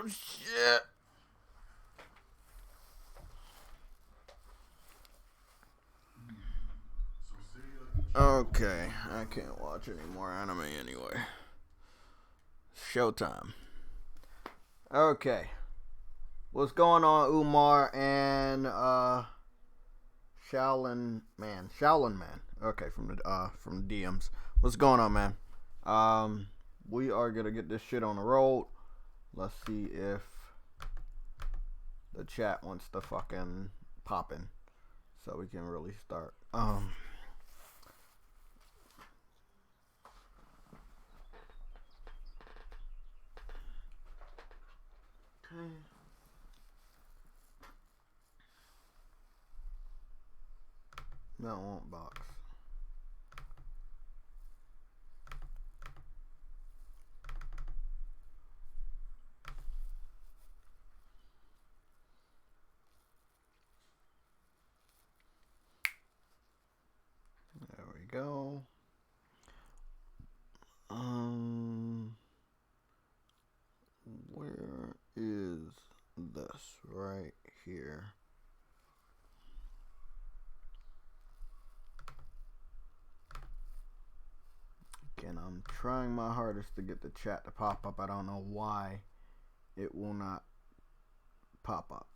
Oh, shit. Okay, I can't watch any more anime anyway. Showtime. Okay. What's going on, Umar and Shaolin Man. Okay, from the DMs. What's going on, man? We are gonna get this shit on the road. Let's see if the chat wants to fucking pop in, so we can really start. Okay. No, it won't box. There we go. Where is this? Right here. Again, I'm trying my hardest to get the chat to pop up. I don't know why it will not pop up.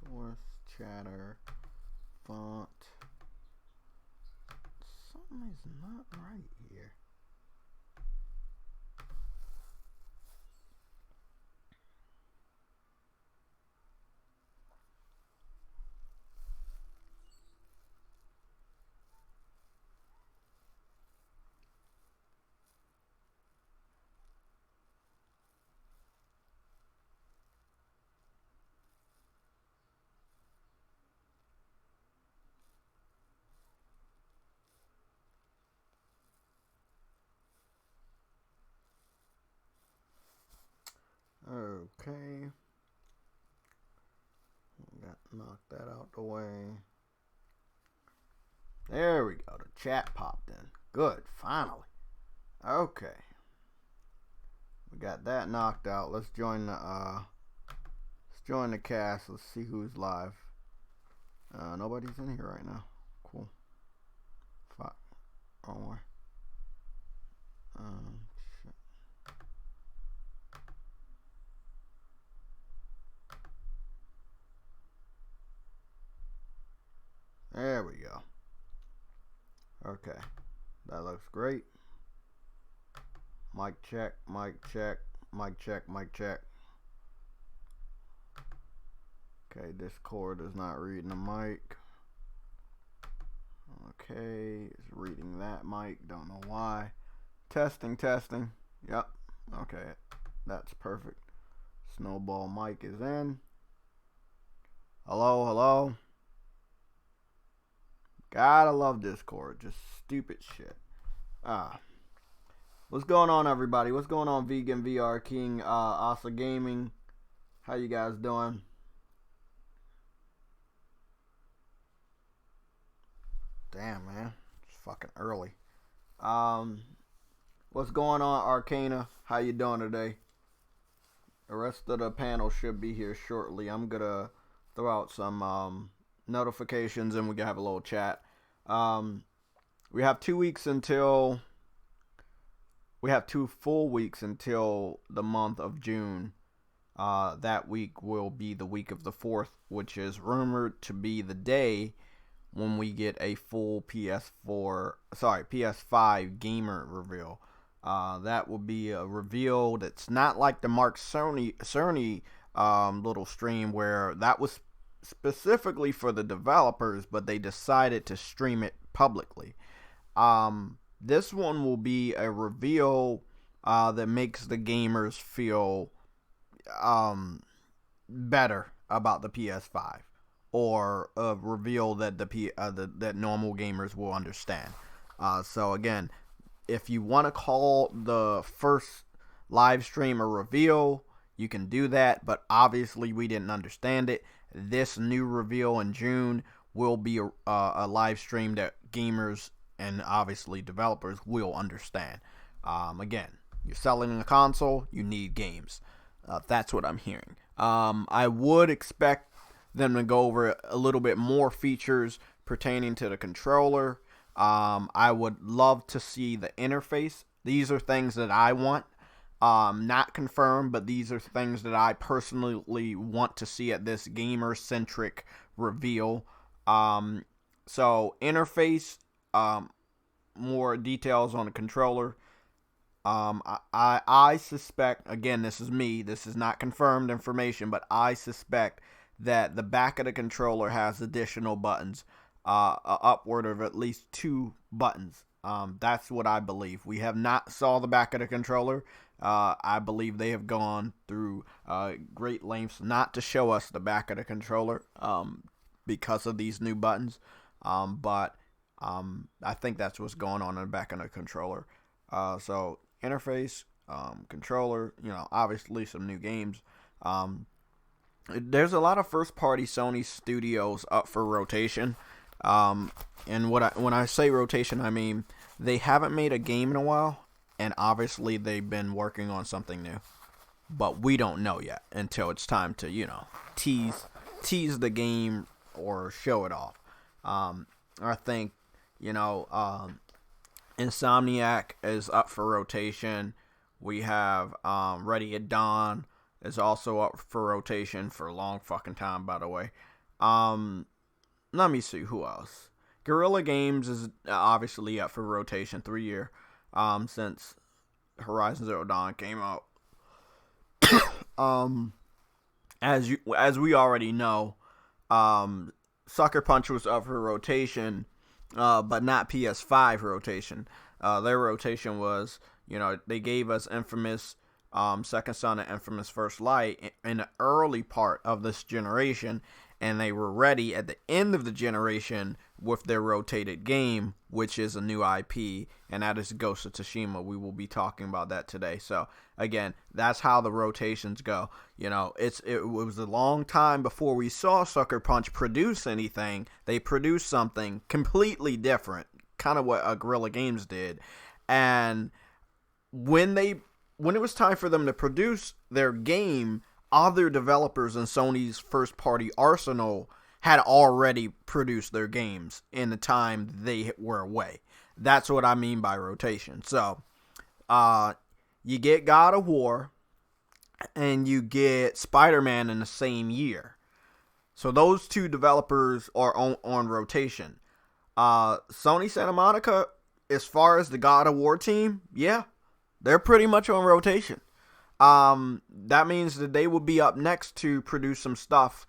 Source, chatter, font. Something is not right here. Okay. Got knocked that out the way. There we go. The chat popped in. Good. Finally. Okay. We got that knocked out. Let's join the cast. Let's see who's live. Nobody's in here right now. Cool. Fuck. Wrong way. Shit. There we go. Okay. That looks great. Mic check, mic check, mic check, mic check. Okay, Discord is not reading the mic. Okay, it's reading that mic. Don't know why. Testing, testing. Yep. Okay, that's perfect. Snowball mic is in. Hello, hello. Gotta love Discord. Just stupid shit. What's going on, everybody? What's going on, Vegan VR King, Asa Gaming? How you guys doing? Damn, man. It's fucking early. What's going on, Arcana? How you doing today? The rest of the panel should be here shortly. I'm gonna throw out some notifications and we can have a little chat. We have 2 weeks until... We have 2 full weeks until the month of June. That week will be the week of the 4th, which is rumored to be the day when we get a full PS5 gamer reveal. That will be a reveal that's not like the Sony little stream where that was specifically for the developers, but they decided to stream it publicly. This one will be a reveal that makes the gamers feel better about the PS5, or a reveal that that normal gamers will understand. So again, if you want to call the first live stream a reveal, you can do that, but obviously we didn't understand it. This new reveal in June will be a live stream that gamers and obviously developers will understand. Again, you're selling a console, you need games. That's what I'm hearing. I would expect them to go over a little bit more features pertaining to the controller. I would love to see the interface. These are things that I want. Not confirmed, but these are things that I personally want to see at this gamer-centric reveal. So interface, more details on the controller. I suspect, again, this is me, this is not confirmed information, but I suspect that the back of the controller has additional buttons, upward of at least 2 buttons. That's what I believe. We have not saw the back of the controller. I believe they have gone through great lengths not to show us the back of the controller because of these new buttons. But I think that's what's going on in the back of the controller. So interface, controller, obviously some new games. There's a lot of first-party Sony studios up for rotation. And when I say rotation, I mean they haven't made a game in a while, and obviously they've been working on something new. But we don't know yet until it's time to, tease the game or show it off. I think, Insomniac is up for rotation. We have Ready at Dawn is also up for rotation for a long fucking time, by the way. Let me see who else. Guerrilla Games is obviously up for rotation 3 year since Horizon Zero Dawn came out. As we already know, Sucker Punch was up for rotation, but not PS5 rotation. Their rotation was, they gave us Infamous Second Son and Infamous First Light in the early part of this generation, and they were ready at the end of the generation with their rotated game, which is a new IP, and that is Ghost of Tsushima. We will be talking about that today. So again, that's how the rotations go. It was a long time before we saw Sucker Punch produce anything. They produced something completely different, kind of what Guerrilla Games did. And when it was time for them to produce their game, other developers in Sony's first-party arsenal had already produced their games in the time they were away. That's what I mean by rotation. So, you get God of War, and you get Spider-Man in the same year. So those two developers are on rotation. Sony Santa Monica, as far as the God of War team, yeah, they're pretty much on rotation. That means that they will be up next to produce some stuff,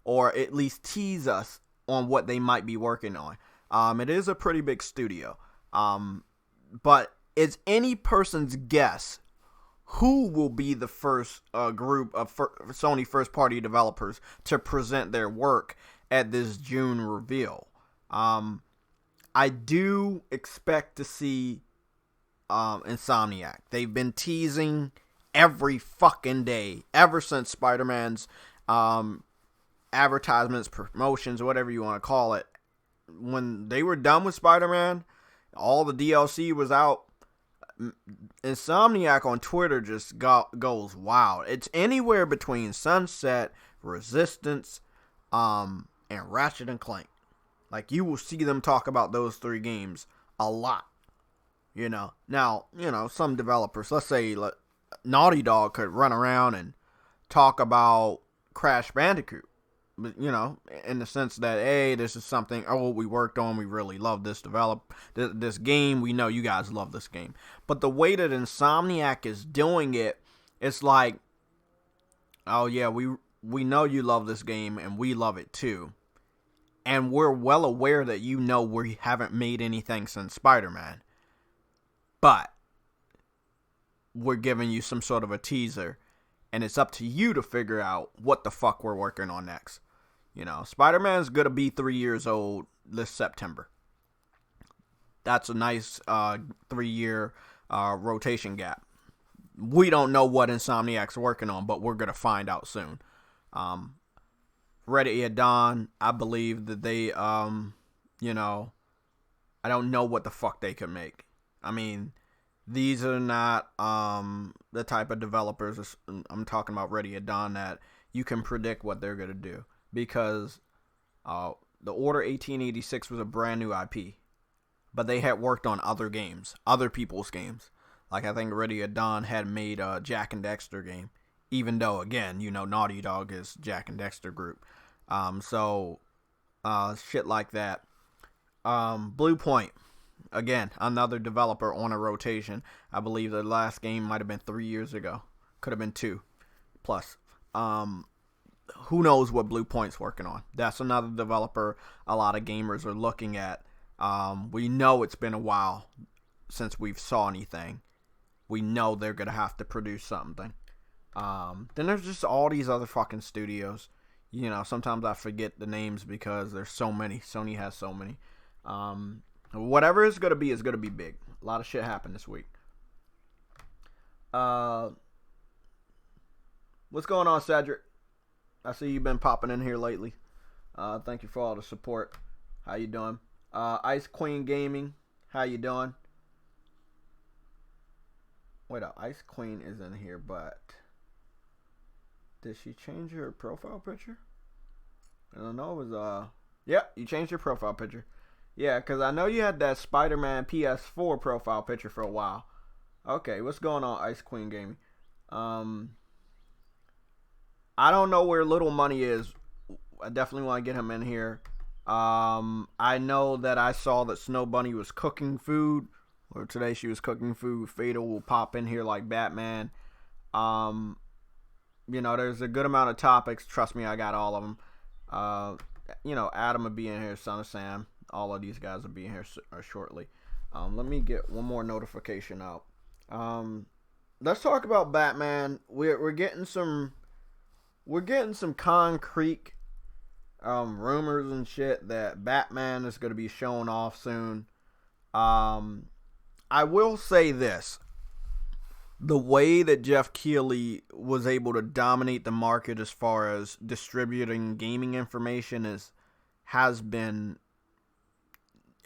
or at least tease us on what they might be working on. It is a pretty big studio. But it's any person's guess who will be the first group of Sony first-party developers to present their work at this June reveal. I do expect to see Insomniac. They've been teasing every fucking day ever since Spider-Man's advertisements, promotions, whatever you want to call it. When they were done with Spider-Man, all the DLC was out. Insomniac on Twitter just goes wild. It's anywhere between Sunset, Resistance, and Ratchet and Clank. Like, you will see them talk about those 3 games a lot. Now, some developers, let's say Naughty Dog, could run around and talk about Crash Bandicoot. But, in the sense that, hey, this is something, we worked on, we really love this this game, we know you guys love this game. But the way that Insomniac is doing it, it's like, oh yeah, we know you love this game, and we love it too. And we're well aware that we haven't made anything since Spider-Man. But we're giving you some sort of a teaser, and it's up to you to figure out what the fuck we're working on next. Spider-Man's going to be 3 years old this September. That's a nice 3-year rotation gap. We don't know what Insomniac's working on, but we're going to find out soon. Ready at Dawn, I believe that they, you know, I don't know what the fuck they could make. I mean, these are not the type of developers I'm talking about Ready at Dawn that you can predict what they're gonna do, because the Order 1886 was a brand new IP, but they had worked on other games, other people's games. Like I think Ready at Dawn had made a Jak and Daxter game, even though again, Naughty Dog is Jak and Daxter group. So shit like that. Blue Point, again, another developer on a rotation. I believe the last game might have been 3 years ago. Could have been 2 plus. Who knows what Blue Point's working on? That's another developer a lot of gamers are looking at. We know it's been a while since we've saw anything. We know they're going to have to produce something. Then there's just all these other fucking studios. Sometimes I forget the names because there's so many. Sony has so many. Whatever it's going to be is going to be big. A lot of shit happened this week. What's going on, Cedric? I see you've been popping in here lately. Thank you for all the support. How you doing? Ice Queen Gaming, how you doing? Wait up, Ice Queen is in here, but did she change her profile picture? I don't know. It was yeah, you changed your profile picture. Yeah, because I know you had that Spider-Man PS4 profile picture for a while. Okay, what's going on, Ice Queen Gaming? I don't know where Little Money is. I definitely want to get him in here. I know that I saw that Snow Bunny was cooking food, or today she was cooking food. Fatal will pop in here like Batman. There's a good amount of topics. Trust me, I got all of them. Adam will be in here, Son of Sam. All of these guys will be in here shortly. Let me get one more notification out. Let's talk about Batman. We're getting some concrete rumors and shit that Batman is going to be showing off soon. I will say this. The way that Jeff Keighley was able to dominate the market as far as distributing gaming information has been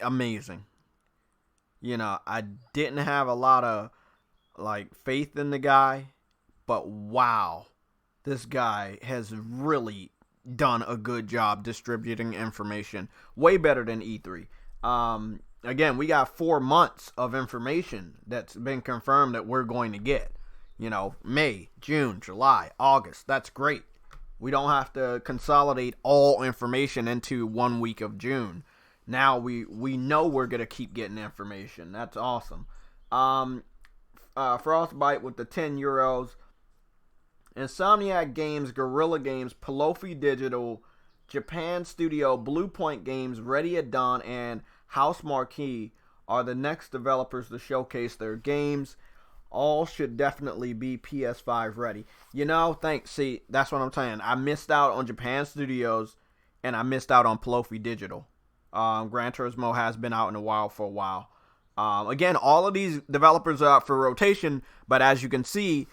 amazing. I didn't have a lot of faith in the guy, but wow, this guy has really done a good job distributing information, way better than E3. Again, we got 4 months of information that's been confirmed that we're going to get. May, June, July, August. That's great. We don't have to consolidate all information into 1 week of June. Now we know we're going to keep getting information. That's awesome. Frostbite with the 10 euros. Insomniac Games, Guerrilla Games, Pelofi Digital, Japan Studio, Blue Point Games, Ready at Dawn, and House Marquee are the next developers to showcase their games. All should definitely be PS5 ready. Thanks. See, that's what I'm saying. I missed out on Japan Studios, and I missed out on Pelofi Digital. Gran Turismo has been out in a while for a while. Again, all of these developers are out for rotation, but as you can see,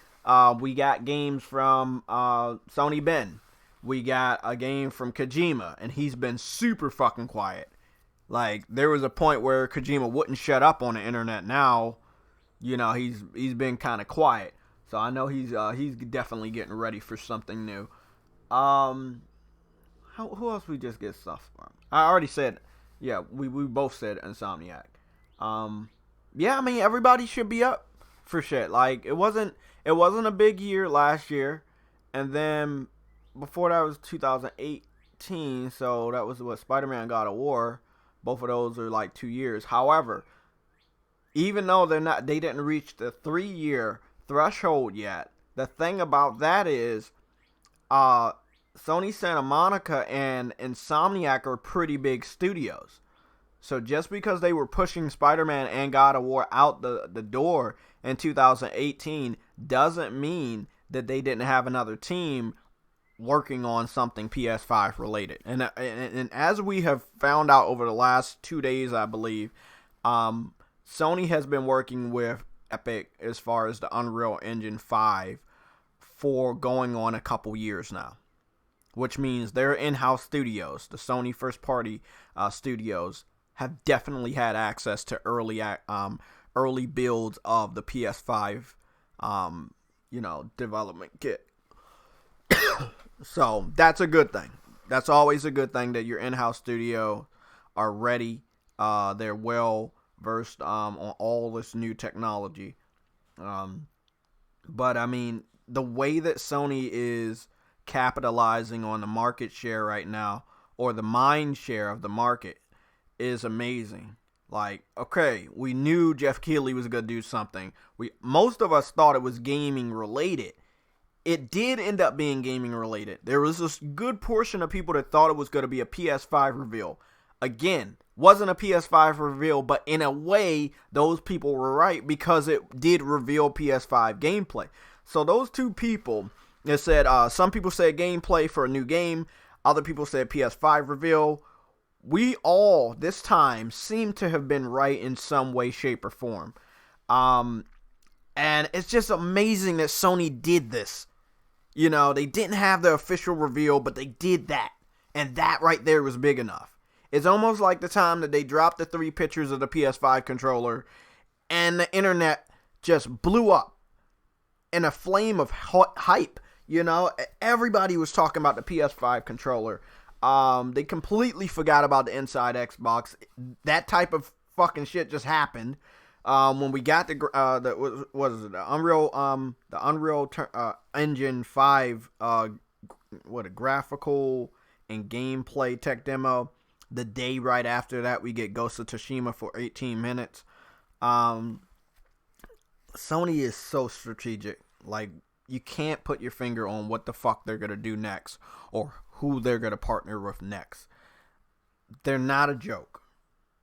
we got games from Sony Ben. We got a game from Kojima, and he's been super fucking quiet. There was a point where Kojima wouldn't shut up on the internet. Now, he's been kind of quiet. So I know he's definitely getting ready for something new. Who else we just get stuff from? I already said, yeah, we both said Insomniac. Yeah, I mean everybody should be up for shit. It wasn't a big year last year, and then before that was 2018. So that was what Spider-Man God of War. Both of those are 2 years. However, even though they didn't reach the 3-year threshold yet. The thing about that is, Sony Santa Monica and Insomniac are pretty big studios. So just because they were pushing Spider-Man and God of War out the door in 2018 doesn't mean that they didn't have another team working on something PS5 related. And as we have found out over the last 2 days, I believe, Sony has been working with Epic as far as the Unreal Engine 5 for going on a couple years now. which means their in-house studios, the Sony first-party studios, have definitely had access to early builds of the PS5, development kit. So that's a good thing. That's always a good thing that your in-house studio are ready. They're well versed on all this new technology. But I mean, the way that Sony is capitalizing on the market share right now, or the mind share of the market, is amazing. Like, okay, we knew Jeff Keighley was gonna do something. Most of us thought it was gaming related. It did end up being gaming related. There was this good portion of people that thought it was going to be a PS5 reveal. Again, wasn't a PS5 reveal, but in a way, those people were right because it did reveal PS5 gameplay. So those two people that said, some people said gameplay for a new game, other people said PS5 reveal. We all, this time, seem to have been right in some way, shape, or form. And it's just amazing that Sony did this. You know, they didn't have the official reveal, but they did that. And that right there was big enough. It's almost like the time that they dropped the 3 pictures of the PS5 controller and the internet just blew up in a flame of hype. You know, everybody was talking about the PS5 controller. They completely forgot about the Inside Xbox. That type of fucking shit just happened. When we got the Unreal Engine 5, a graphical and gameplay tech demo. The day right after that, we get Ghost of Tsushima for 18 minutes. Sony is so strategic. Like, you can't put your finger on what the fuck they're gonna do next or who they're gonna partner with next. They're not a joke.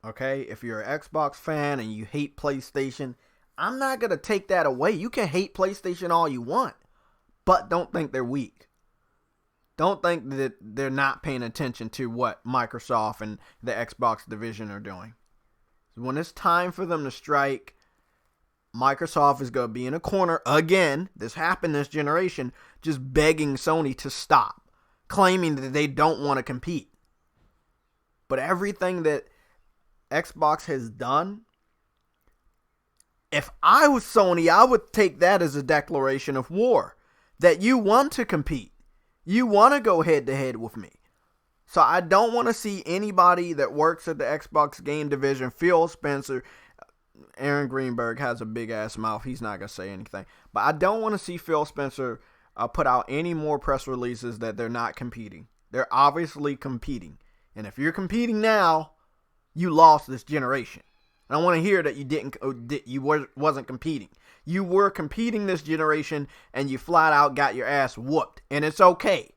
Okay, if you're an Xbox fan and you hate PlayStation, I'm not going to take that away. You can hate PlayStation all you want, but don't think they're weak. Don't think that they're not paying attention to what Microsoft and the Xbox division are doing. When it's time for them to strike, Microsoft is going to be in a corner again. This happened this generation, just begging Sony to stop, claiming that they don't want to compete. But everything that Xbox has done, if I was Sony, I would take that as a declaration of war. That you want to compete. You want to go head to head with me. So I don't want to see anybody that works at the Xbox game division, Phil Spencer. Aaron Greenberg has a big ass mouth. He's not going to say anything. But I don't want to see Phil Spencer put out any more press releases that they're not competing. They're obviously competing. And if you're competing now, you lost this generation. I don't want to hear that you wasn't competing. You were competing this generation, and you flat out got your ass whooped, and it's okay.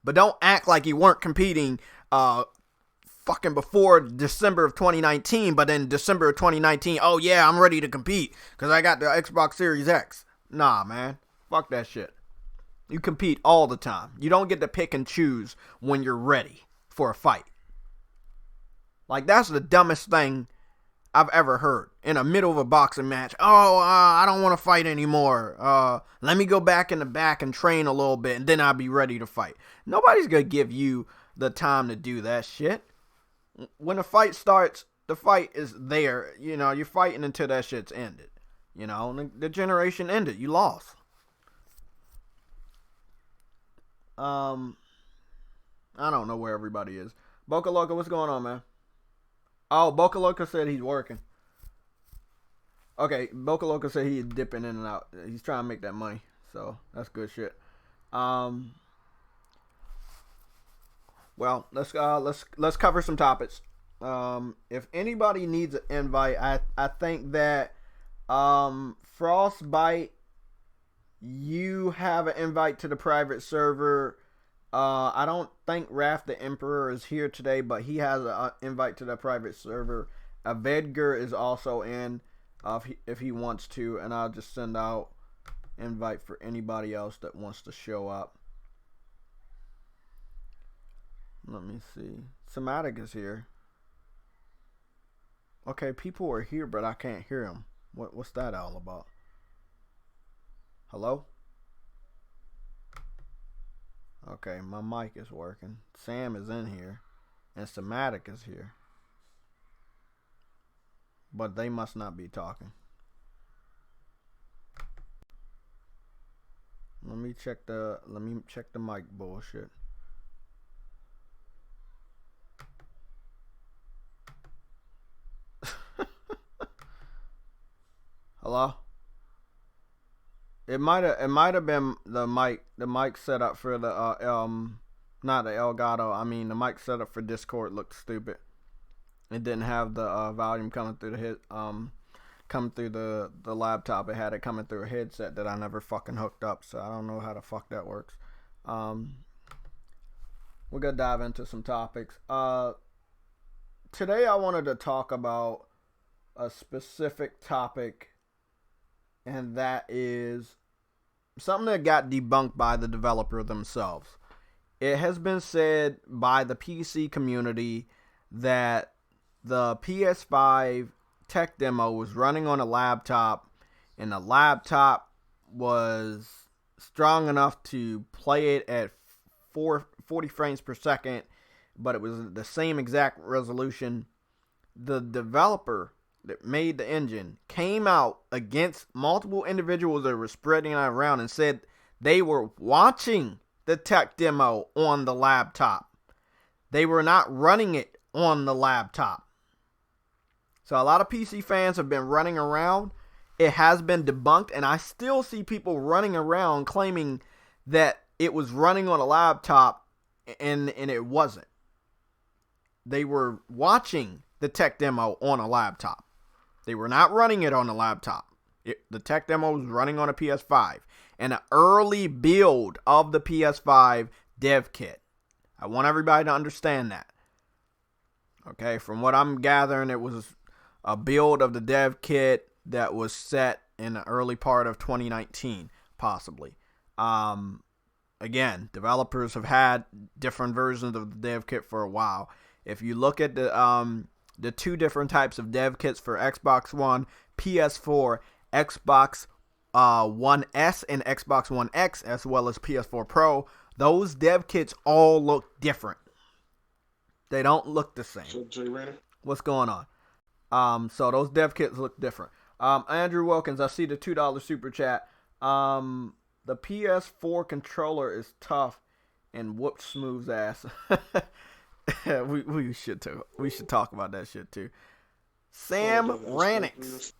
But don't act like you weren't competing fucking before December of 2019, but then December of 2019, oh yeah, I'm ready to compete because I got the Xbox Series X. Nah, man. Fuck that shit. You compete all the time. You don't get to pick and choose when you're ready for a fight. Like, that's the dumbest thing I've ever heard. In the middle of a boxing match. I don't want to fight anymore. Let me go back in the back and train a little bit, and then I'll be ready to fight. Nobody's going to give you the time to do that shit. When the fight starts, the fight is there. You know, you're fighting until that shit's ended. You know, the generation ended. You lost. I don't know where everybody is. Boca Loca, what's going on, man? Oh, Boca Loca said he's working. Okay, Boca Loca said he's dipping in and out. He's trying to make that money. So, that's good shit. Well, let's cover some topics. If anybody needs an invite, I think that Frostbite, you have an invite to the private server. I don't think Raph the Emperor is here today, but he has an invite to the private server. Vedger is also in if he wants to, and I'll just send out invite for anybody else that wants to show up. Let me see. Somatic is here. Okay, people are here, but I can't hear them. What's that all about? Hello? Okay, my mic is working. Sam is in here, and Somatic is here, but they must not be talking. Let me check the mic bullshit. Hello? It might have been the mic setup for the not the Elgato. I mean the mic setup for Discord looked stupid. It didn't have the volume coming through the laptop. It had it coming through a headset that I never fucking hooked up, so I don't know how the fuck that works. We're gonna dive into some topics. Today I wanted to talk about a specific topic, and that is something that got debunked by the developer themselves. It has been said by the PC community that the PS5 tech demo was running on a laptop, and the laptop was strong enough to play it at 40 frames per second, but it was the same exact resolution. The developer that made the engine came out against multiple individuals that were spreading it around and said they were watching the tech demo on the laptop. They were not running it on the laptop. So a lot of PC fans have been running around. It has been debunked, and I still see people running around claiming that it was running on a laptop, and it wasn't. They were watching the tech demo on a laptop. They were not running it on a laptop. The tech demo was running on a PS5, and an early build of the PS5 dev kit. I want everybody to understand that. Okay, from what I'm gathering, it was a build of the dev kit that was set in the early part of 2019, possibly. Again, developers have had different versions of the dev kit for a while. If you look at the two different types of dev kits for Xbox One, PS4, Xbox One S, and Xbox One X, as well as PS4 Pro, those dev kits all look different. They don't look the same. What's going on? So those dev kits look different. Andrew Wilkins, I see the $2 super chat. The PS4 controller is tough and whoops Smooth's ass. we should talk about that shit too. Sam Ranix.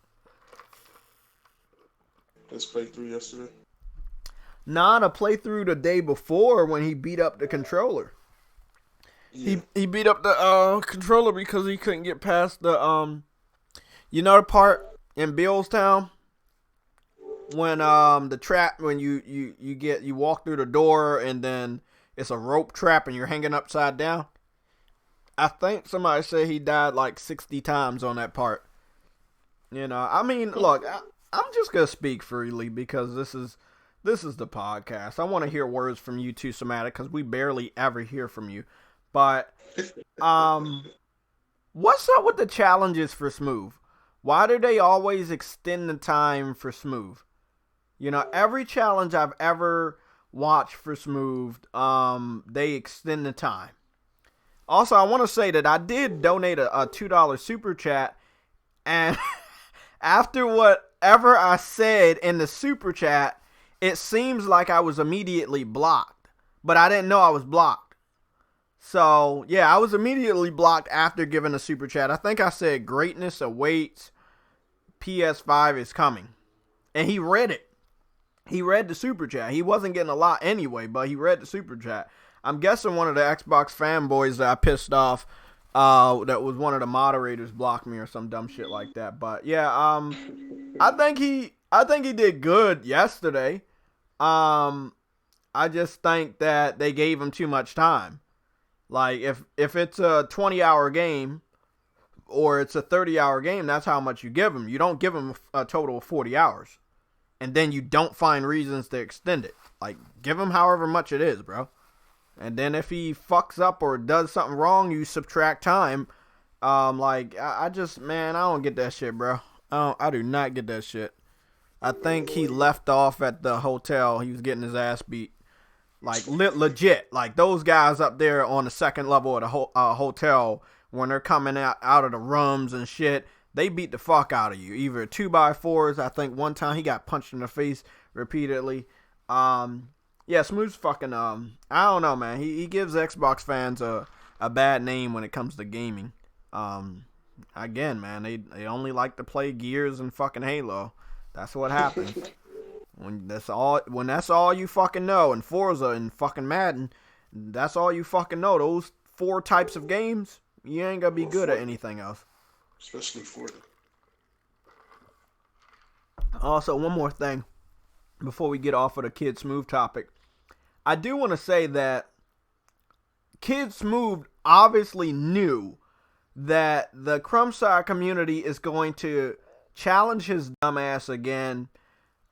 His playthrough yesterday. Not a playthrough the day before when he beat up the controller. Yeah. He beat up the controller because he couldn't get past the you know the part in Billstown when the trap when you walk through the door and then it's a rope trap and you're hanging upside down. I think somebody said he died like 60 times on that part. You know, I mean, look, I'm just gonna speak freely because this is the podcast. I want to hear words from you too, Somatic, because we barely ever hear from you. But what's up with the challenges for Smooth? Why do they always extend the time for Smooth? You know, every challenge I've ever watched for Smooth, they extend the time. Also, I want to say that I did donate a $2 super chat, and after whatever I said in the super chat, it seems like I was immediately blocked, but I didn't know I was blocked. So, yeah, I was immediately blocked after giving a super chat. I think I said greatness awaits, PS5 is coming. And he read it. He read the super chat. He wasn't getting a lot anyway, but he read the super chat. I'm guessing one of the Xbox fanboys that I pissed off, that was one of the moderators, blocked me or some dumb shit like that. But yeah, I think he did good yesterday. I just think that they gave him too much time. Like if it's a 20-hour game or it's a 30-hour game, that's how much you give him. You don't give him a total of 40 hours. And then you don't find reasons to extend it. Like, give him however much it is, bro. And then if he fucks up or does something wrong, you subtract time. I don't get that shit, bro. I do not get that shit. I think he left off at the hotel. He was getting his ass beat. Like legit, like those guys up there on the second level of the hotel, when they're coming out of the rooms and shit, they beat the fuck out of you. Either 2x4s. I think one time he got punched in the face repeatedly. Yeah, Smooth's fucking I don't know, man. He gives Xbox fans a bad name when it comes to gaming. Again, man, they only like to play Gears and fucking Halo. That's what happens. When that's all you fucking know, and Forza and fucking Madden, that's all you fucking know. Those 4 types of games, you ain't gonna be good at anything else. Especially Forza. Also, one more thing before we get off of the Kid Smooth topic. I do want to say that Kid Smooth obviously knew that the Crumbside community is going to challenge his dumbass again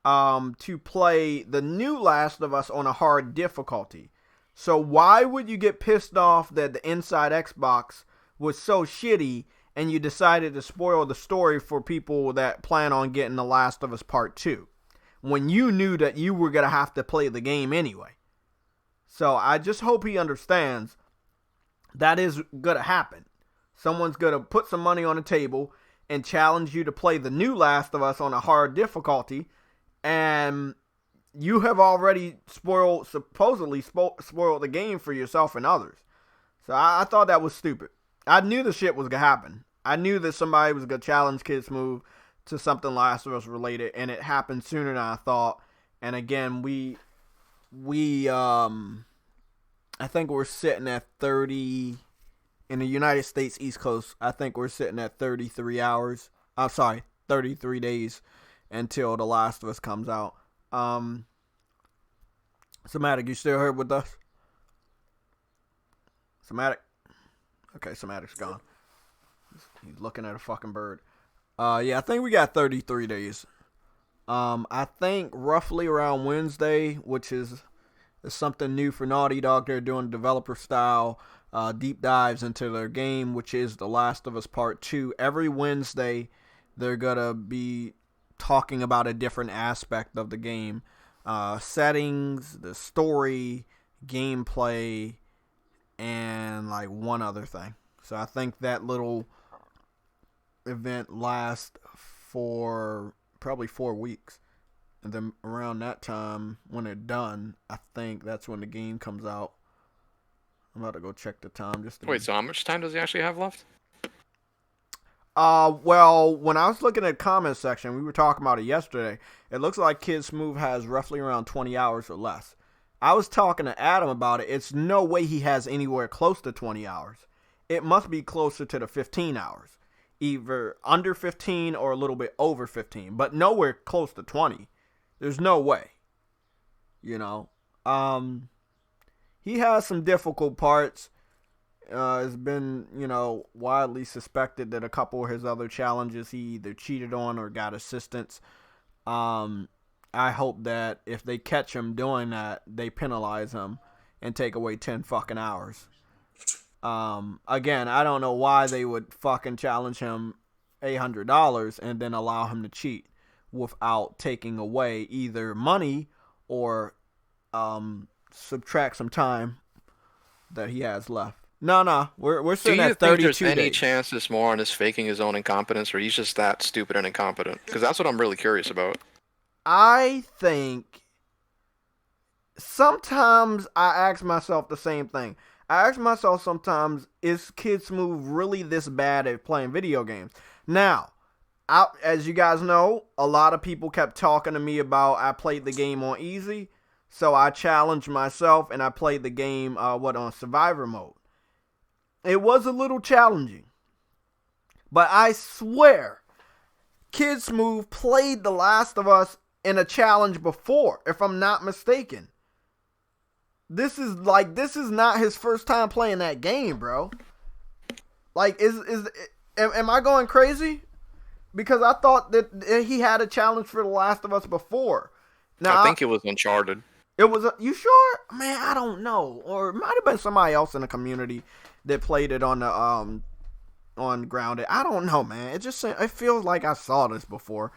to play the new Last of Us on a hard difficulty. So why would you get pissed off that the Inside Xbox was so shitty and you decided to spoil the story for people that plan on getting The Last of Us Part 2 when you knew that you were going to have to play the game anyway? So I just hope he understands that is going to happen. Someone's going to put some money on the table and challenge you to play the new Last of Us on a hard difficulty, and you have already supposedly spoiled the game for yourself and others. So I thought that was stupid. I knew the shit was going to happen. I knew that somebody was going to challenge Kid Smooth to something Last of Us related, and it happened sooner than I thought. And again, we I think we're sitting at 30 in the United States East Coast. I think we're sitting at 33 hours. I'm sorry, 33 days until The Last of Us comes out. Somatic, you still here with us? Somatic? Okay, Somatic's gone. He's looking at a fucking bird. Yeah, I think we got 33 days. I think roughly around Wednesday, which is something new for Naughty Dog. They're doing developer style deep dives into their game, which is The Last of Us Part 2. Every Wednesday, they're going to be talking about a different aspect of the game. Settings, the story, gameplay, and like one other thing. So I think that little event lasts for probably 4 weeks. And then around that time, when they're done, I think that's when the game comes out. I'm about to go check the time. Wait, so how much time does he actually have left? Well, when I was looking at the comment section, we were talking about it yesterday. It looks like Kid Smooth has roughly around 20 hours or less. I was talking to Adam about it. It's no way he has anywhere close to 20 hours. It must be closer to the 15 hours. Either under 15 or a little bit over 15. But nowhere close to 20. There's no way. You know. He has some difficult parts. It's been, widely suspected that a couple of his other challenges he either cheated on or got assistance. I hope that if they catch him doing that, they penalize him and take away 10 fucking hours. Again, I don't know why they would fucking challenge him $800 and then allow him to cheat without taking away either money or subtract some time that he has left. No, we're sitting at 32 days. Do you think there's any chance this moron is faking his own incompetence, or he's just that stupid and incompetent? Because that's what I'm really curious about. I think sometimes I ask myself the same thing. I ask myself sometimes, is Kid Smooth really this bad at playing video games? Now, as you guys know, a lot of people kept talking to me about I played the game on easy. So I challenged myself and I played the game on survivor mode. It was a little challenging. But I swear, Kid Smooth played The Last of Us in a challenge before, if I'm not mistaken. This is not his first time playing that game, bro. Like, am I going crazy? Because I thought that he had a challenge for The Last of Us before. Now, I think it was Uncharted. It was you sure? Man, I don't know. Or it might have been somebody else in the community that played it on the on Grounded. I don't know, man. It feels like I saw this before.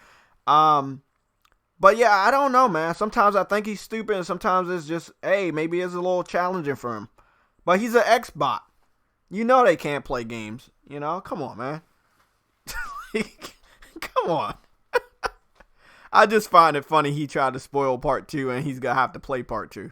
But yeah, I don't know, man. Sometimes I think he's stupid, and sometimes it's just, hey, maybe it's a little challenging for him. But he's an Xbot. You know they can't play games. You know, come on, man. Come on. I just find it funny he tried to spoil part 2, and he's going to have to play part 2.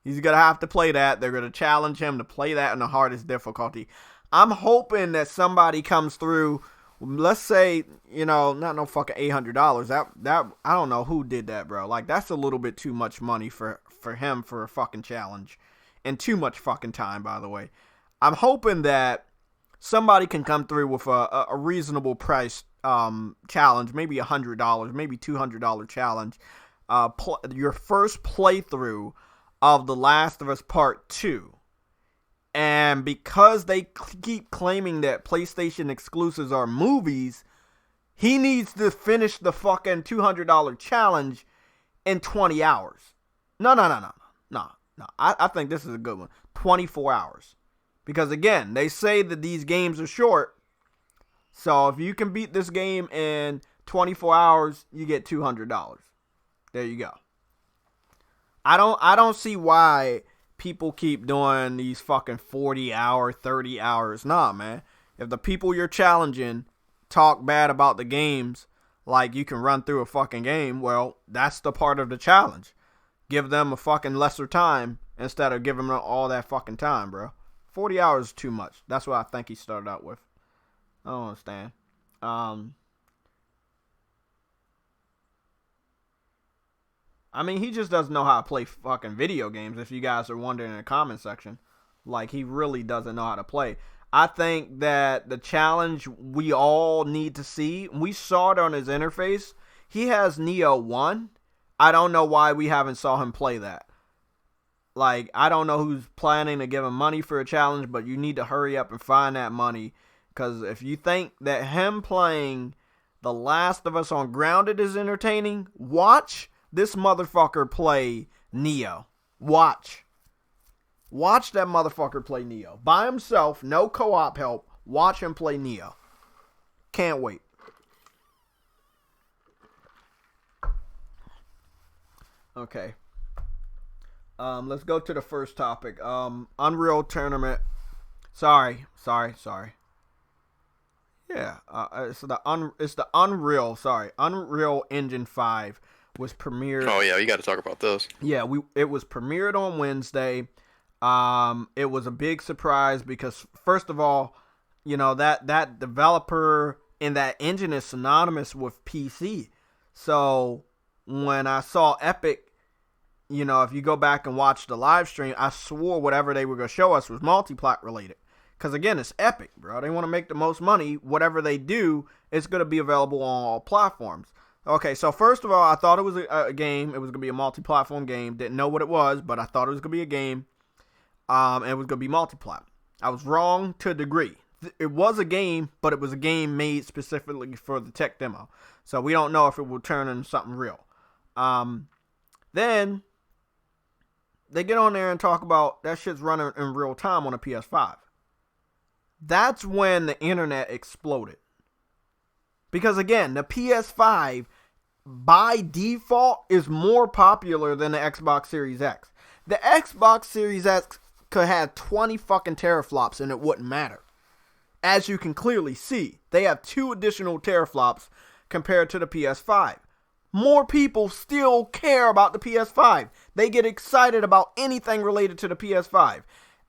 He's going to have to play that. They're going to challenge him to play that in the hardest difficulty. I'm hoping that somebody comes through. Let's say, you know, not no fucking $800. That I don't know who did that, bro. Like, that's a little bit too much money for him for a fucking challenge. And too much fucking time, by the way. I'm hoping that somebody can come through with a reasonable price challenge, maybe $100, maybe $200 challenge. Your first playthrough of The Last of Us Part 2. And because they keep claiming that PlayStation exclusives are movies, he needs to finish the fucking $200 challenge in 20 hours. No. I think this is a good one. 24 hours. Because again, they say that these games are short. So if you can beat this game in 24 hours, you get $200. There you go. I don't see why people keep doing these fucking 40-hour, 30 hours. Nah, man. If the people you're challenging talk bad about the games, like you can run through a fucking game, well, that's the part of the challenge. Give them a fucking lesser time instead of giving them all that fucking time, bro. 40 hours is too much. That's what I think he started out with. I don't understand. I mean, he just doesn't know how to play fucking video games, if you guys are wondering in the comment section. Like, he really doesn't know how to play. I think that the challenge we all need to see, we saw it on his interface. He has Neo 1. I don't know why we haven't saw him play that. Like, I don't know who's planning to give him money for a challenge, but you need to hurry up and find that money. Because if you think that him playing The Last of Us on Grounded is entertaining, watch this motherfucker play Neo. Watch that motherfucker play Neo. By himself, no co-op help. Watch him play Neo. Can't wait. Okay. Let's go to the first topic. Unreal Tournament. Sorry. Yeah, it's the Unreal Engine 5 was premiered. Oh yeah, you got to talk about this. Yeah, it was premiered on Wednesday. It was a big surprise because first of all, you know, that developer and that engine is synonymous with PC. So when I saw Epic, you know, if you go back and watch the live stream, I swore whatever they were going to show us was multi-plat related. Because again, it's Epic, bro. They want to make the most money. Whatever they do, it's going to be available on all platforms. Okay, so first of all, I thought it was a game. It was going to be a multi-platform game. Didn't know what it was, but I thought it was going to be a game. And it was going to be multi-plat. I was wrong to a degree. It was a game, but it was a game made specifically for the tech demo. So we don't know if it will turn into something real. Then they get on there and talk about that shit's running in real time on a PS5. That's when the internet exploded. Because again, the PS5 by default is more popular than the Xbox Series X. The Xbox Series X could have 20 fucking teraflops and it wouldn't matter. As you can clearly see, they have 2 additional teraflops compared to the PS5. More people still care about the PS5. They get excited about anything related to the PS5.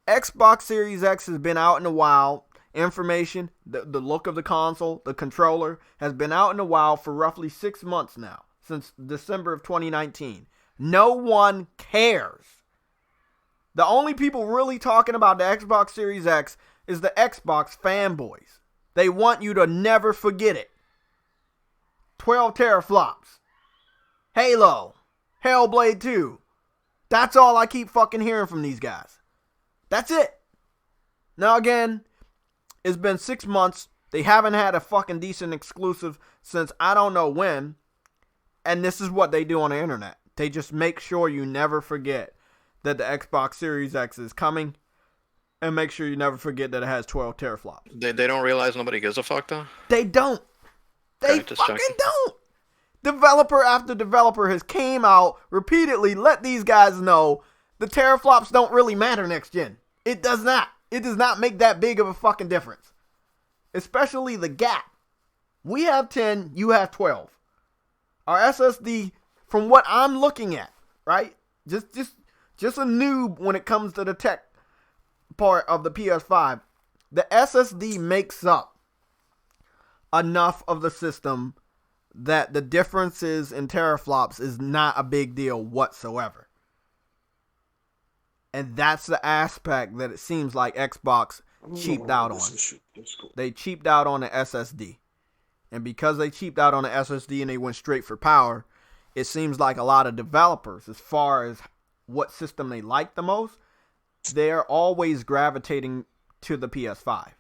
Xbox Series X has been out in a while. Information, the look of the console, the controller, has been out in a while for roughly 6 months now, since December of 2019. No one cares. The only people really talking about the Xbox Series X is the Xbox fanboys. They want you to never forget it. 12 teraflops. Halo. Hellblade 2. That's all I keep fucking hearing from these guys. That's it. Now again, it's been 6 months. They haven't had a fucking decent exclusive since I don't know when. And this is what they do on the internet. They just make sure you never forget that the Xbox Series X is coming. And make sure you never forget that it has 12 teraflops. They don't realize nobody gives a fuck though? They don't. They Okay, just fucking checking. don't. Developer after developer has came out repeatedly, let these guys know the teraflops don't really matter next gen. It does not. It does not make that big of a fucking difference. Especially the gap. We have 10, you have 12. Our SSD, from what I'm looking at, right? Just a noob when it comes to the tech part of the PS5. The SSD makes up enough of the system that the differences in teraflops is not a big deal whatsoever. And that's the aspect that it seems like Xbox cheaped out on. They cheaped out on the SSD. And because they cheaped out on the SSD and they went straight for power, it seems like a lot of developers, as far as what system they like the most, they're always gravitating to the PS5.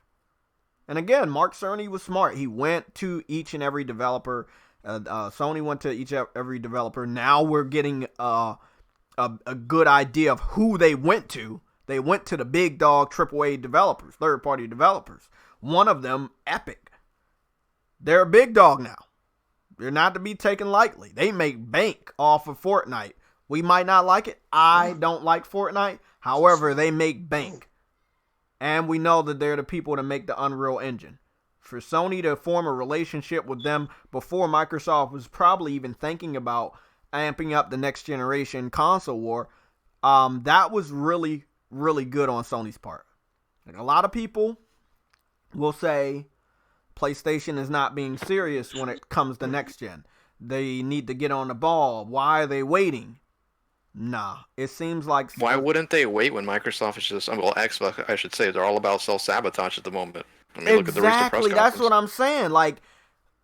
And again, Mark Cerny was smart. He went to each and every developer. Sony went to each and every developer. Now we're getting a good idea of who they went to. They went to the big dog AAA developers, third-party developers. One of them, Epic. They're a big dog now. They're not to be taken lightly. They make bank off of Fortnite. We might not like it. I don't like Fortnite. However, they make bank. And we know that they're the people to make the Unreal Engine. For Sony to form a relationship with them before Microsoft was probably even thinking about amping up the next generation console war, that was really, really good on Sony's part. Like, a lot of people will say PlayStation is not being serious when it comes to next gen. They need to get on the ball. Why are they waiting? Nah, it seems like... Why wouldn't they wait when Microsoft is just... Well, Xbox, I should say, they're all about self-sabotage at the moment. I mean, look at the recent press conference. That's what I'm saying. Like,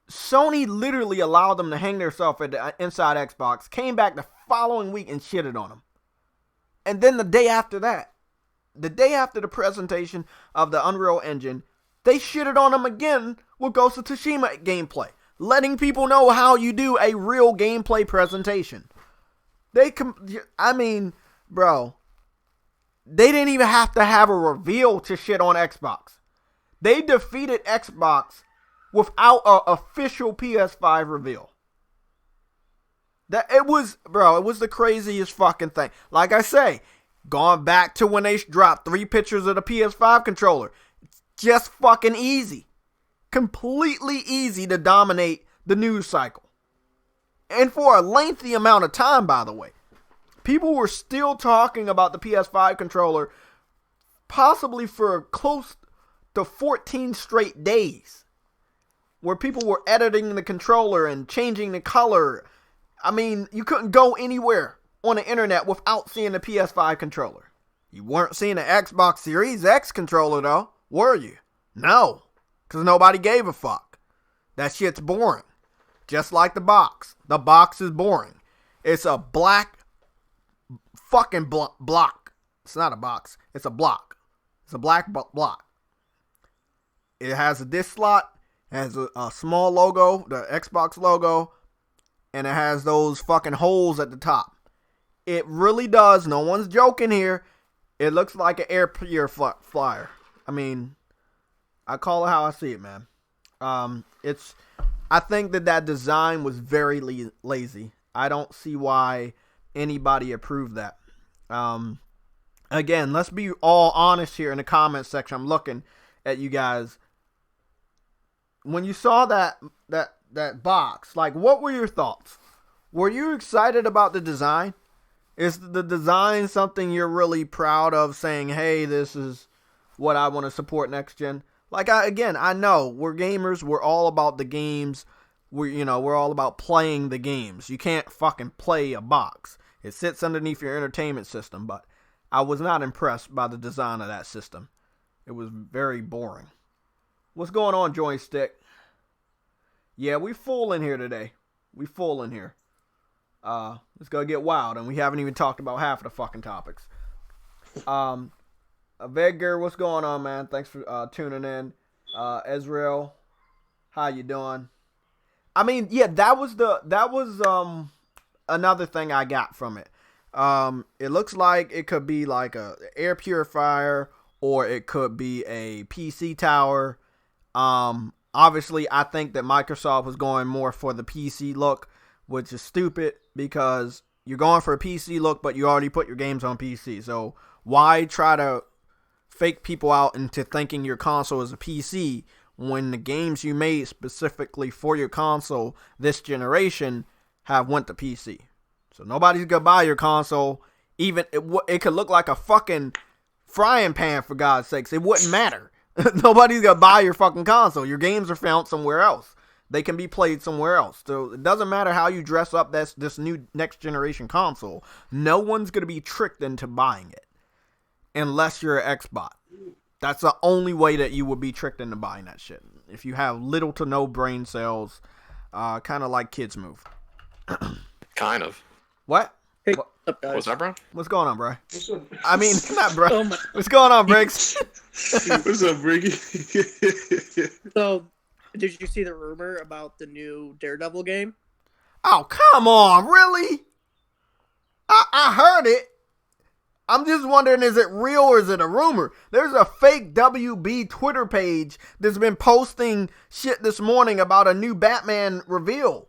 Sony literally allowed them to hang themselves inside Xbox, came back the following week and shitted on them. And then the day after that, the day after the presentation of the Unreal Engine, they shitted on them again with Ghost of Tsushima gameplay, letting people know how you do a real gameplay presentation. Bro, they didn't even have to have a reveal to shit on Xbox. They defeated Xbox without an official PS5 reveal. It was the craziest fucking thing. Like I say, going back to when they dropped 3 pictures of the PS5 controller, it's just fucking easy. Completely easy to dominate the news cycle. And for a lengthy amount of time, by the way. People were still talking about the PS5 controller possibly for close to 14 straight days. Where people were editing the controller and changing the color. I mean, you couldn't go anywhere on the internet without seeing the PS5 controller. You weren't seeing the Xbox Series X controller, though, were you? No, because nobody gave a fuck. That shit's boring. Just like the box. The box is boring. It's a black fucking block. It's not a box. It's a block. It's a black block. It has a disc slot. It has a small logo, the Xbox logo. And it has those fucking holes at the top. It really does. No one's joking here. It looks like an air purifier. I mean, I call it how I see it, man. I think that design was very lazy. I don't see why anybody approved that. Again, let's be all honest here in the comments section. I'm looking at you guys. When you saw that box, like, what were your thoughts? Were you excited about the design? Is the design something you're really proud of, saying, hey, this is what I want to support next gen? Like, I know we're gamers. We're all about the games. We're all about playing the games. You can't fucking play a box. It sits underneath your entertainment system, but I was not impressed by the design of that system. It was very boring. What's going on, Joystick? Yeah, we full in here today. We full in here. It's gonna get wild, and we haven't even talked about half of the fucking topics. Vedger, what's going on, man? Thanks for tuning in. Ezreal, how you doing? I mean, yeah, that was another thing I got from it. It looks like it could be like a air purifier, or it could be a PC tower. Obviously, I think that Microsoft was going more for the PC look. which is stupid because you're going for a PC look, but you already put your games on PC. So why try to fake people out into thinking your console is a PC when the games you made specifically for your console this generation have went to PC? So nobody's gonna buy your console. Even it could look like a fucking frying pan, for God's sakes. It wouldn't matter. Nobody's gonna buy your fucking console. Your games are found somewhere else. They can be played somewhere else. So it doesn't matter how you dress up this new next generation console. No one's gonna be tricked into buying it unless you're an Xbot. That's the only way that you would be tricked into buying that shit. If you have little to no brain cells, kind of like kids move. Kind of. What? Hey, what's up, guys? What's that, bro? What's going on, bro? What's up? I mean, not bro. Oh my- What's going on, Briggs? What's up, Briggy? So, did you see the rumor about the new Daredevil game? Oh, come on, really? I heard it. I'm just wondering, is it real or is it a rumor? There's a fake WB Twitter page that's been posting shit this morning about a new Batman reveal.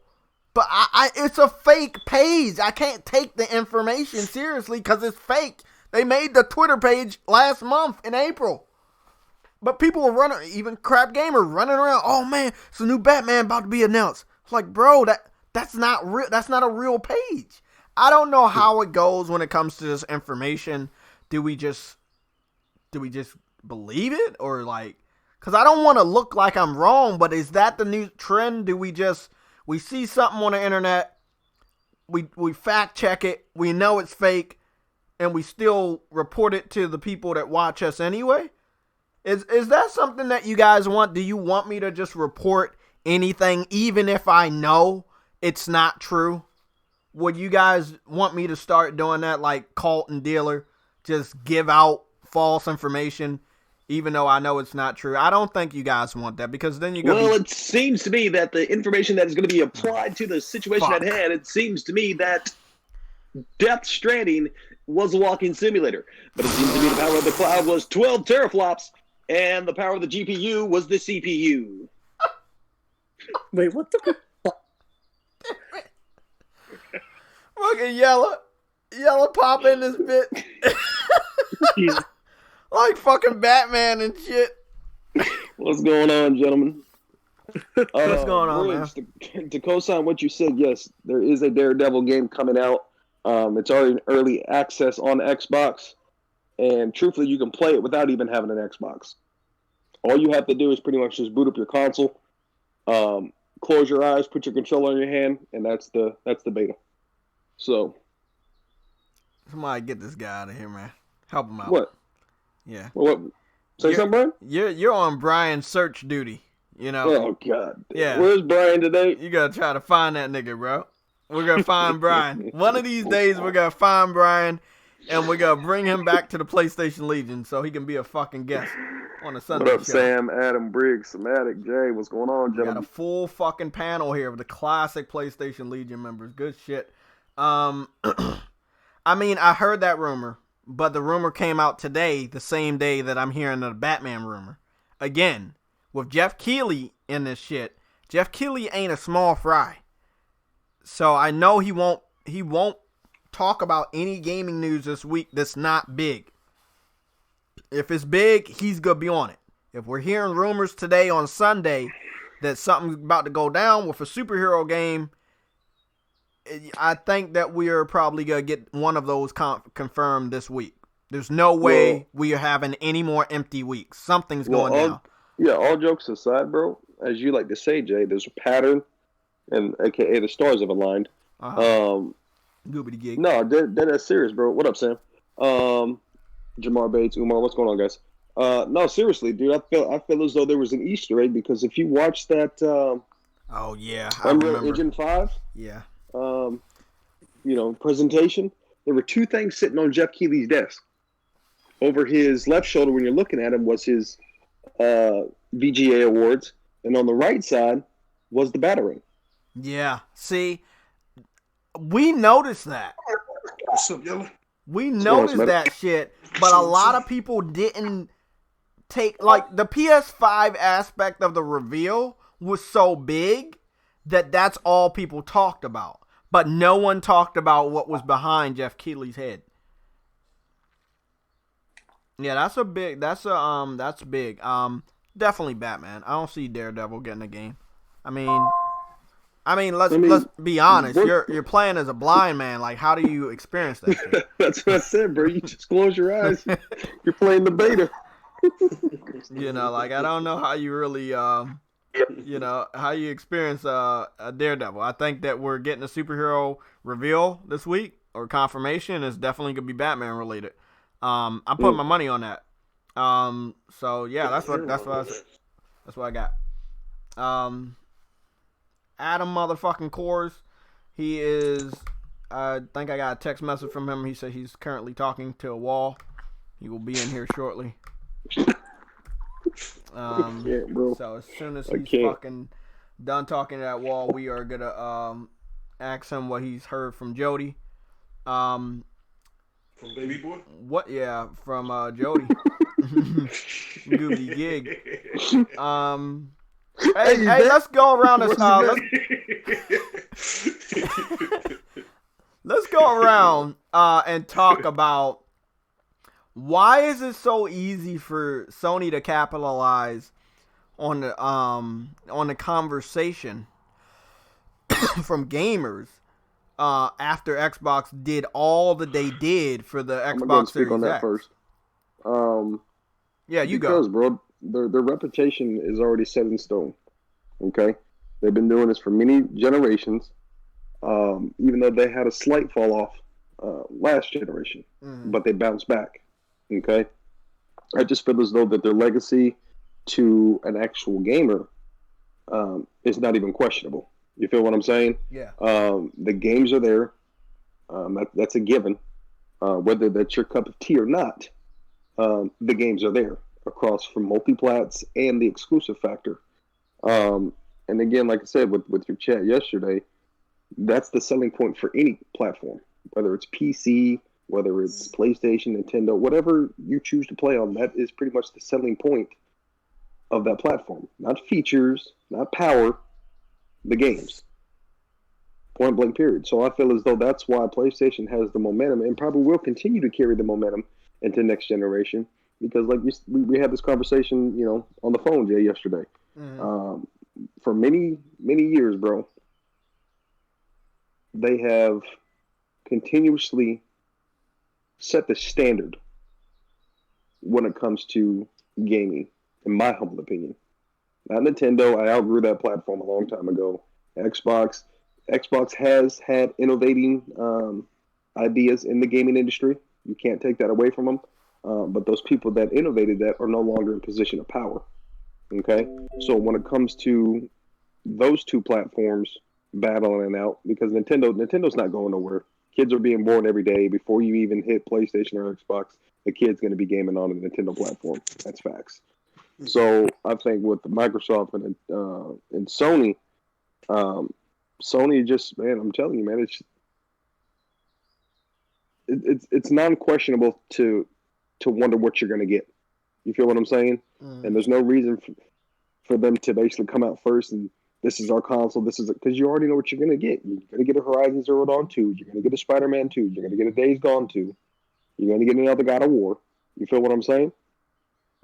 But it's a fake page. I can't take the information seriously because it's fake. They made the Twitter page last month in April. But people were running, even Crap Gamer running around. Oh man, it's a new Batman about to be announced. It's like, bro, that's not real. That's not a real page. I don't know how it goes when it comes to this information. Do we just believe it, or like? Because I don't want to look like I'm wrong. But is that the new trend? Do we see something on the internet, we fact check it, we know it's fake, and we still report it to the people that watch us anyway? Is that something that you guys want? Do you want me to just report anything even if I know it's not true? Would you guys want me to start doing that like Cult and Dealer? Just give out false information even though I know it's not true? I don't think you guys want that, because then you're going to Well, it seems to me that the information that is going to be applied to the situation Fuck. at hand, it seems to me that Death Stranding was a walking simulator. But it seems to me the power of the cloud was 12 teraflops, and the power of the GPU was the CPU. Wait, what the? fucking yellow pop in this bit. Jesus. Like fucking Batman and shit. What's going on, gentlemen? What's going on, Briggs, to co-sign what you said, yes, there is a Daredevil game coming out. It's already in early access on Xbox, and truthfully, you can play it without even having an Xbox. All you have to do is pretty much just boot up your console, close your eyes, put your controller in your hand, and that's the beta. So, Somebody get this guy out of here, man. Help him out. what? Yeah. What? Say You're- something, Brian? You're on Brian's search duty. You know. Oh God. Yeah. Where's Brian today? You gotta try to find that nigga, bro. We're gonna find Brian. One of these days, we're gonna find Brian, and we're gonna bring him back to the PlayStation Legion so he can be a fucking guest on a Sunday What up, show. Sam, Adam, Briggs, Somatic, Jay? What's going on, We got a gentlemen? full fucking panel here of the classic PlayStation Legion members. Good shit. I mean, I heard that rumor, but the rumor came out today, the same day that I'm hearing the Batman rumor. Again, with Jeff Keighley in this shit. Jeff Keighley ain't a small fry. So I know he won't talk about any gaming news this week that's not big. If it's big, he's gonna be on it. If we're hearing rumors today on Sunday that something's about to go down with a superhero game, I think that we are probably gonna get one of those confirmed this week. There's no way we are having any more empty weeks. Something's going down. Yeah, all jokes aside, bro, as you like to say, Jay, there's a pattern, and aka the stars have aligned. Goobity gig. No, that's serious, bro. What up, Sam? Jamar Bates, Umar, what's going on, guys? No, seriously, dude, I feel as though there was an Easter egg, because if you watch that Oh yeah, I Unreal remember. Engine 5 Yeah. presentation, there were two things sitting on Jeff Keighley's desk. Over his left shoulder, when you're looking at him, was his VGA awards, and on the right side was the Batarang. Yeah. See, we noticed that. What's up, Yellow? We going on, noticed Smitty? that shit, but a lot of people didn't take, like, the PS5 aspect of the reveal was so big that that's all people talked about. but no one talked about what was behind Jeff Keighley's head. Yeah, that's big. Definitely Batman. I don't see Daredevil getting a game. I mean, let's be honest. You're playing as a blind man. Like, how do you experience that shit? That's what I said, bro. You just close your eyes. You're playing the beta. Like, I don't know how you really, how you experience a Daredevil. I think that we're getting a superhero reveal this week or confirmation. It's definitely gonna be Batman related. I'm putting my money on that. So yeah, that's what I got. Adam motherfucking Kors. He is. I think I got a text message from him. He said he's currently talking to a wall. He will be in here shortly. So as soon as he's fucking done talking to that wall, we are gonna ask him what he's heard from Jody. From Baby Boy? What? Yeah, from Jody. Goofy gig. Hey, let's go around this. Let's go around and talk about why is it so easy for Sony to capitalize on the conversation from gamers after Xbox did all that they did for the I'm Xbox speak Series on that X. first. Yeah, you because, go. Bro, their reputation is already set in stone. Okay, they've been doing this for many generations. Even though they had a slight fall off last generation, but they bounced back. Okay, I just feel as though that their legacy to an actual gamer is not even questionable. You feel what I'm saying? Yeah. The games are there. That's a given. Whether that's your cup of tea or not, the games are there across from multiplats and the exclusive factor. And again, like I said, with your chat yesterday, that's the selling point for any platform, whether it's PC, whether it's PlayStation, Nintendo, whatever you choose to play on, that is pretty much the selling point of that platform. Not features, not power, the games. Point blank period. So I feel as though that's why PlayStation has the momentum and probably will continue to carry the momentum into next generation. Because like we had this conversation, on the phone, Jay, yesterday. For many, many years, bro, they have continuously set the standard when it comes to gaming, in my humble opinion. Not Nintendo. I outgrew that platform a long time ago. Xbox has had innovating ideas in the gaming industry. You can't take that away from them. But those people that innovated that are no longer in position of power. Okay? So when it comes to those two platforms battling it out, because Nintendo's not going nowhere. Kids are being born every day. Before you even hit PlayStation or Xbox, the kid's going to be gaming on the Nintendo platform. That's facts. So I think with Microsoft and Sony, Sony just, man, I'm telling you, man, it's non-questionable to wonder what you're going to get. You feel what I'm saying? And there's no reason for them to basically come out first and this is our console. This is because you already know what you're going to get. You're going to get a Horizon Zero Dawn 2. You're going to get a Spider-Man 2. You're going to get a Days Gone 2. You're going to get another God of War. You feel what I'm saying?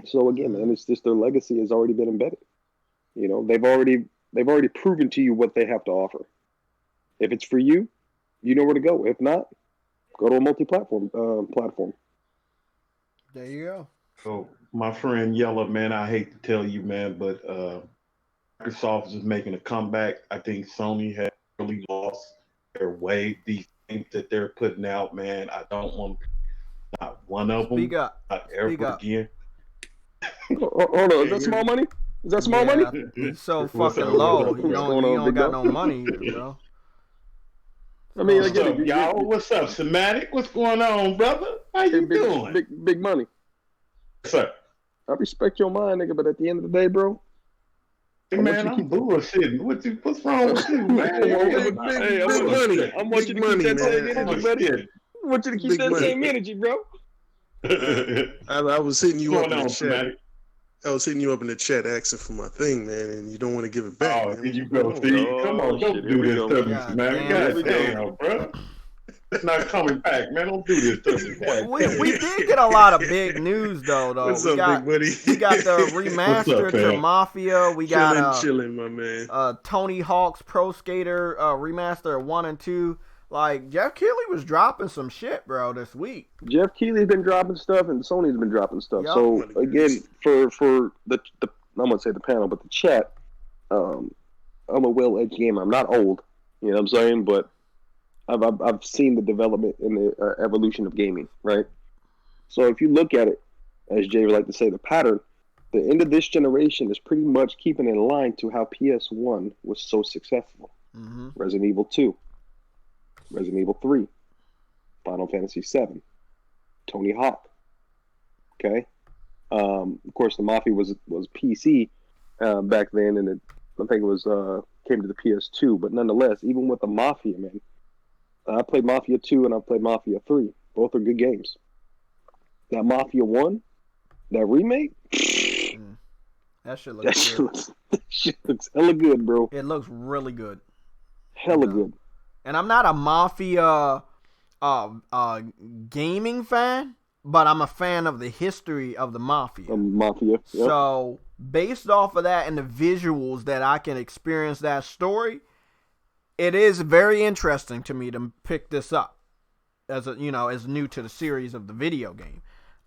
So again, man, it's just their legacy has already been embedded. They've already proven to you what they have to offer. If it's for you, you know where to go. If not, go to a multi-platform platform. There you go. So my friend Yella, man, I hate to tell you, man, but Microsoft is making a comeback. I think Sony has really lost their way. These things that they're putting out, man, I don't want not one of them. Speak up. Not ever again. Hold on, is that small money? Is that small money? It's so What's fucking up? low. What's You don't got no money, bro. I mean, What's up, y'all? What's up, Somatic? What's going on, brother? How you doing? Big money. Sir. I respect your mind, nigga, but at the end of the day, bro. Hey, man, I'm bullshitting. What's wrong with you, man? Big money. I want you to keep that same energy, buddy. I want you to keep that same energy, bro. I was hitting you What's up going in on, the chat. I was hitting you up in the chat asking for my thing, man, and you don't want to give it back. Oh, man. here you go. See, come on, don't do this to me, God man. damn God it. damn, bro. It's not coming back, man. Don't do this to me. We did get a lot of big news though. What's we up, got big buddy? we got the What's up, remaster to fam? Mafia. We got chilling, my man. Tony Hawk's Pro Skater remaster 1 and 2. Like Jeff Keighley was dropping some shit, bro, this week. Jeff Keighley's been dropping stuff, and Sony's been dropping stuff. Yup. So again, for the I'm gonna say the panel, but the chat, I'm a well-edged gamer. I'm not old, you know what I'm saying, but I've seen the development and the evolution of gaming, right? So if you look at it, as Jay would like to say, the pattern, the end of this generation is pretty much keeping in line to how PS1 was so successful. Mm-hmm. Resident Evil 2, Resident Evil 3, Final Fantasy 7, Tony Hawk. Okay, of course the Mafia was PC back then, and I think it was came to the PS2. But nonetheless, even with the Mafia, man, I played Mafia 2 and I played Mafia 3. Both are good games. That Mafia 1, that remake, That shit looks good. that shit looks hella good, bro. It looks really good. Hella good. And I'm not a Mafia gaming fan, but I'm a fan of the history of the Mafia. Mafia. Yep. So based off of that and the visuals that I can experience that story, it is very interesting to me to pick this up as as new to the series of the video game.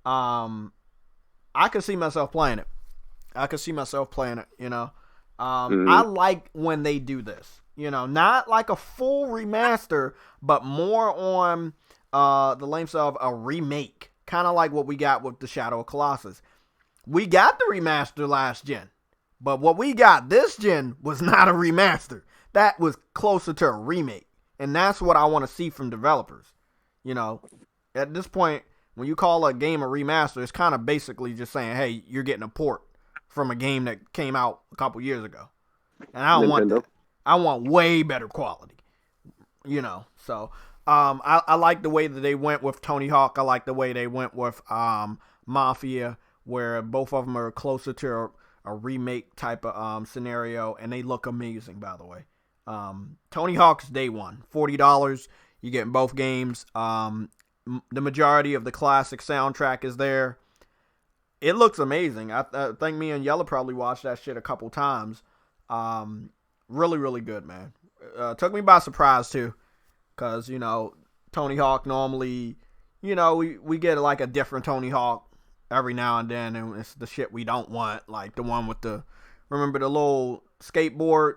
I could see myself playing it. I like when they do this. Not like a full remaster, but more on the lengths of a remake. Kind of like what we got with the Shadow of Colossus. We got the remaster last gen, but what we got this gen was not a remaster. That was closer to a remake. And that's what I want to see from developers. At this point, when you call a game a remaster, it's kind of basically just saying, hey, you're getting a port from a game that came out a couple years ago. And I don't want that. I want way better quality. So I like the way that they went with Tony Hawk. I like the way they went with Mafia, where both of them are closer to a remake type of scenario, and they look amazing, by the way. Tony Hawk's day one, $40. You get both games. The majority of the classic soundtrack is there. It looks amazing. I think me and Yella probably watched that shit a couple times. Really, really good, man. Took me by surprise, too. Because, Tony Hawk normally, we get like a different Tony Hawk every now and then. And it's the shit we don't want. Like the one with remember the little skateboard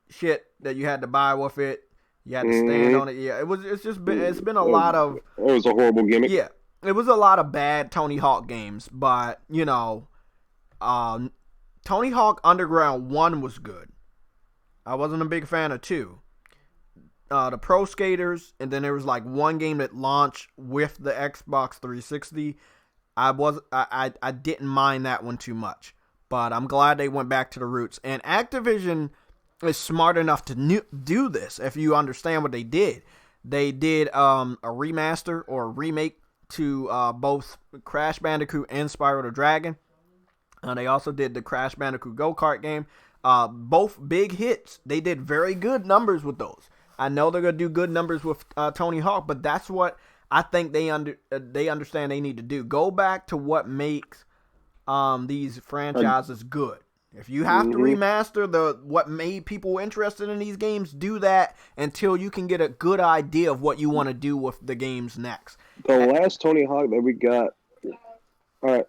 shit that you had to buy with it? You had to stand on it. Yeah, it's been a lot of. It was a horrible gimmick. Yeah, it was a lot of bad Tony Hawk games, but Tony Hawk Underground 1 was good. I wasn't a big fan of 2. The Pro Skaters, and then there was like one game that launched with the Xbox 360. I didn't mind that one too much, but I'm glad they went back to the roots. And Activision is smart enough to do this. If you understand what they did a remaster or a remake to both Crash Bandicoot and Spyro the Dragon. They also did the Crash Bandicoot Go-Kart game. Both big hits. They did very good numbers with those. I know they're gonna do good numbers with Tony Hawk, but that's what I think they understand they need to do. Go back to what makes these franchises good. If you have to remaster what made people interested in these games, do that until you can get a good idea of what you want to do with the games next. The last Tony Hawk that we got, all right,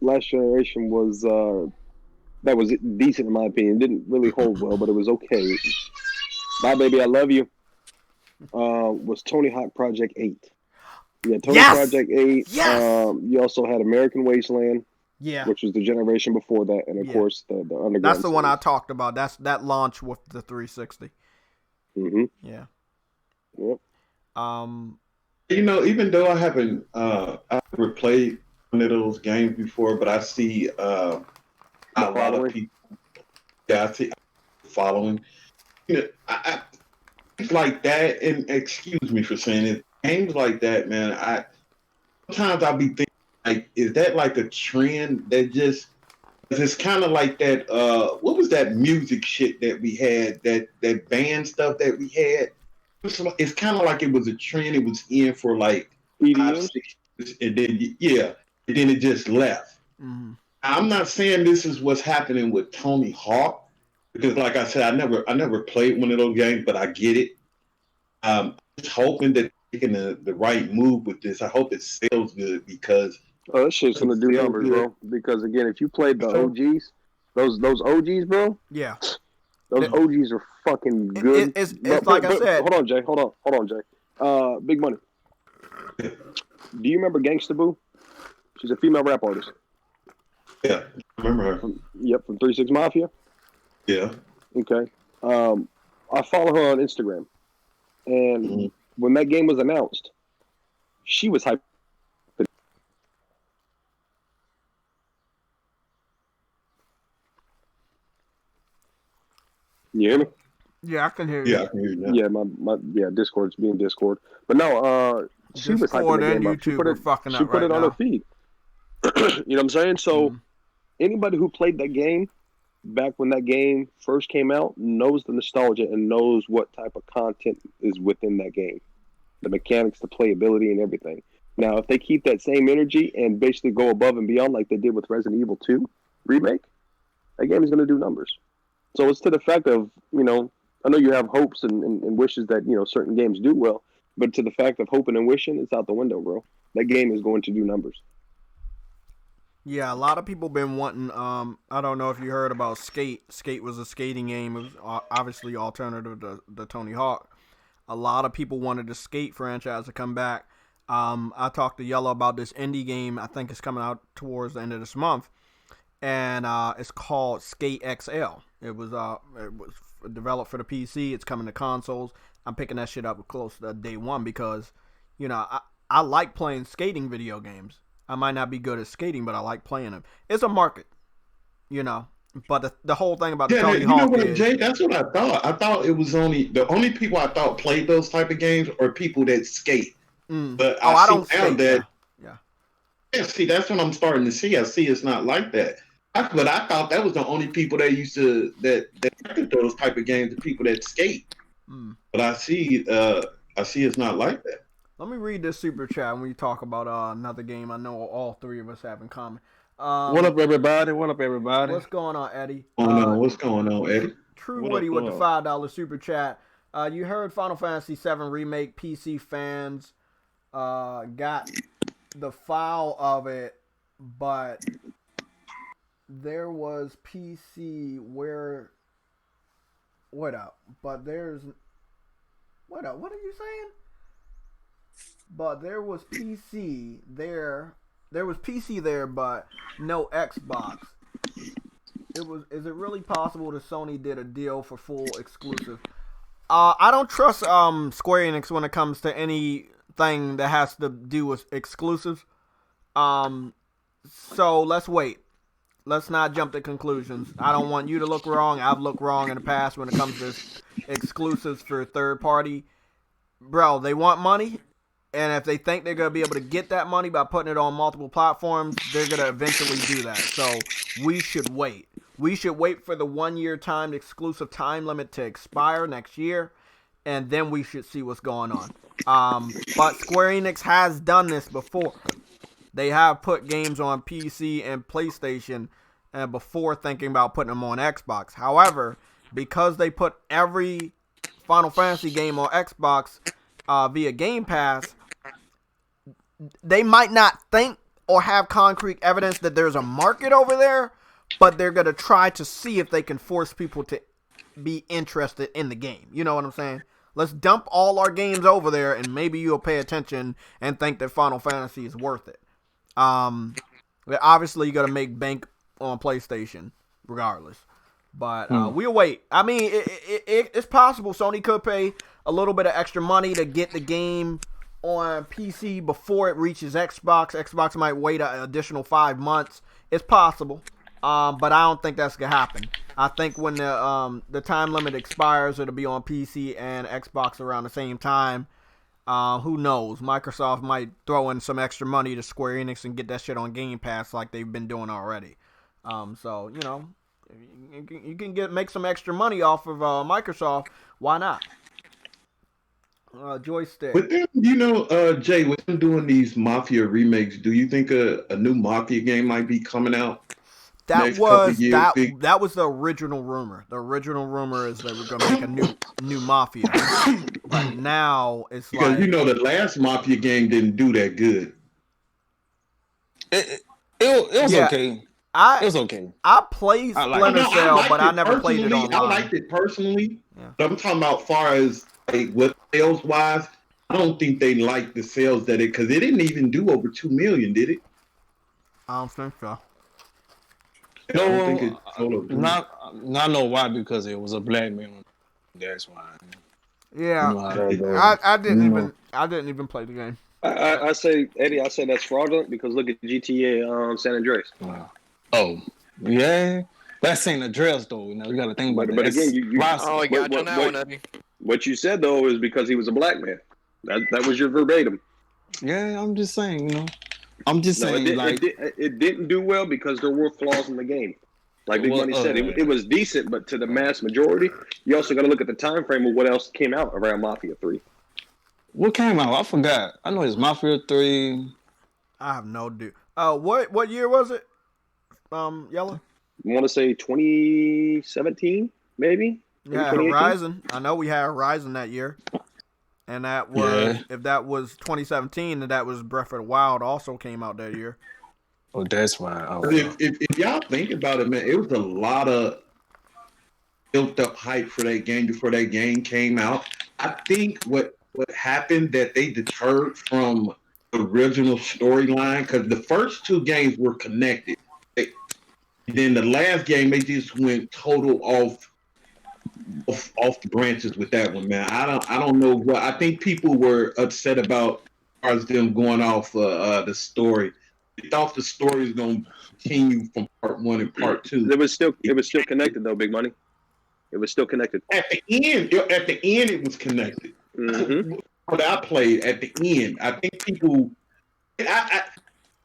last generation was that was decent in my opinion. It didn't really hold well, but it was okay. Bye, baby, I love you. Was Tony Hawk Project 8. Yeah, Tony Project 8. Yes! You also had American Wasteland. Yeah, which was the generation before that, and of course the Underground. That's the one I talked about. That launch with the 360. Yeah. Yep. Even though I haven't played one of those games before, but I see a lot of people. Yeah, I see following. It's like that, and excuse me for saying it. Games like that, man. Sometimes I'll be thinking, like, is that like a trend that just It's kind of like that. What was that music shit that we had? That band stuff that we had. It's kind of like it was a trend. It was in for like 5, EDMs? 6 years, and then and then it just left. Mm-hmm. I'm not saying this is what's happening with Tony Hawk because, like I said, I never played one of those games, but I get it. Just hoping that they're taking the right move with this. I hope it sells good because Oh, that shit's gonna do numbers, bro. Because again, if you played the OGs, those OGs, bro, Yeah. those OGs are fucking good. It's like I said. Hold on, Jay. Hold on, Jay. Big Money. Do you remember Gangsta Boo? She's a female rap artist. yeah, I remember her. From 3-6 Mafia. Yeah. Okay. I follow her on Instagram, and when that game was announced, she was hyped. You hear me? Yeah, I can hear you. Yeah, I can hear you now. Yeah, my Discord's being Discord. But no, she was hyping the and game up. She YouTube put are it, fucking she up put right it on now. her feed. You know what I'm saying? So anybody who played that game back when that game first came out knows the nostalgia and knows what type of content is within that game. The mechanics, the playability, and everything. Now, if they keep that same energy and basically go above and beyond like they did with Resident Evil 2 remake, that game is going to do numbers. So it's to the fact of, I know you have hopes and wishes that, certain games do well, but to the fact of hoping and wishing, it's out the window, bro. That game is going to do numbers. Yeah, a lot of people been wanting. I don't know if you heard about Skate. Skate was a skating game. It was obviously alternative to the Tony Hawk. A lot of people wanted the Skate franchise to come back. I talked to Yellow about this indie game. I think it's coming out towards the end of this month, and it's called Skate XL. It was developed for the PC. It's coming to consoles. I'm picking that shit up close to day one because, I like playing skating video games. I might not be good at skating, but I like playing them. It's a market, But the whole thing about the Tony Hawk is... Jay? That's what I thought. I thought it was the only people I thought played those type of games are people that skate. But I don't skate. Yeah, see, that's what I'm starting to see. I see it's not like that. But I thought that was the only people that used to that those type of games, the people that skate. But I see it's not like that. Let me read this super chat when we talk about another game I know all three of us have in common. What up, everybody? What's going on, Eddie? What's going on, Eddie? True Woody with the $5 super chat. You heard Final Fantasy VII Remake. PC fans got the file of it, but there was PC where... What up? But there's... What up? What are you saying? But there was PC there. There was PC there, but no Xbox. Is it really possible that Sony did a deal for full exclusive? I don't trust Square Enix when it comes to anything that has to do with exclusives. So let's wait. Let's not jump to conclusions. I don't want you to look wrong. I've looked wrong in the past when it comes to exclusives for third party. Bro, they want money. And if they think they're going to be able to get that money by putting it on multiple platforms, they're going to eventually do that. So we should wait. We should wait for the 1-year timed exclusive time limit to expire next year. And then we should see what's going on. But Square Enix has done this before. They have put games on PC and PlayStation before thinking about putting them on Xbox. However, because they put every Final Fantasy game on Xbox via Game Pass, they might not think or have concrete evidence that there's a market over there, but they're going to try to see if they can force people to be interested in the game. You know what I'm saying? Let's dump all our games over there, and maybe you'll pay attention and think that Final Fantasy is worth it. Obviously, you got to make bank on PlayStation, regardless. But we'll wait. I mean, it's possible Sony could pay a little bit of extra money to get the game on PC before it reaches Xbox. Xbox might wait an additional 5 months. It's possible, but I don't think that's gonna happen. I think when the time limit expires, it'll be on PC and Xbox around the same time. Who knows? Microsoft might throw in some extra money to Square Enix and get that shit on Game Pass like they've been doing already. So you can make some extra money off of Microsoft. Why not? Joystick. With them, Jay, with them doing these Mafia remakes, do you think a new Mafia game might be coming out? That was the original rumor. The original rumor is they were going to make a new Mafia, but now it's because like the last Mafia game didn't do that good. It was okay. It was okay. I played Splinter Cell, but I never played it online. I liked it personally. Yeah. But I'm talking about far as like what sales wise. I don't think they liked the sales because it didn't even do over 2 million, did it? I don't think so. No, not know why, because it was a black man. That's why. Yeah, I didn't even play the game. I say, Eddie, that's fraudulent because look at GTA San Andreas. Wow. Oh, yeah. That's San Andreas, though. You got to think about it. But again, I got you on that one, Eddie. What you said, though, is because he was a black man. That was your verbatim. Yeah, I'm just saying, I'm just saying, it didn't do well because there were flaws in the game. Like Big Money said, it was decent, but to the mass majority, you also got to look at the time frame of what else came out around Mafia 3. What came out? I forgot. I know it's Mafia 3. I have no idea. What year was it? Yellow? I want to say 2017, maybe? Yeah, Horizon. I know we had Horizon that year. And that was, if that was 2017, then that was Breath of the Wild also came out that year. Oh, that's why. Oh, if y'all think about it, man, it was a lot of built up hype for that game before that game came out. I think what happened that they deterred from the original storyline, because the first two games were connected. Then the last game, they just went total off the branches with that one, man. I don't know what. I think people were upset about as far as them going off the story. They thought the story was going to continue from part 1 and part 2. It was still connected though, Big Money. It was still connected. At the end, it was connected. Mm-hmm. What I played at the end, I think people.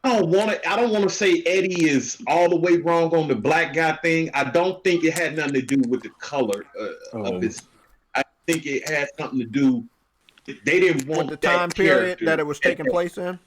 I don't want to say Eddie is all the way wrong on the black guy thing. I don't think it had nothing to do with the color of his. I think it had something to do. They didn't want with the time period that it was taking place in.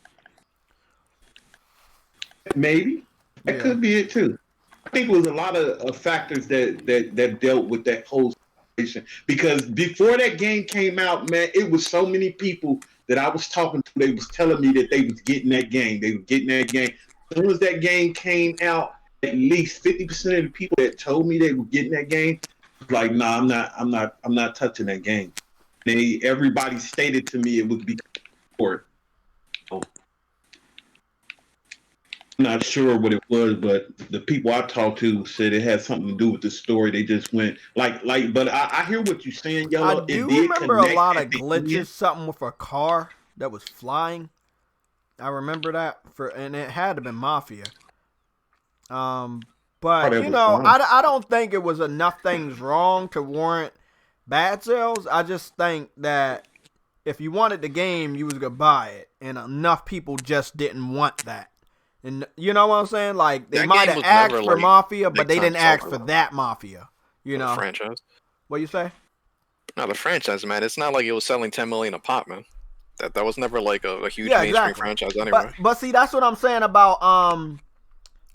Maybe that could be it too. I think it was a lot of factors that dealt with that whole situation. Because before that game came out, man, it was so many people that I was talking to. They was telling me that they was getting that game. They were getting that game. As soon as that game came out, at least 50% of the people that told me they were getting that game was like, "Nah, I'm not touching that game." Everybody stated to me it would be for it. I'm not sure what it was, but the people I talked to said it had something to do with the story. They just went but I hear what you're saying, Yellow. I do remember a lot of glitches, something with a car that was flying. I remember that and it had to be Mafia. But I don't think it was enough things wrong to warrant bad sales. I just think that if you wanted the game, you was gonna buy it, and enough people just didn't want that. And you know what I'm saying? Like, they might have asked for Mafia, but they didn't ask for that Mafia. The franchise. What you say? No, the franchise, man. It's not like it was selling 10 million a pop, man. That was never like a huge mainstream franchise anyway. But see, that's what I'm saying about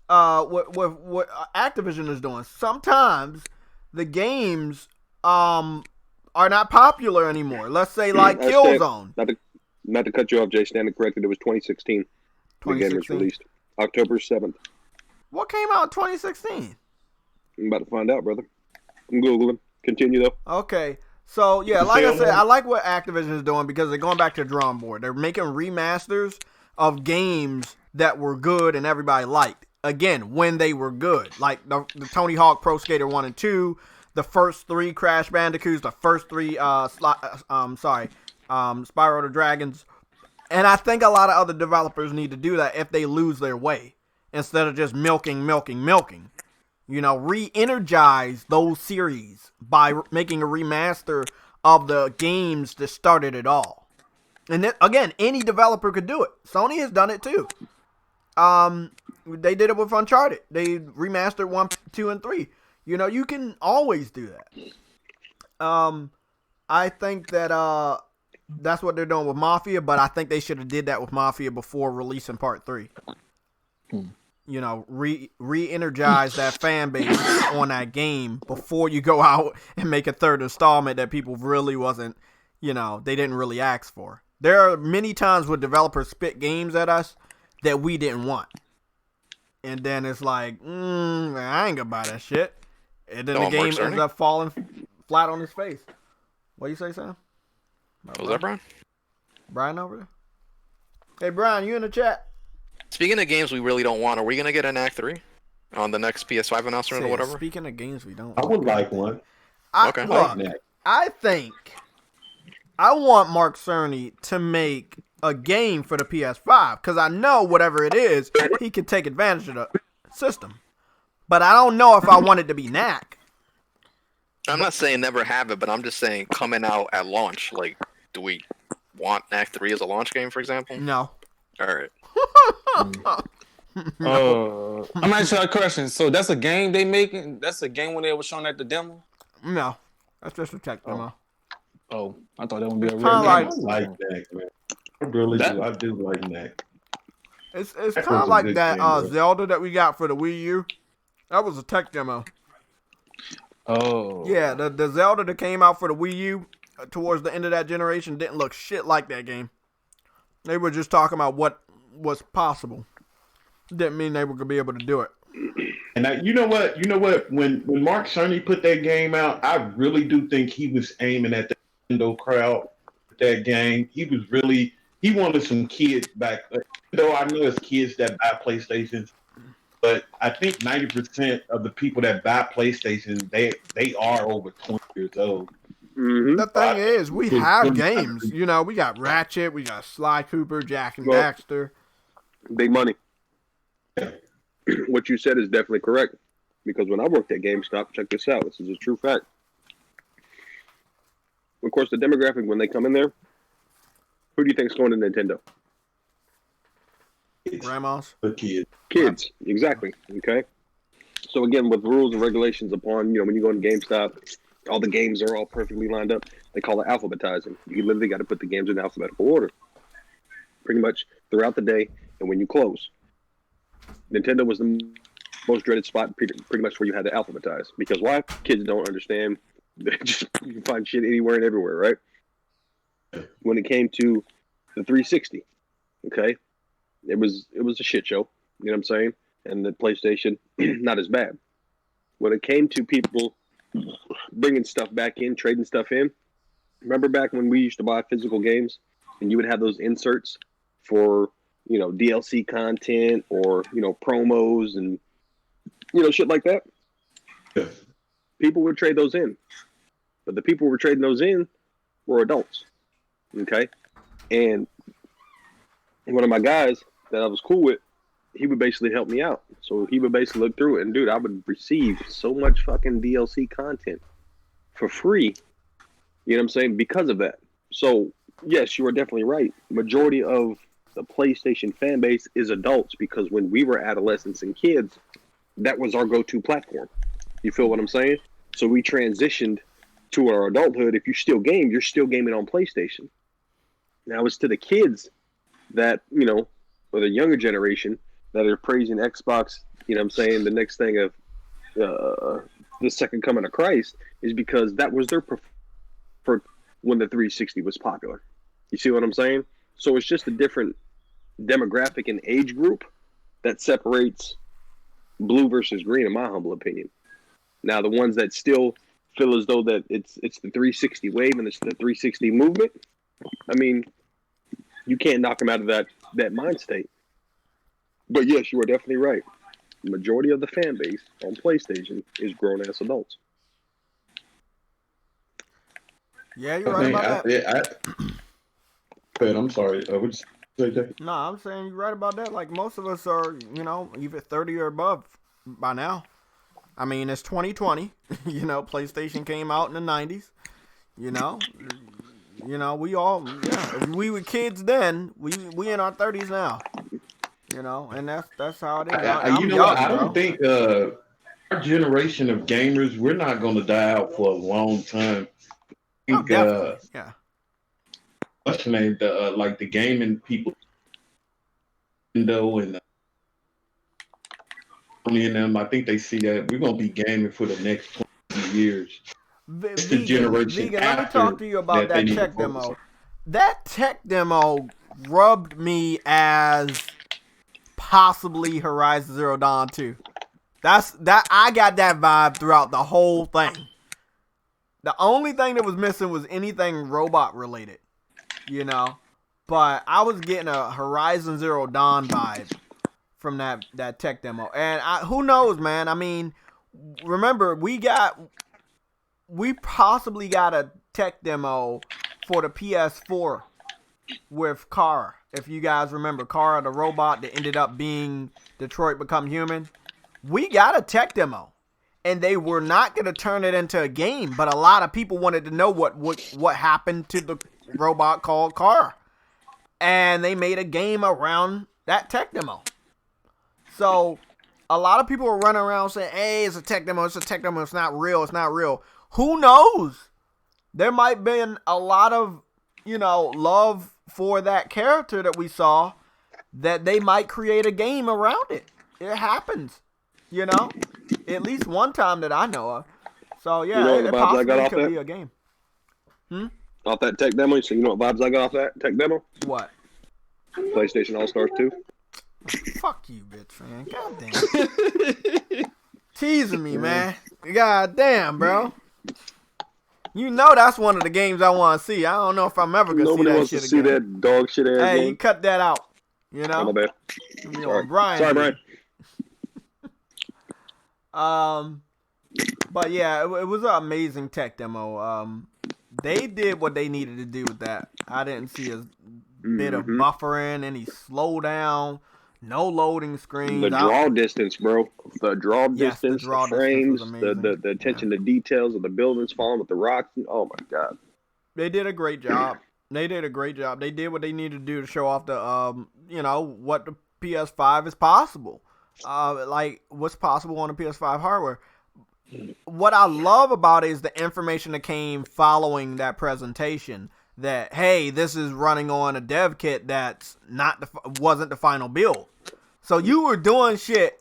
what Activision is doing. Sometimes the games are not popular anymore. Let's say like Killzone. Not to cut you off, Jay. Standing corrected. It was 2016. The game was released October 7th. What came out in 2016? I'm about to find out, brother. I'm Googling. Continue, though. Okay. So, yeah, like I said, I like what Activision is doing because they're going back to the drawing board. They're making remasters of games that were good and everybody liked. Again, when they were good. Like the Tony Hawk Pro Skater 1 and 2, the first 3 Crash Bandicoots, the first 3, Spyro the Dragons. And I think a lot of other developers need to do that if they lose their way. Instead of just milking. Re-energize those series by making a remaster of the games that started it all. And then, again, any developer could do it. Sony has done it too. They did it with Uncharted. They remastered 1, 2, and 3. You know, you can always do that. I think that that's what they're doing with Mafia, but I think they should have did that with Mafia before releasing Part 3. You know, re-energize that fan base on that game before you go out and make a third installment that people really wasn't, you know, they didn't really ask for. There are many times where developers spit games at us that we didn't want. And then it's like, I ain't gonna buy that shit. And then the game ends up falling flat on his face. What you say, Sam? Was that Brian? Brian over there? Hey, Brian, you in the chat? Speaking of games we really don't want, are we going to get an Act 3 on the next PS5 announcement or whatever? Speaking of games we don't I would like one. Okay. I think I want Mark Cerny to make a game for the PS5 because I know whatever it is, he can take advantage of the system. But I don't know if I want it to be knack. I'm not saying never have it, but I'm just saying coming out at launch. Like, do we want Act 3 as a launch game, for example? No. All right. I'm asking you a question. So that's a game they making? That's a game when they were showing at the demo? No. That's just a tech demo. Oh, I thought that would be a real Kinda game. I like that, man. I really do. I do like that. It's That kind was of a like good that game, bro. Zelda that we got for the Wii U. That was a tech demo. Oh. Yeah, the Zelda that came out for the Wii U towards the end of that generation didn't look shit like that game. They were just talking about what was possible. Didn't mean they were going to be able to do it. And you know what? When Mark Cerny put that game out, I really do think he was aiming at the Nintendo crowd with that game. He wanted some kids back. Though I know it's kids that buy PlayStations, but I think 90% of the people that buy PlayStations, they are over 20 years old. Mm-hmm. The thing is, we have games. You know, we got Ratchet, we got Sly Cooper, Jack and Daxter. Big money. What you said is definitely correct. Because when I worked at GameStop, check this out. This is a true fact. Of course, the demographic, when they come in there, who do you think's going to Nintendo? Grandmas. The kids. Kids, exactly. Okay. So again, with rules and regulations upon, when you go to GameStop, all the games are all perfectly lined up. They call it alphabetizing. You literally got to put the games in alphabetical order. Pretty much throughout the day and when you close. Nintendo was the most dreaded spot pretty much where you had to alphabetize. Because why? Kids don't understand. You can find shit anywhere and everywhere, right? When it came to the 360, okay? It was a shit show, you know what I'm saying? And the PlayStation, not as bad. When it came to people bringing stuff back in, trading stuff in, remember back when we used to buy physical games and you would have those inserts for, DLC content or, promos and, shit like that? Yeah. People would trade those in. But the people who were trading those in were adults, okay? And one of my guys that I was cool with, he would basically help me out. So he would basically look through it, and dude, I would receive so much fucking DLC content for free. You know what I'm saying? Because of that. So yes, you are definitely right. Majority of the PlayStation fan base is adults because when we were adolescents and kids, that was our go-to platform. You feel what I'm saying? So we transitioned to our adulthood. If you still game, you're still gaming on PlayStation. Now it's to the kids that, or the younger generation that are praising Xbox, you know what I'm saying, the next thing of the second coming of Christ is because that was their preferred when the 360 was popular. You see what I'm saying? So it's just a different demographic and age group that separates blue versus green, in my humble opinion. Now, the ones that still feel as though that it's the 360 wave and it's the 360 movement, I mean, you can't knock them out of that mind state. But yes, you are definitely right. The majority of the fan base on PlayStation is grown-ass adults. Yeah, you're right about that. I'm sorry. What you say? No, I'm saying you're right about that. Like, most of us are, either 30 or above by now. I mean, it's 2020. PlayStation came out in the 90s. We all, if we were kids then, we in our 30s now. You You know, and that's how it is. You I'm know young, what? I bro. don't think our generation of gamers, we're not going to die out for a long time. I Oh, think, definitely. Yeah. what's the name? Like the gaming people, Nintendo and Sony and them, I think they see that we're going to be gaming for the next 20 years. It's the generation Vegan, let me after talk to you about that they that need to tech focus demo. on. That tech demo rubbed me as possibly Horizon Zero Dawn 2. I got that vibe throughout the whole thing. The only thing that was missing was anything robot related, you know. But I was getting a Horizon Zero Dawn vibe from that tech demo. And who knows, man? I mean, remember, we possibly got a tech demo for the PS4 with Kara. If you guys remember, Kara, the robot that ended up being Detroit Become Human. We got a tech demo, and they were not going to turn it into a game, but a lot of people wanted to know what happened to the robot called Kara. And they made a game around that tech demo. So a lot of people were running around saying, hey, it's a tech demo, it's not real. Who knows? There might be a lot of, love for that character that we saw, that they might create a game around it. It happens, at least one time that I know of. So yeah, it possibly could be a game. Off that tech demo, so you know what vibes I got off that tech demo? What? PlayStation All-Stars 2. Fuck you, bitch, man. God damn. Teasing me, man. God damn, bro. You know that's one of the games I want to see. I don't know if I'm ever going to see that shit again. Nobody wants to see that dog shit ass game. Hey, you cut that out. Oh, my bad. Sorry, Brian. But yeah, it was an amazing tech demo. They did what they needed to do with that. I didn't see a bit of buffering, any slowdown, no loading screens. The draw distance, bro. The draw distance, the frames, the attention to details of the buildings falling with the rocks. Oh my god. They did a great job. They did what they needed to do to show off the what the PS5 is possible. Like what's possible on the PS5 hardware. What I love about it is the information that came following that presentation. That hey, this is running on a dev kit that's wasn't the final build. So you were doing shit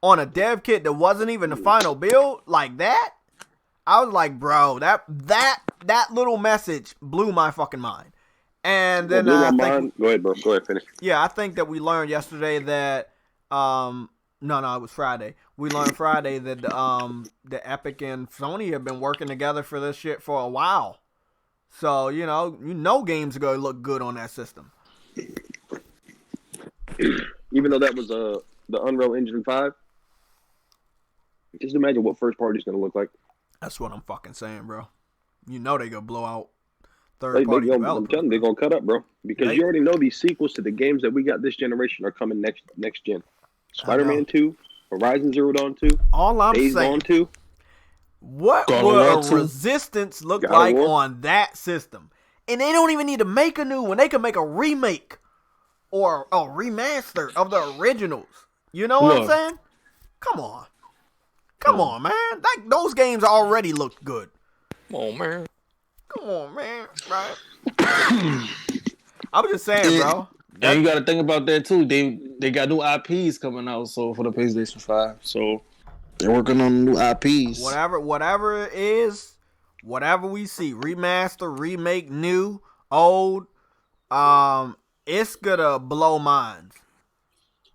on a dev kit that wasn't even the final build like that. I was like, bro, that little message blew my fucking mind. And then Go ahead, bro. Go ahead, finish. Yeah, I think that we learned yesterday that no, it was Friday. We learned Friday that the Epic and Sony have been working together for this shit for a while. So, games are going to look good on that system. Even though that was the Unreal Engine 5, just imagine what first party is going to look like. That's what I'm fucking saying, bro. They're going to blow out third-party developers. I'm telling you, they're going to cut up, bro. Because you already know these sequels to the games that we got this generation are coming next gen. Spider-Man 2, Horizon Zero Dawn 2, all I'm Days saying, Gone 2. What would a Resistance look like on that system? And they don't even need to make a new one. They can make a remake or a remaster of the originals. You know what I'm saying? Come on, man. Those games already look good. Come on, man. Right? I was just saying, bro. And you got to think about that too. They got new IPs coming out, so for the PlayStation 5. So they're working on new IPs. Whatever it is, whatever we see, remaster, remake, new, old, it's gonna blow minds.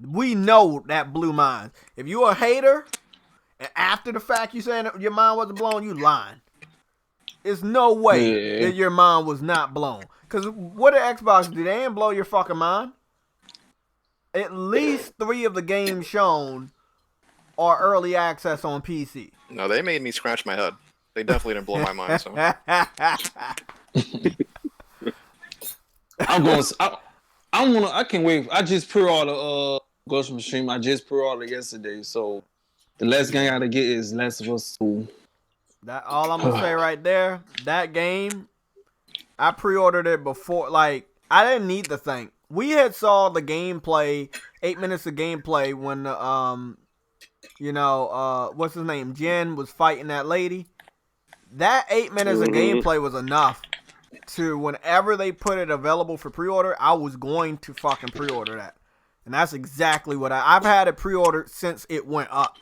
We know that blew minds. If you a hater, and after the fact you saying your mind wasn't blown, you lying. There's no way that your mind was not blown. Because what did Xbox do? They didn't blow your fucking mind. At least 3 of the games shown are early access on PC. No, they made me scratch my head. They definitely didn't blow my mind. So I can't wait. I just pre-ordered Ghost of Tsushima. I just pre-ordered yesterday. So the last game I gotta get is Last of Us 2. That all I'm gonna say right there. That game, I pre-ordered it before. Like I didn't need to think. We had saw the gameplay 8 minutes of gameplay when what's his name? Jin was fighting that lady. That 8 minutes of gameplay was enough to whenever they put it available for pre-order, I was going to fucking pre-order that. And that's exactly what I've had it pre-ordered since it went up.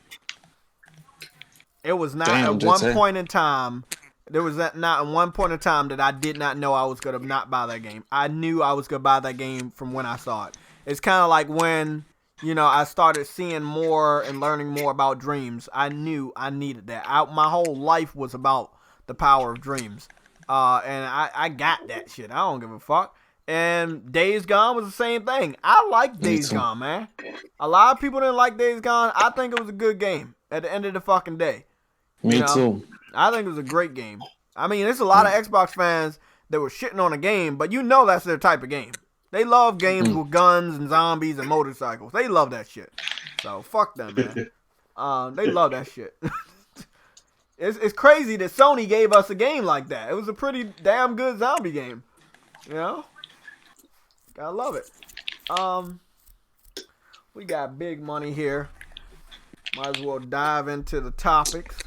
It was not at one point in time. There was not at one point in time that I did not know I was going to not buy that game. I knew I was going to buy that game from when I saw it. It's kind of like when, I started seeing more and learning more about dreams. I knew I needed that. My whole life was about the power of dreams. And I got that shit. I don't give a fuck. And Days Gone was the same thing. I like Days Gone, man. A lot of people didn't like Days Gone. I think it was a good game at the end of the fucking day. Me too. I think it was a great game. I mean, there's a lot of Xbox fans that were shitting on the game, but that's their type of game. They love games with guns and zombies and motorcycles. They love that shit. So fuck them, man. They love that shit. It's crazy that Sony gave us a game like that. It was a pretty damn good zombie game. Gotta love it. We got big money here. Might as well dive into the topics,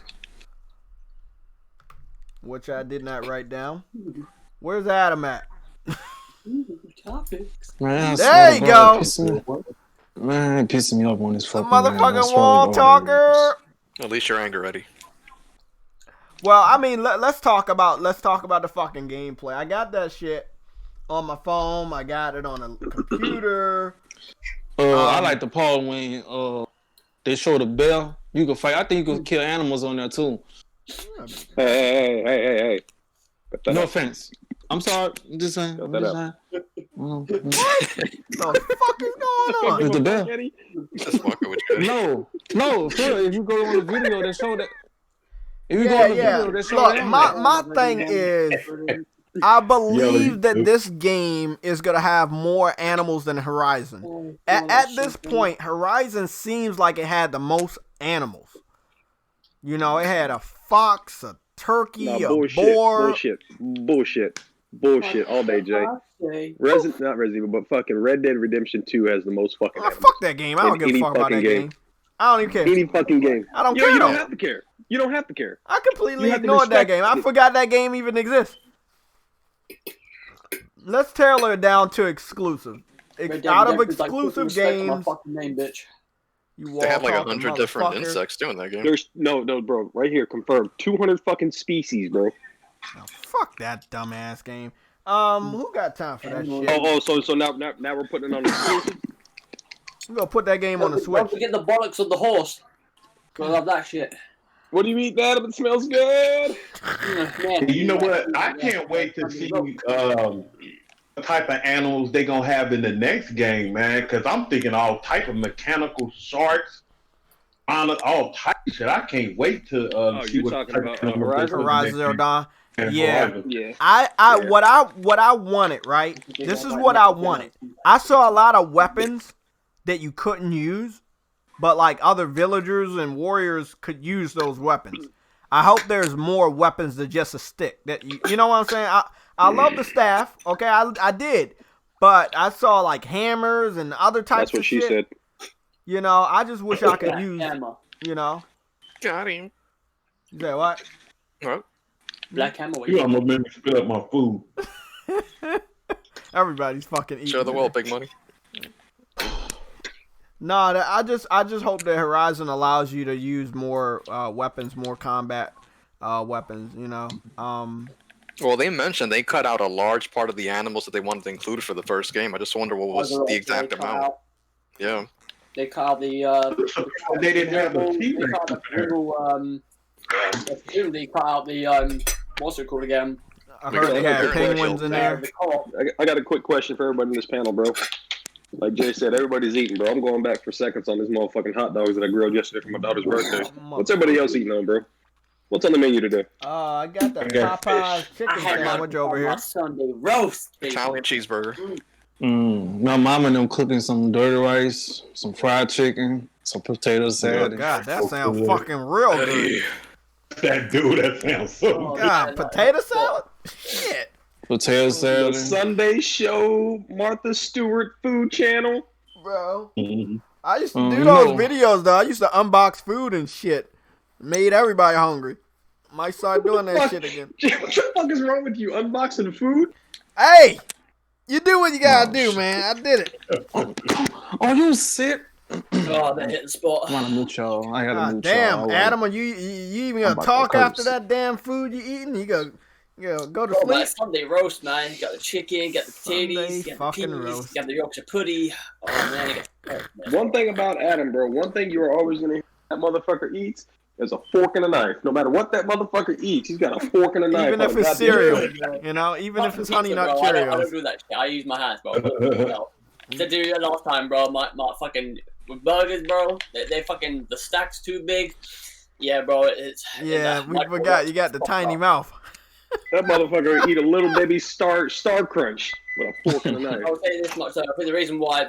which I did not write down. Where's Adam at? Topics. Man, there you go. Man, pissing me off on this The fucking motherfucking wall talker. At least your anger ready. Well, I mean, let's talk about the fucking gameplay. I got that shit on my phone. I got it on a computer. I like the part when they show the bell. You can fight. I think you can kill animals on there too. Hey. No offense. I'm sorry. I'm just saying. What the fuck is going on? It's the bell. Just fucking with you. No. If you go on the video, they show that. If you go on the video, they show Look, that. my thing is, I believe that this game is gonna have more animals than Horizon. At this point, Horizon seems like it had the most animals. It had a fox, a turkey, a boar. Bullshit all day, Jay. Not Resident Evil, but fucking Red Dead Redemption 2 has the most fucking animals. Fuck that game. I don't give a fuck about that game. I don't even care. Any fucking game. I don't care. You don't have to care. You don't have to care. I completely ignored that game. I forgot that game even exists. Let's tailor it down to exclusive. Out of exclusive games, They had like 100 different insects doing that game. There's no, bro. Right here, confirmed. 200 fucking species, bro. Oh, fuck that dumbass game. Who got time for that shit? So now we're putting it on the exclusive. We're gonna put that game on the Switch. Don't forget the bollocks of the horse. I love that shit. What do you eat, Adam? It smells good. You know what? I can't wait to see what type of animals they gonna have in the next game, man. Because I'm thinking all type of mechanical sharks, all type of shit. I can't wait to see what talking type about of Horizon Zero Dawn. Yeah. Yeah. What I wanted, right? This is what I wanted. I saw a lot of weapons that you couldn't use, but like other villagers and warriors could use those weapons. I hope there's more weapons than just a stick. That you know what I'm saying? I love the staff. Okay, I did, but I saw like hammers and other types of shit. That's what she said. I just wish I could use. Hammer. Got him. Is that what? What? Black Hammer. You almost made me spit up my food. Everybody's fucking eating. Show the world big money. No, I just hope that Horizon allows you to use more weapons, more combat weapons. Well, they mentioned they cut out a large part of the animals that they wanted to include for the first game. I just wonder what was the exact amount. Yeah. They cut out the. They didn't have a T-Rex. They cut out the what's it called again? I heard they had penguins in there. I got a quick question for everybody in this panel, bro. Like Jay said, everybody's eating, bro. I'm going back for seconds on these motherfucking hot dogs that I grilled yesterday for my daughter's birthday. What's everybody else eating on, bro? What's on the menu today? I got the Popeyes chicken sandwich over here. Sunday roast. Italian cheeseburger. My mama and them cooking some dirty rice, some fried chicken, some potato salad. Oh, God, that sounds fucking real good. That sounds so good. God, potato salad? Shit. Potato salad. The Sunday Show, Martha Stewart Food Channel. bro. Mhm. I used to do those videos though. I used to unbox food and shit. Made everybody hungry. Might start doing that shit again. What the fuck is wrong with you? Unboxing food? Hey, you do what you gotta do, man. I did it. Oh, you sick? Oh, they hit the spot. I gotta mute y'all. I gotta Ah, mute damn, y'all. Adam, are you even I'm gonna about talk to after curse. that damn food you eating? You go to Oh, man, sleep. Sunday roast, man. You got the chicken, got the Sunday potatoes, you got the fucking peas, roast. you got the Yorkshire pudding. Oh, man. You got One thing about Adam, bro, one thing you are always gonna hear that motherfucker eats is a fork and a knife. No matter what that motherfucker eats, he's got a fork and a knife. Even if it's cereal, you know, even if it's Honey Nut bro, I Cheerios. don't do that shit. I use my hands, bro. To do that last time, bro, my fucking burgers, bro, they fucking, the stack's too big. Yeah, bro, it's... Yeah, we forgot you got the tiny mouth. That motherfucker eat a little baby star crunch with a fork and a knife. I'll tell you this much, though. I think the reason why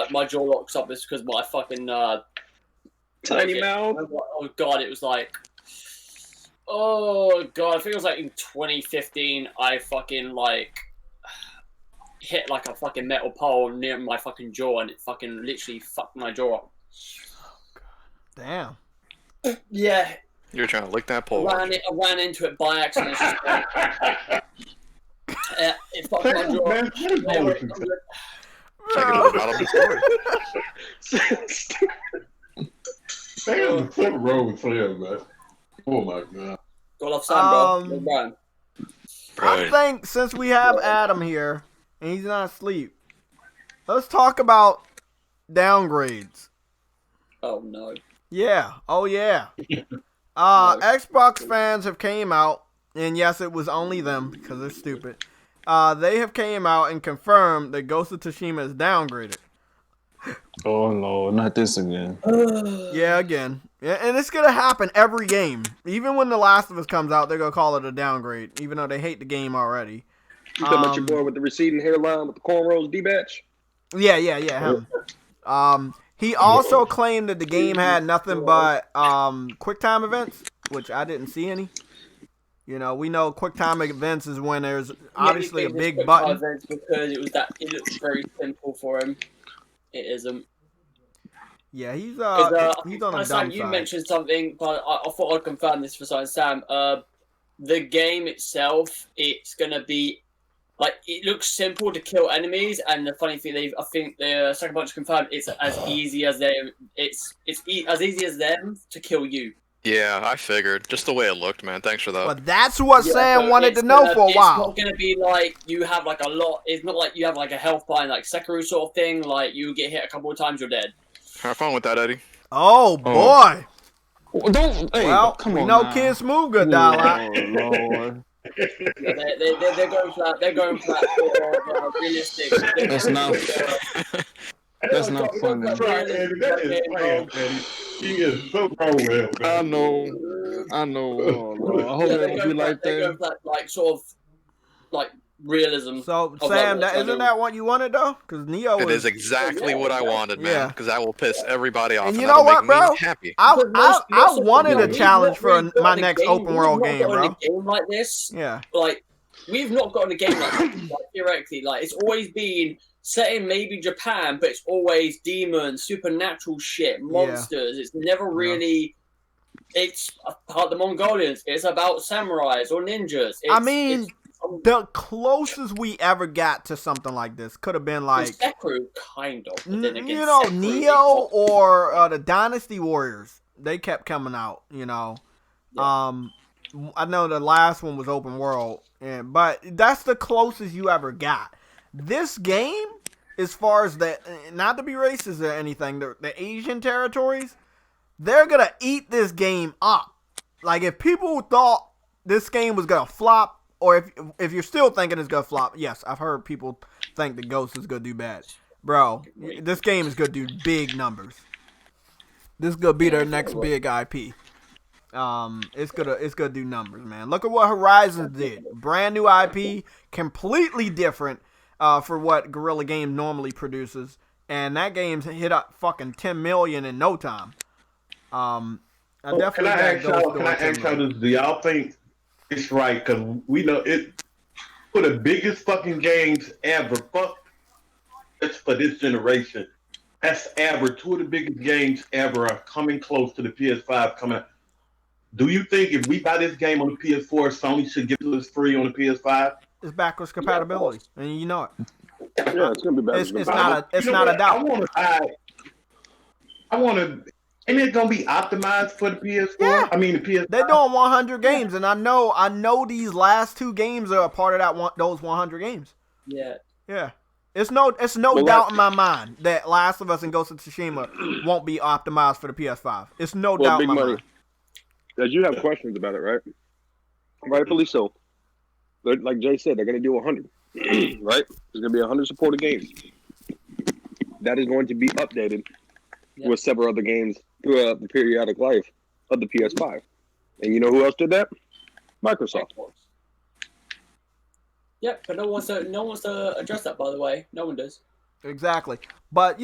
my jaw locks up is because my fucking, tiny mouth? Oh, God, it was like... Oh, God, I think it was like in 2015, I fucking, like... hit like a fucking metal pole near my fucking jaw, and it fucking literally fucked my jaw up. Damn. Yeah. You're trying to lick that pole. I ran into it by accident. It's just like, it fucked my jaw. Man, Take it out of the story. Damn, something wrong with Sam, man. Oh my god. Got off Sam, bro. No Brian. I think since we have Adam here and he's not asleep, let's talk about downgrades. Oh no. Yeah. Oh yeah. Xbox fans have came out, and yes, it was only them because they're stupid. They have came out and confirmed that Ghost of Tsushima is downgraded. Oh no, not this again. Yeah, again. Yeah, and it's gonna happen every game. Even when The Last of Us comes out, they're gonna call it a downgrade, even though they hate the game already. You talking about your boy with the receding hairline with the cornrows, D-Batch? Yeah, him. He also claimed that the game had nothing but QuickTime events, which I didn't see any. You know, we know QuickTime events is when there's obviously a big button. Because it looks very simple for him. It isn't. Yeah, he's on a dumb Sam, you mentioned something, but I thought I'd confirm this for Sam. The game itself, it's gonna be like, it looks simple to kill enemies, and the funny thing, I think the Second Bunch confirmed it's as easy as them. It's as easy as them to kill you. Yeah, I figured. Just the way it looked, man. Thanks for that. But that's what Sam wanted to know for a while. It's not going to be like you have like a lot. It's not like you have like a health bar like Sekiro sort of thing. Like you get hit a couple of times, you're dead. Have fun with that, Eddie. Oh boy. Don't. Hey, Well, come we on. know now. Kid Smooth good dial out. Oh Lord. Yeah, they're going for that. They're going for that sort of realistic. That's not. That's not funny. Right, Eddie, that is Sam, Eddie. He is so wrong with him, man. I know. Oh Lord. I hope it won't be like They're going that. for that, like sort of like realism. So of, Sam, like, isn't that what you wanted though? Because Neo It was. is exactly what I wanted, man. Yeah. Because that will piss everybody off. And you that'll know what, make me bro? happy. I Most wanted a we've challenge not for really my gotten a next game- open world we've not game, gotten bro. a game like this. Yeah. Like, we've not gotten a game like this, like, theoretically. Like, it's always been set in maybe Japan, but it's always demons, supernatural shit, monsters. It's never really. It's about the Mongolians. It's about samurais or ninjas. The closest we ever got to something like this could have been like Sekiro, kind of. But then again, you know, Sekiro, Neo or the Dynasty Warriors. They kept coming out, you know. Yeah. I know the last one was open world, but that's the closest you ever got. This game, as far as the, not to be racist or anything, the Asian territories, they're gonna eat this game up. Like, if people thought this game was gonna flop, or if you're still thinking it's gonna flop, yes, I've heard people think the Ghost is gonna do bad. Bro, this game is gonna do big numbers. This is gonna be their next big IP. It's gonna do numbers, man. Look at what Horizon did. Brand new IP, completely different for what Guerrilla Games normally produces, and that game's hit up fucking 10 million in no time. I definitely Can I ask y'all this? Do y'all think it's right? Because we know it for the biggest fucking games ever. Fuck, it's for this generation. That's ever. Two of the biggest games ever are coming close to the PS5 coming. Do you think if we buy this game on the PS4, Sony should give it us free on the PS5? It's backwards compatibility, and you know it. Yeah, it's gonna be better. It's not a doubt. I want to. Ain't it gonna be optimized for the PS4? Yeah. I mean the PS5. They're doing 100 games, and I know these last two games are a part of those 100 games. Yeah. Yeah. It's no doubt in my mind that Last of Us and Ghost of Tsushima won't be optimized for the PS5. It's no doubt in my mind. Because you have questions about it, right? Rightfully so. Like Jay said, they're going to do 100, right? There's going to be 100 supported games. That is going to be updated with several other games throughout the periodic life of the PS5. And you know who else did that? Microsoft. Yep, but no one wants to address that, by the way. No one does. Exactly. But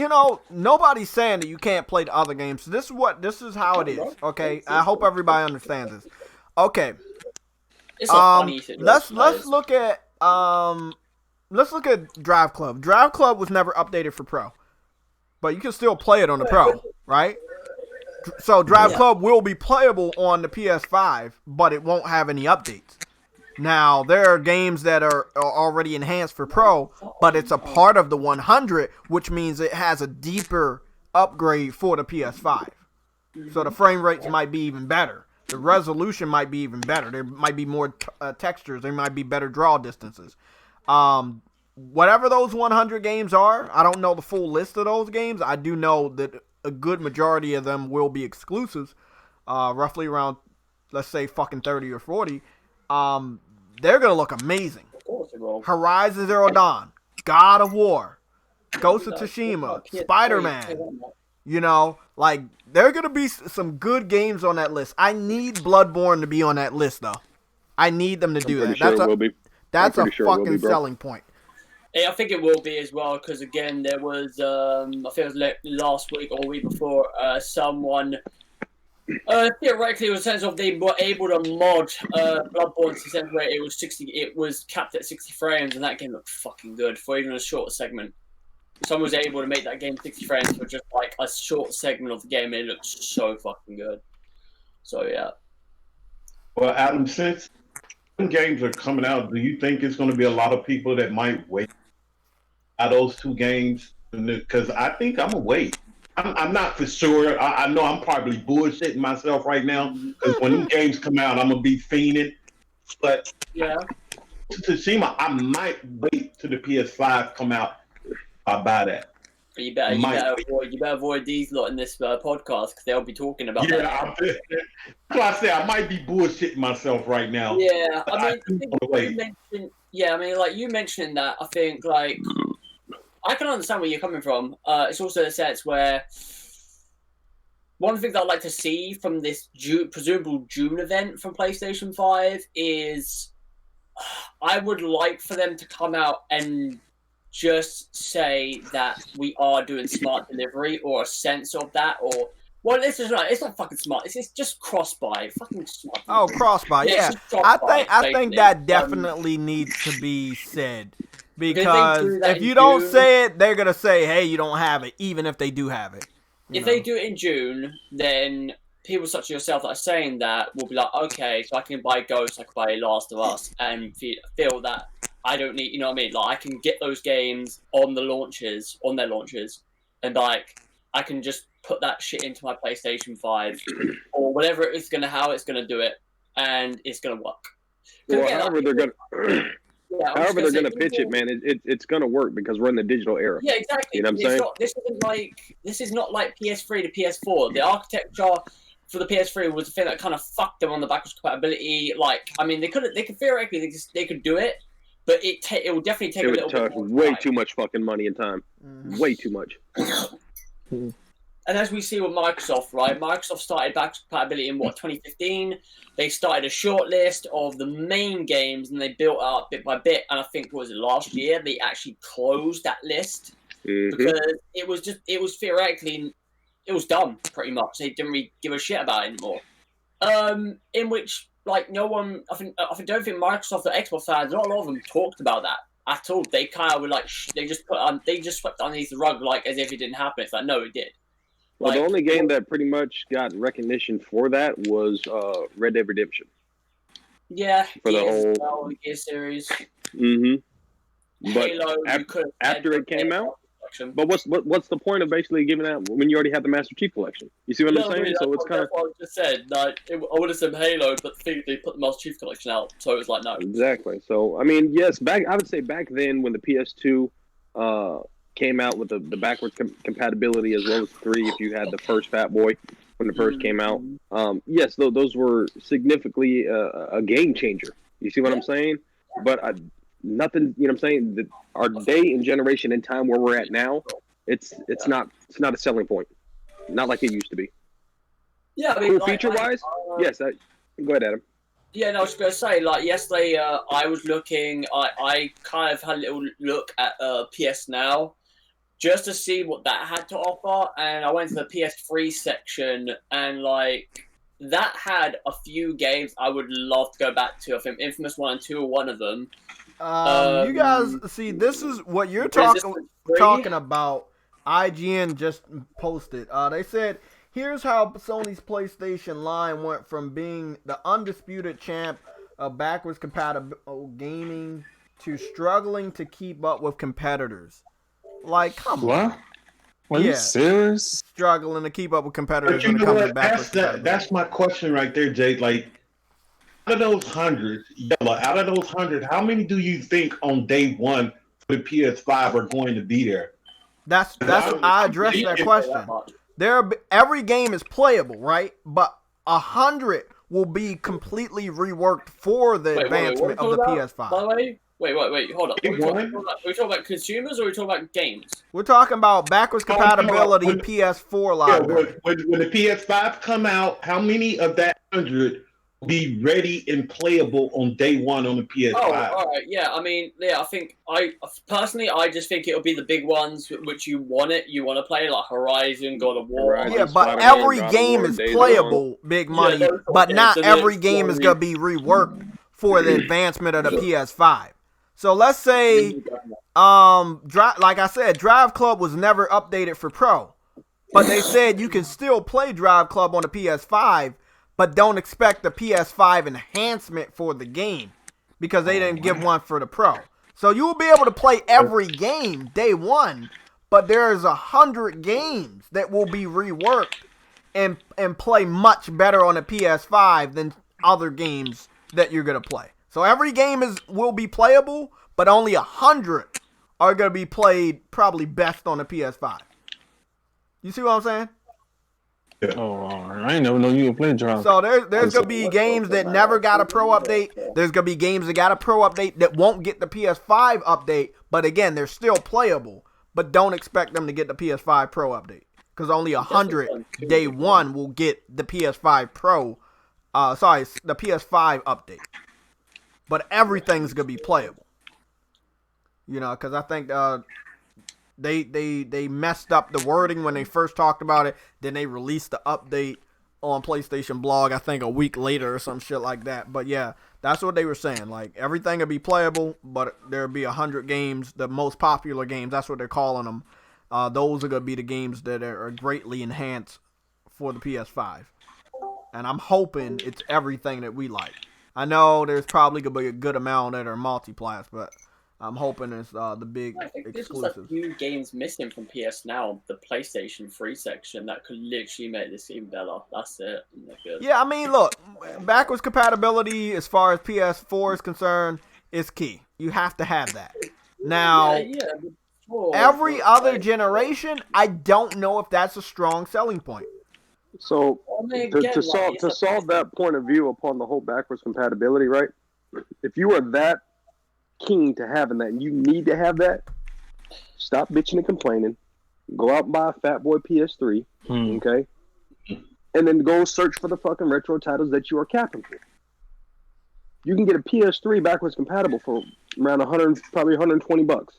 nobody's saying that you can't play the other games. So this is how it is. Okay? I hope everybody understands this. Okay. It's not funny. Let's look at Drive Club. Drive Club was never updated for Pro. But you can still play it on the Pro, right? So Drive Club will be playable on the PS5, but it won't have any updates. Now, there are games that are already enhanced for Pro, but it's a part of the 100, which means it has a deeper upgrade for the PS5. So the frame rates might be even better. The resolution might be even better. There might be more textures. There might be better draw distances. Whatever those 100 games are, I don't know the full list of those games. I do know that a good majority of them will be exclusives, roughly around, let's say, fucking 30 or 40. They're going to look amazing. Horizon Zero Dawn, God of War, Ghost of Tsushima, Spider-Man. There are going to be some good games on that list. I need Bloodborne to be on that list, though. I need them to do that. That's a fucking selling point. Yeah, I think it will be as well, because again, there was, I think it was last week or week before, someone, theoretically, in the sense of they were able to mod Bloodborne to the sense where it was capped at 60 frames, and that game looked fucking good for even a short segment. Someone was able to make that game 60 frames for just like a short segment of the game, and it looked so fucking good. So yeah. Well, Adam, since games are coming out, do you think it's going to be a lot of people that might wait at those two games? Because I think I'm gonna wait. I'm not for sure. I know I'm probably bullshitting myself right now, because when these games come out, I'm gonna be fiending. But yeah, Tsushima, I might wait till the PS5 come out. I'll buy that. You better avoid these lot in this podcast, because they'll be talking about that. That's why I say I might be bullshitting myself right now. Yeah, you mentioning that, I think, like, I can understand where you're coming from. It's also a sense where one of the things I'd like to see from this presumable June event from PlayStation 5 is I would like for them to come out and just say that we are doing smart delivery, or a sense of that, or it's not fucking smart. It's just cross-buy, fucking smart. Oh, cross-buy, yeah. I think that definitely needs to be said, because if you don't say it, they're gonna say, "Hey, you don't have it," even if they do have it. If they do it in June, then people such as yourself that are saying that will be like, okay, so I can buy Ghost, I can buy Last of Us, and feel that I don't need, you know what I mean? Like, I can get those games on their launches, and like, I can just put that shit into my PlayStation 5, or whatever how it's gonna do it, and it's gonna work. Well, however they're gonna pitch it, man, it's gonna work, because we're in the digital era. Yeah, exactly. You know what I'm saying? This is not like PS3 to PS4. The architecture for the PS3 was the thing that kind of fucked them on the backwards compatibility. Like, I mean, they could theoretically they could do it, but it will definitely take a little bit more way time. Too much fucking money and time. Way too much. And as we see with Microsoft, right? Microsoft started backwards compatibility in 2015. They started a short list of the main games, and they built up bit by bit. And I think last year they actually closed that list because it was theoretically done pretty much. They didn't really give a shit about it anymore. In which, like, no one, I don't think Microsoft or Xbox fans, not a lot of them talked about that. at all. They kind of were like they just swept underneath the rug like as if it didn't happen. It's like no, it did. Well, the only game that pretty much got recognition for that was Red Dead Redemption. Yeah, for the whole Gear series. Mm-hmm. But Halo, after it came out. But what's the point of basically giving out when you already have the Master Chief Collection? You see what I'm saying? So it's kind of what I just said. Like, I would have said Halo, but they put the Master Chief Collection out, so it was like no. Exactly. So I mean, yes, I would say back then when the PS2 came out with the backwards compatibility as well as 3, if you had the first Fat Boy when it first came out, yes, those were significantly a game changer. You see what I'm saying? But nothing, you know what I'm saying? Our day and generation and time where we're at now, it's not a selling point. Not like it used to be. Yeah, I mean, cool feature-wise, yes. Go ahead, Adam. Yeah, no, I was going to say, like, yesterday I was looking, I kind of had a little look at PS Now just to see what that had to offer, and I went to the PS3 section, and, like, that had a few games I would love to go back to. I think Infamous 1 and 2 are one of them. You guys see, this is what you're talking about. IGN just posted. They said, here's how Sony's PlayStation line went from being the undisputed champ of backwards compatible gaming to struggling to keep up with competitors. Like, come on. Are you serious? Struggling to keep up with competitors But you when it know comes to what? backwards compatibility. That's my question right there, Jay. Like, out of those 100, out of those 100, how many do you think on day one for the PS5 are going to be there? That's I addressed that question. Every game is playable, right? But 100 will be completely reworked for the advancement of the PS5. By the way, wait, hold up. Are we talking about consumers or are we talking about games? We're talking about backwards compatibility PS4 library. When the PS5 come out, how many of that 100 will be ready and playable on day one on the PS5? Oh, all right, yeah. I mean, yeah. I think I just think it'll be the big ones which you want to play, like Horizon, God of War. Yeah, but every game is playable, Big Money. But not every game is gonna be reworked for the advancement of the PS5. So let's say, like I said, Drive Club was never updated for Pro, but they said you can still play Drive Club on the PS5, but don't expect the PS5 enhancement for the game because they didn't give one for the Pro. So you will be able to play every game day one, but there's 100 games that will be reworked and play much better on the PS5 than other games that you're gonna play. So every game will be playable, but only 100 are going to be played probably best on the PS5. You see what I'm saying? Oh, I ain't never know you would play Drive. So there's going to be games that never got a Pro update. There's going to be games that got a Pro update that won't get the PS5 update. But again, they're still playable. But don't expect them to get the PS5 Pro update. Because only 100 day one will get the PS5 Pro. The PS5 update. But everything's gonna be playable, you know, because I think they messed up the wording when they first talked about it. Then they released the update on PlayStation Blog, I think a week later or some shit like that. But yeah, that's what they were saying. Like everything will be playable, but there'll be 100 games, the most popular games. That's what they're calling them. Those are gonna be the games that are greatly enhanced for the PS5, and I'm hoping it's everything that we like. I know there's probably going to be a good amount that are multi-plats, but I'm hoping it's the big exclusives. There's a few games missing from PS Now, the PlayStation 3 section, that could literally make this even better. That's it. Yeah, I mean, look, backwards compatibility as far as PS4 is concerned is key. You have to have that. Now, every other generation, I don't know if that's a strong selling point. So to solve that point of view upon the whole backwards compatibility, right? If you are that keen to having that and you need to have that, stop bitching and complaining. Go out and buy a Fat Boy PS3, okay? And then go search for the fucking retro titles that you are capping for. You can get a PS3 backwards compatible for around probably $120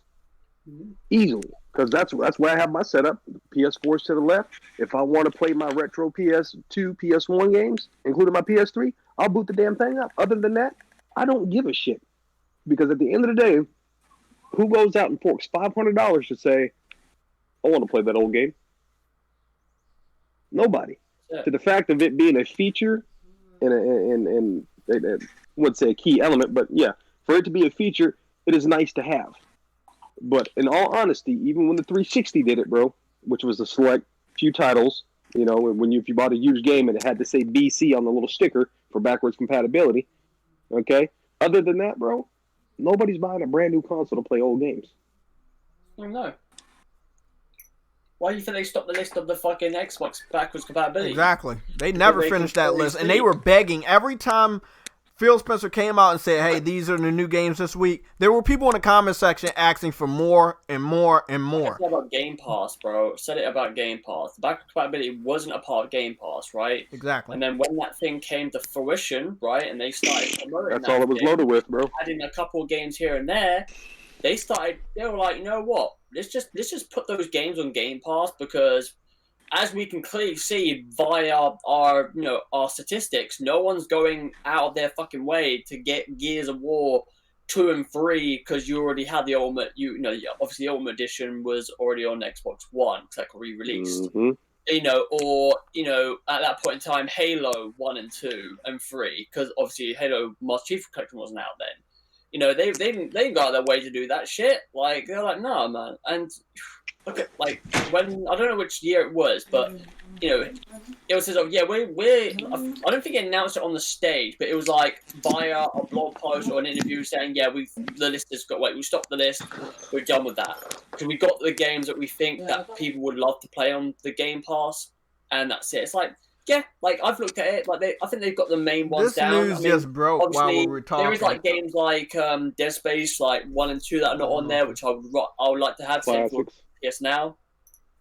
easily. Because that's where I have my setup. PS4's to the left. If I want to play my retro PS2, PS1 games, including my PS3, I'll boot the damn thing up. Other than that, I don't give a shit. Because at the end of the day, who goes out and forks $500 to say, I want to play that old game? Nobody. Yeah. To the fact of it being a feature and I would say a key element, but yeah, for it to be a feature, it is nice to have. But in all honesty, even when the 360 did it, bro, which was the select few titles, you know, if you bought a used game and it had to say BC on the little sticker for backwards compatibility, okay? Other than that, bro, nobody's buying a brand new console to play old games. I know. Why do you think they stopped the list of the fucking Xbox backwards compatibility? Exactly. They never finished that list, and they were begging every time Phil Spencer came out and said, hey, these are the new games this week. There were people in the comment section asking for more and more and more. I said about Game Pass, bro. I said it about Game Pass. The backwards compatibility wasn't a part of Game Pass, right? Exactly. And then when that thing came to fruition, right, and they started promoting That's all it was loaded with, bro. adding a couple of games here and there, they were like, you know what? Let's just put those games on Game Pass, because as we can clearly see via our statistics, no one's going out of their fucking way to get Gears of War 2 and 3 because you already had the Ultimate. Obviously the Ultimate Edition was already on Xbox One because that got re-released. Mm-hmm. At that point in time, Halo 1 and 2 and 3, because obviously Halo Master Chief Collection wasn't out then. They didn't go out of their way to do that shit. Like, they're like, no, man. And look at, like, when, I don't know which year it was, but, it was as of, yeah, I don't think it announced it on the stage, but it was like via a blog post or an interview saying, yeah, the list has got, we stopped the list, we're done with that. Because we got the games that we think that people would love to play on the Game Pass, and that's it. It's like, yeah, like, I've looked at it, like, I think they've got the main ones this down. News just broke while we were talking. There is, like, games like Dead Space, like, 1 and 2 that are not on there, which I would like to have sent for PS Now.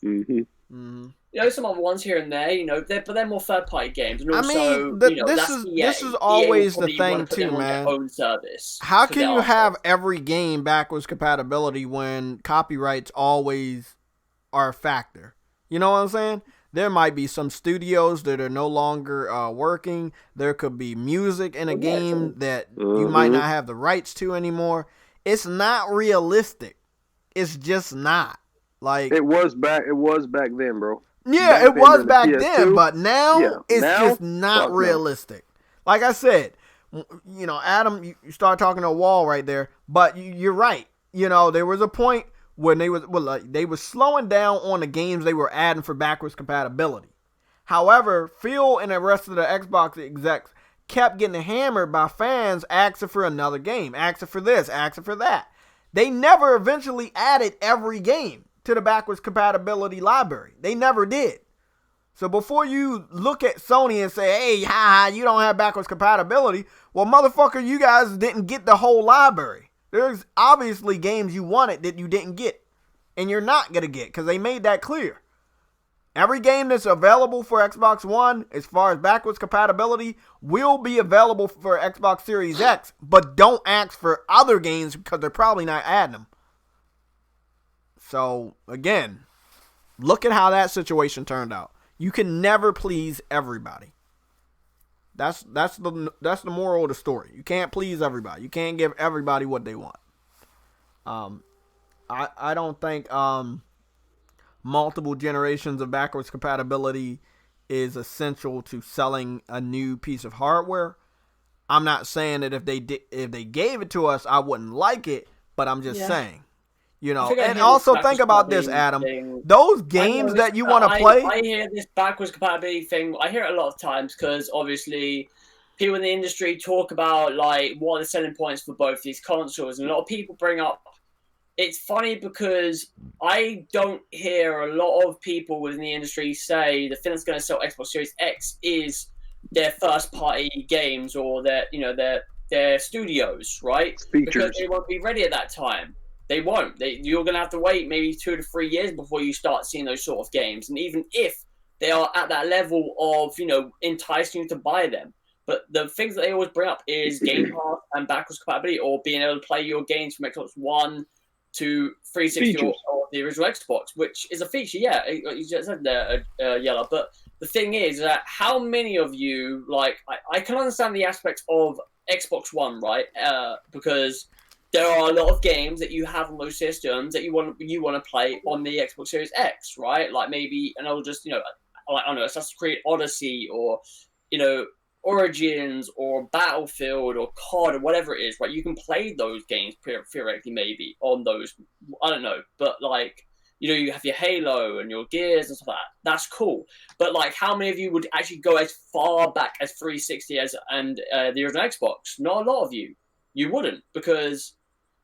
Mm-hmm. Mm-hmm. Some other ones here and there, but they're more third-party games. And also, I mean, this is always the thing, too, man. Own service, how can you have every game backwards compatibility when copyrights always are a factor? You know what I'm saying? There might be some studios that are no longer working. There could be music in a game that you might not have the rights to anymore. It's not realistic. It's just not. Like, it was back then, bro. Yeah, it was back then, but now it's just not realistic. Like I said, Adam, you start talking to a wall right there, but you're right. There was a point when they were slowing down on the games they were adding for backwards compatibility. However, Phil and the rest of the Xbox execs kept getting hammered by fans asking for another game, asking for this, asking for that. They never eventually added every game to the backwards compatibility library. They never did. So before you look at Sony and say, hey, you don't have backwards compatibility, well, motherfucker, you guys didn't get the whole library. There's obviously games you wanted that you didn't get, and you're not going to get, because they made that clear. Every game that's available for Xbox One, as far as backwards compatibility, will be available for Xbox Series X, but don't ask for other games because they're probably not adding them. So, again, look at how that situation turned out. You can never please everybody. That's the moral of the story. You can't please everybody. You can't give everybody what they want. I don't think multiple generations of backwards compatibility is essential to selling a new piece of hardware. I'm not saying that if they gave it to us, I wouldn't like it, but I'm just saying. And also think about this, Adam. Those games that you want to play. I hear this backwards compatibility thing. I hear it a lot of times because obviously people in the industry talk about like what are the selling points for both these consoles, and a lot of people bring up. It's funny because I don't hear a lot of people within the industry say the thing that's going to sell Xbox Series X is their first-party games or their studios, right? Features. Because they won't be ready at that time. They won't. You're going to have to wait maybe 2 to 3 years before you start seeing those sort of games. And even if they are at that level of, enticing you to buy them. But the things that they always bring up is Game Pass and backwards compatibility, or being able to play your games from Xbox One to 360 or the original Xbox, which is a feature, yeah. You just said there, Yella. But the thing is that how many of you, like, I can understand the aspects of Xbox One, right? Because there are a lot of games that you have on those systems that you want to play on the Xbox Series X, right? Like maybe, and I'll just, like, I don't know, Assassin's Creed Odyssey or, Origins or Battlefield or COD or whatever it is, right? You can play those games theoretically maybe on those, I don't know, but like, you have your Halo and your Gears and stuff like that. That's cool. But like, how many of you would actually go as far back as 360 and the original Xbox? Not a lot of you. You wouldn't, because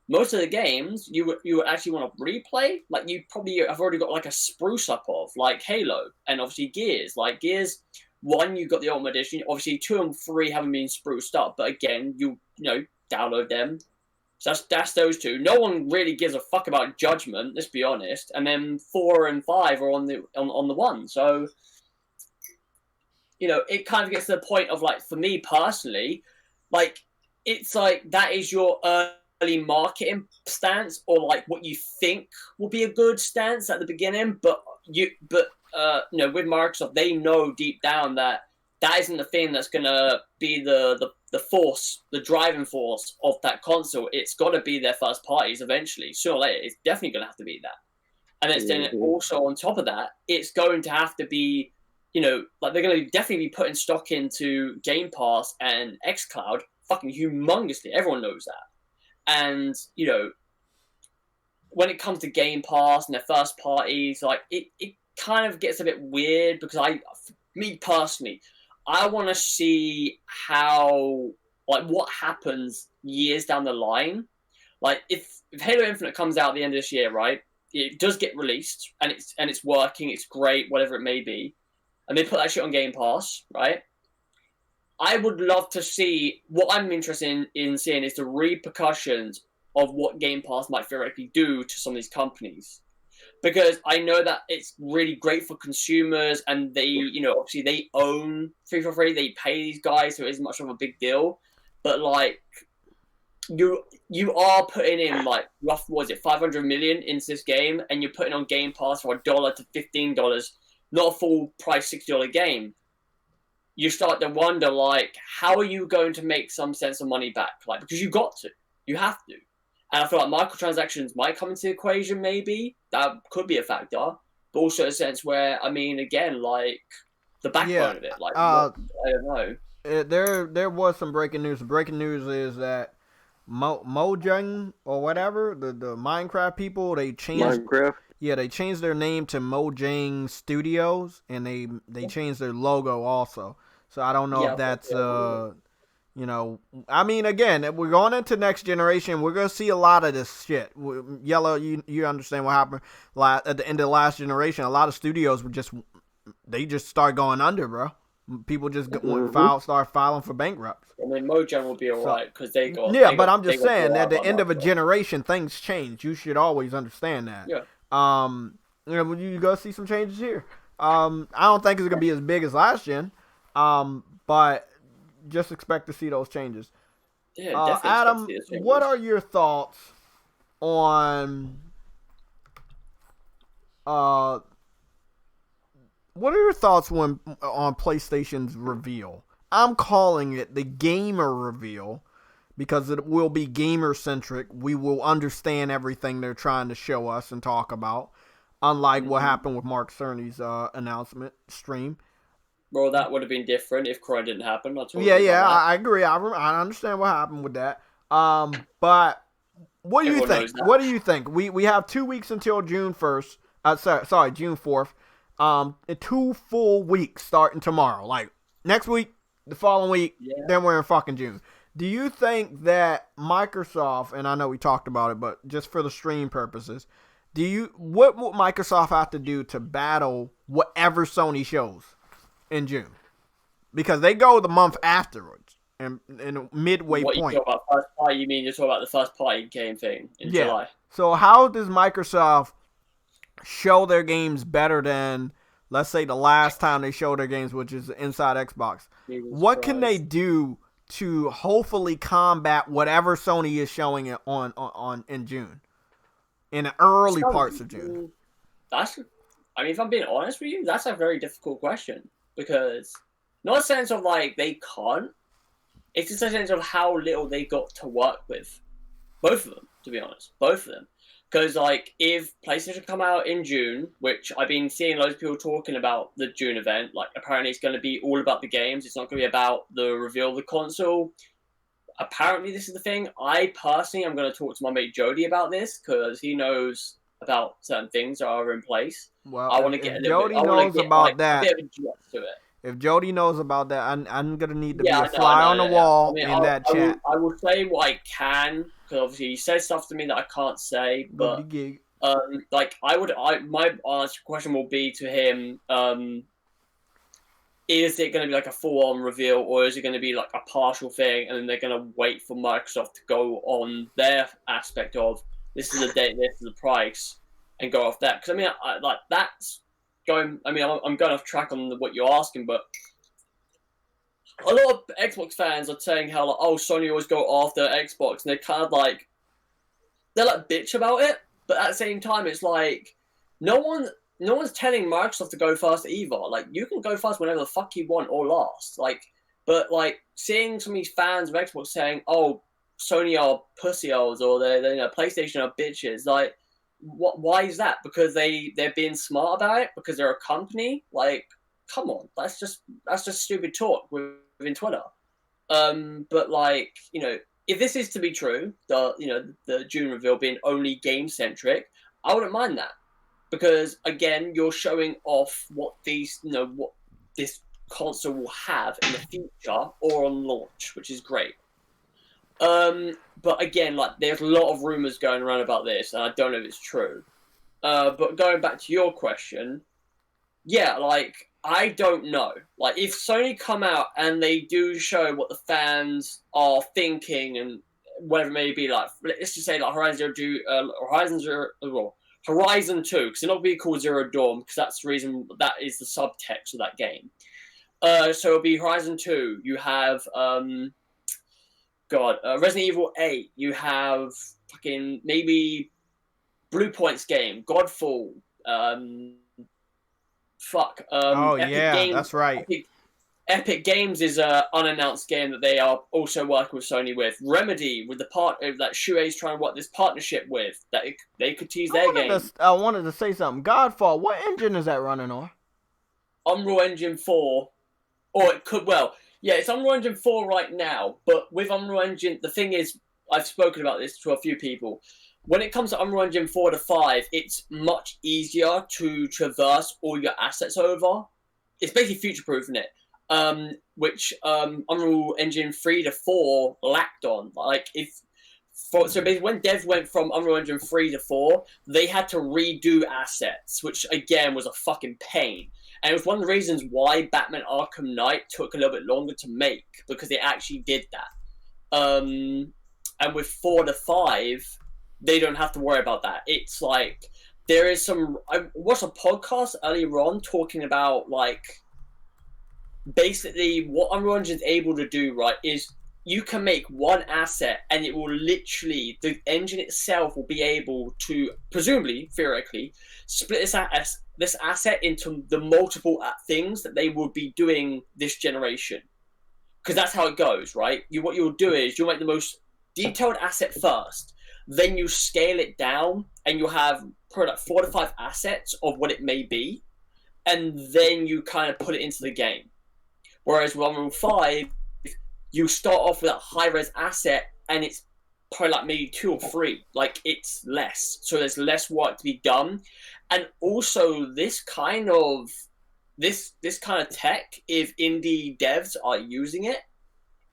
most of the games you would actually want to replay. Like, you probably have already got like a spruce up of, like Halo and obviously Gears. Like Gears 1, you got the Ultimate Edition. Obviously 2 and 3 haven't been spruced up, but again, you download them. So that's those two. No one really gives a fuck about Judgment, let's be honest. And then 4 and 5 are on the one. So it kind of gets to the point of, like, for me personally, like, it's like that is your early marketing stance, or like what you think will be a good stance at the beginning. But with Microsoft, they know deep down that isn't the thing that's gonna be the force, the driving force of that console. It's got to be their first parties eventually. Sooner or later, it's definitely gonna have to be that. And it's then also on top of that, it's going to have to be, like, they're going to definitely be putting stock into Game Pass and xCloud fucking humongously. Everyone knows that. And, when it comes to Game Pass and their first parties, like, it kind of gets a bit weird, because me personally, I want to see how, like, what happens years down the line. Like, if Halo Infinite comes out at the end of this year, right, it does get released, and it's working, it's great, whatever it may be, and they put that shit on Game Pass, right? I would love to see, what I'm interested in seeing is the repercussions of what Game Pass might theoretically do to some of these companies. Because I know that it's really great for consumers, and they, obviously they own 343, they pay these guys, so it isn't much of a big deal. But, like, you are putting in, like, rough, what is it, 500 million into this game, and you're putting on Game Pass for $1 to $15, not a full price $60 game. You start to wonder, like, how are you going to make some sense of money back? Like, because you have to. And I feel like microtransactions might come into the equation, maybe. That could be a factor. But also a sense where, I mean, again, like, the backbone of it. Like, I don't know. There was some breaking news. The breaking news is that Mojang or whatever, the Minecraft people, they changed their name to Mojang Studios, and they changed their logo also. So I don't know if that's I mean, again, we're going into next generation. We're gonna see a lot of this shit. Yellow, you understand what happened at the end of the last generation? A lot of studios just start going under, bro. People just start filing for bankrupt. I mean, Mojang will be alright because they got. Yeah, but I'm just saying, at the end of a generation, things change. You should always understand that. Yeah. You go see some changes here. I don't think it's gonna be as big as last gen. But just expect to see those changes. Yeah, definitely. Adam, what are your thoughts on on PlayStation's reveal? I'm calling it the gamer reveal because it will be gamer centric. We will understand everything they're trying to show us and talk about, unlike what happened with Mark Cerny's announcement stream. Well, that would have been different if Corona didn't happen. I agree. I understand what happened with that. But what do you think? What do you think? We have 2 weeks until June 1st. June 4th. 2 full weeks starting tomorrow. Like, next week, the following week, then we're in fucking June. Do you think that Microsoft, and I know we talked about it, but just for the stream purposes, what will Microsoft have to do to battle whatever Sony shows in June? Because they go the month afterwards, and in a midway point. You talk about first party? You mean you're talking about the first party game thing in July? So how does Microsoft show their games better than, let's say, the last time they showed their games, which is Inside Xbox? What can they do to hopefully combat whatever Sony is showing it on in June, in the early parts of June? If I'm being honest with you, that's a very difficult question, because not a sense of like they can't, it's just a sense of how little they got to work with. Both of them, to be honest, both of them. Because like, if PlayStation come out in June, which I've been seeing loads of people talking about the June event, like apparently it's going to be all about the games. It's not going to be about the reveal of the console. Apparently, this is the thing. I personally am going to talk to my mate Jody about this because he knows about certain things that are in place. Well, I want to get a little Jody bit, I want knows to get about like, that. a bit of a gist to it. If Jody knows about that, I'm gonna need to be Yeah, a fly on the wall in that chat. I will say what I can because obviously he says stuff to me that I can't say. But like my question will be to him: is it going to be like a full-on reveal, or is it going to be like a partial thing, and then they're going to wait for Microsoft to go on their aspect of this is the date, this is the price, and go off that? Because I mean, like that's going. I mean, I'm going off track on what you're asking, but a lot of Xbox fans are saying how like, oh, Sony always go after Xbox, and they're kind of like they're like bitch about it, but at the same time, it's like no one's telling Microsoft to go first either. Like you can go first whenever the fuck you want or last. Like, but like seeing some of these fans of Xbox saying, oh, Sony are pussy-holes or they PlayStation are bitches. Like, why is that? Because they're being smart about it because they're a company. Like, come on, that's just stupid talk within Twitter. But like, if this is to be true, the June reveal being only game centric, I wouldn't mind that because again, you're showing off what what this console will have in the future or on launch, which is great. But again, like there's a lot of rumors going around about this, and I don't know if it's true. But going back to your question, yeah, like I don't know. Like if Sony come out and they do show what the fans are thinking and whatever it may be, like let's just say like Horizon 2, because it's not be called Zero Dawn because that's the reason that is the subtext of that game. So it'll be Horizon 2. You have Resident Evil 8. You have fucking maybe Blue Point's game, Godfall. Epic Games, that's right. Epic Games is an unannounced game that they are also working with Sony with. Remedy with the partner that Shuei's trying to work this partnership with that they could tease their game. I wanted to say something. Godfall, what engine is that running on? Unreal Engine 4, or it could it's Unreal Engine 4 right now. But with Unreal Engine, the thing is, I've spoken about this to a few people. When it comes to Unreal Engine 4 to 5, it's much easier to traverse all your assets over. It's basically future-proofing it. Which Unreal Engine 3 to 4 lacked on. So basically when devs went from Unreal Engine 3 to 4, they had to redo assets, which again was a fucking pain. And it was one of the reasons why Batman Arkham Knight took a little bit longer to make, because they actually did that. And with 4 to 5, they don't have to worry about that. It's like, there is I watched a podcast earlier on talking about like, basically what Unreal Engine is able to do, right, is you can make one asset and it will literally, the engine itself will be able to, presumably, theoretically, split this asset into the multiple things that they will be doing this generation. Because that's how it goes, right? What you'll do is you'll make the most detailed asset first, then you scale it down and you'll have probably like 4 to 5 assets of what it may be, and then you kind of put it into the game. Whereas with Unreal 5, you start off with a high-res asset, and it's probably like maybe 2 or 3. Like, it's less. So there's less work to be done. And also, this kind of tech, if indie devs are using it,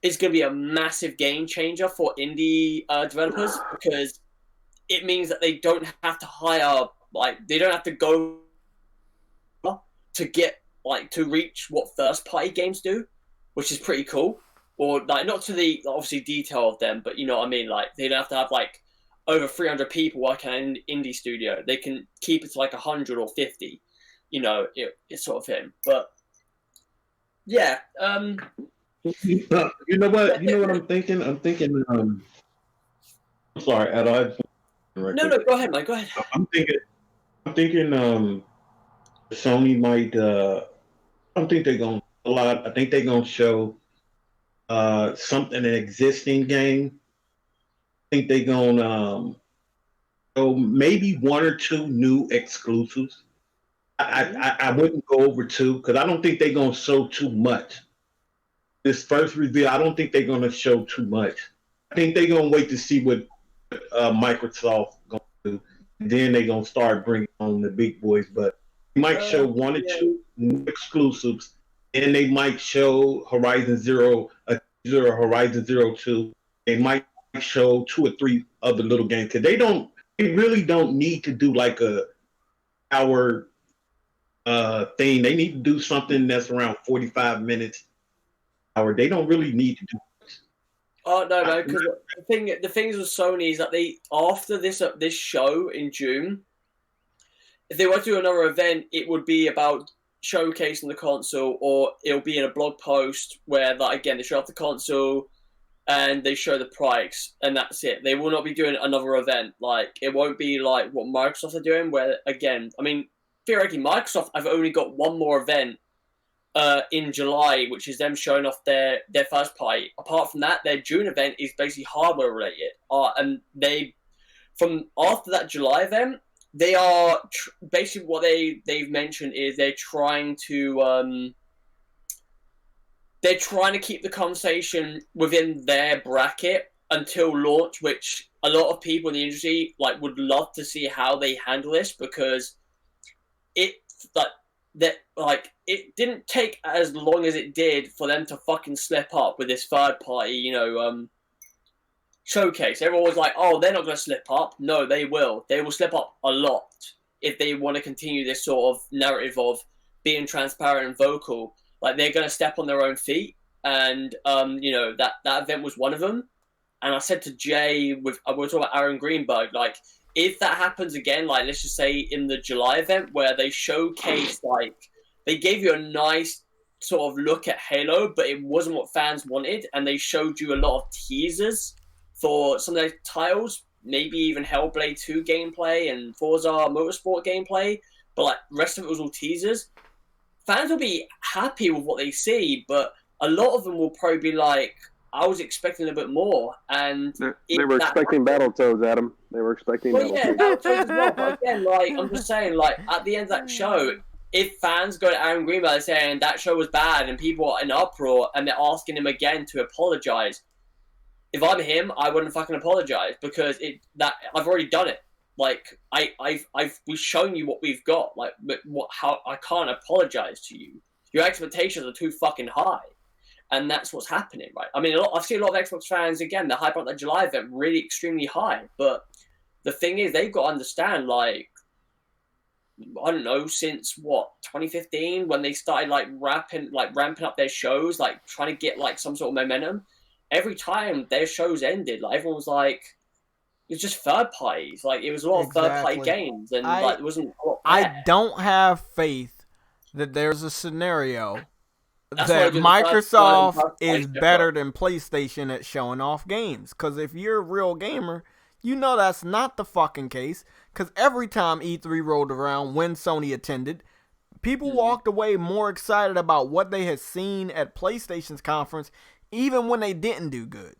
is going to be a massive game changer for indie developers, because it means that they don't have to hire, they don't have to go to get, to reach what first-party games do, which is pretty cool. Or, not to the, obviously, detail of them, but you know what I mean? They don't have to have, over 300 people working in an indie studio. They can keep it to, 100 or 50. It's sort of thing. But, yeah. You know what? You know what I'm thinking? I'm thinking. I'm sorry, Ed. No, go ahead, Mike. Go ahead. I'm thinking. Sony might. I don't think they're gonna a lot. I think they're gonna show something, an existing game, think they're gonna so maybe 1 or 2 new exclusives. I wouldn't go over 2 because I don't think they're gonna show too much. This first reveal, I don't think they're gonna show too much. I think they're gonna wait to see what Microsoft gonna do. Then they're gonna start bringing on the big boys. But they might show 1 or 2 new exclusives, and they might show Horizon Zero, Horizon Zero 2. They might show 2 or 3 other little games because they really don't need to do like a hour thing. They need to do something that's around 45 minutes. Hour. They don't really need to do this. Oh no, because the things with Sony is that they after this show in June, if they were to do another event, it would be about showcasing the console, or it'll be in a blog post where again they show off the console and they show the price, and that's it. They will not be doing another event. Like, it won't be like what Microsoft are doing, where again, I mean, theoretically, Microsoft have only got one more event in July, which is them showing off their first party. Apart from that, their June event is basically hardware related. And they, from after that July event, they are basically what they've mentioned is they're trying to keep the conversation within their bracket until launch, which a lot of people in the industry would love to see how they handle this, because it didn't take as long as it did for them to fucking slip up with this third party, showcase. Everyone was like, oh, they're not going to slip up. No, they will. They will slip up a lot if they want to continue this sort of narrative of being transparent and vocal. Like, they're going to step on their own feet. And, that event was one of them. And I said to Jay, we were talking about Aaron Greenberg, if that happens again, let's just say in the July event where they showcased, they gave you a nice sort of look at Halo, but it wasn't what fans wanted, and they showed you a lot of teasers for some of their titles, maybe even Hellblade 2 gameplay and Forza Motorsport gameplay, but the rest of it was all teasers. Fans will be happy with what they see, but a lot of them will probably be I was expecting a bit more, and they were expecting Battletoads, Adam. They were expecting Battletoads as well. But again, I'm just saying, at the end of that show, if fans go to Aaron Greenberg saying that show was bad and people are in uproar and they're asking him again to apologize, if I'm him, I wouldn't fucking apologize, because I've already done it. We've shown you what we've got. How I can't apologize to you. Your expectations are too fucking high. And that's what's happening, right? I mean, I've seen a lot of Xbox fans, again, they're hype up that July event really extremely high. But the thing is, they've got to understand, I don't know, since, 2015, when they started, ramping up their shows, trying to get, some sort of momentum, every time their shows ended, everyone was it was just third parties. It was a lot of third-party games, and, it wasn't a lot there. I don't have faith that there's a scenario that Microsoft is better than PlayStation at showing off games. Because if you're a real gamer, you know that's not the fucking case. Because every time E3 rolled around, when Sony attended, people walked away more excited about what they had seen at PlayStation's conference, even when they didn't do good.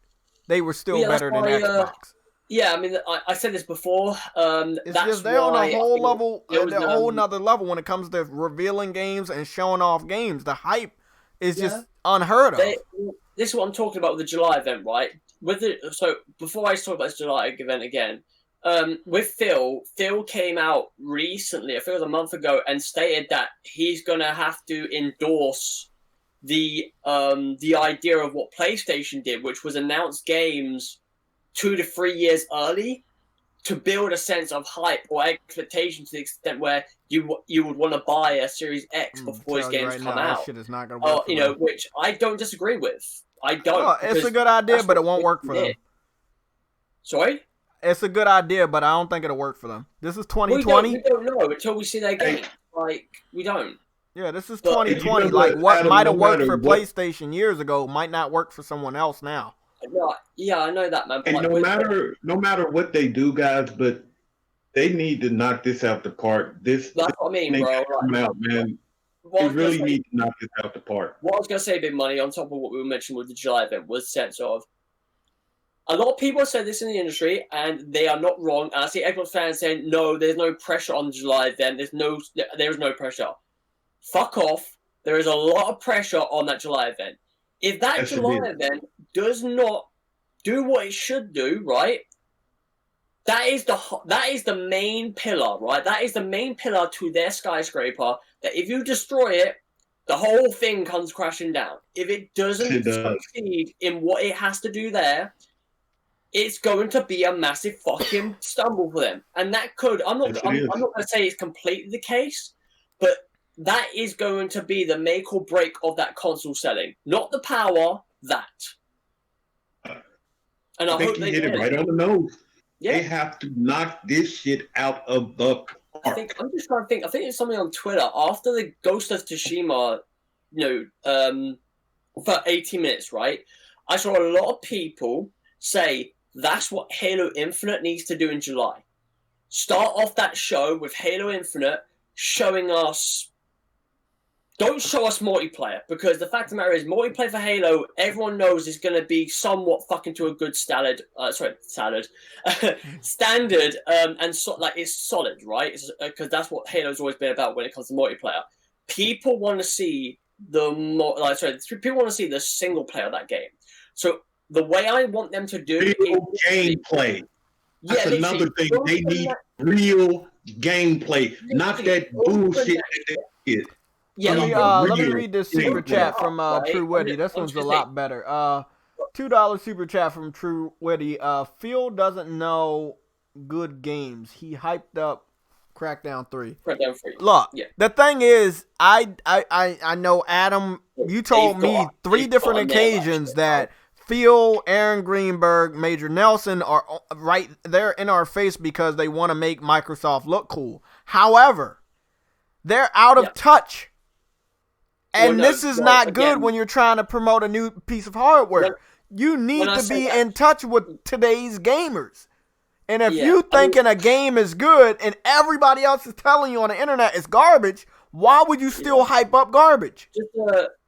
They were still better than Xbox. Yeah, I mean, I said this before. It's just they're on a whole level, a whole nother level when it comes to revealing games and showing off games. The hype is just unheard of. This is what I'm talking about with the July event, right? So before I talk about this July event again, with Phil came out recently, I think it was a month ago, and stated that he's gonna have to endorse the idea of what PlayStation did, which was announce games 2 to 3 years early to build a sense of hype or expectation to the extent where you would want to buy a Series X before his games come out. That shit is not gonna work. Which I don't disagree with. I don't. It's a good idea, but it won't work for them. Sorry? It's a good idea, but I don't think it'll work for them. This is 2020. We don't know until we see their game. We don't. Yeah, this is 2020. What might have worked for PlayStation years ago might not work for someone else now. No, yeah, I know that, man. And no matter what they do, guys, but they need to knock this out the park. That's what I mean, bro. Come out, man. They really need to knock this out the park. What I was gonna say, Big Money, on top of what we mentioned with the July event, was sense of a lot of people have said this in the industry, and they are not wrong. And I see Xbox fans saying, "No, there's no pressure on July. Then there is no pressure." Fuck off. There is a lot of pressure on that July event. If that July event does not do what it should do, right? That is the main pillar, right? That is the main pillar to their skyscraper. That if you destroy it, the whole thing comes crashing down. If it doesn't succeed in what it has to do there, it's going to be a massive fucking stumble for them. And that could, I'm not going to say it's completely the case, but that is going to be the make or break of that console selling. Not the power, that. And I think hope you they hit it right on the nose. Yeah. They have to knock this shit out of the park. I'm just trying to think. I think it's something on Twitter after the Ghost of Tsushima, for 80 minutes, right? I saw a lot of people say that's what Halo Infinite needs to do in July. Start off that show with Halo Infinite showing us. Don't show us multiplayer, because the fact of the matter is, multiplayer for Halo, everyone knows is going to be somewhat fucking to a good standard, and it's solid, right? Because that's what Halo's always been about when it comes to multiplayer. People want to see people want to see the single player of that game. So the way I want them to do gameplay. That's another thing. They need real gameplay, not that bullshit that they did. Yeah, let me read this super chat from True Witty. This one's a lot better. $2 super chat from True Witty. Phil doesn't know good games. He hyped up Crackdown 3. Look, the thing is, I know, Adam, you told me 3 different occasions that Phil, Aaron Greenberg, Major Nelson are right there in our face because they want to make Microsoft look cool. However, they're out of touch. And this is not good when you're trying to promote a new piece of hardware. You need to be in touch with today's gamers. And if you thinking a game is good and everybody else is telling you on the internet it's garbage, why would you still hype up garbage?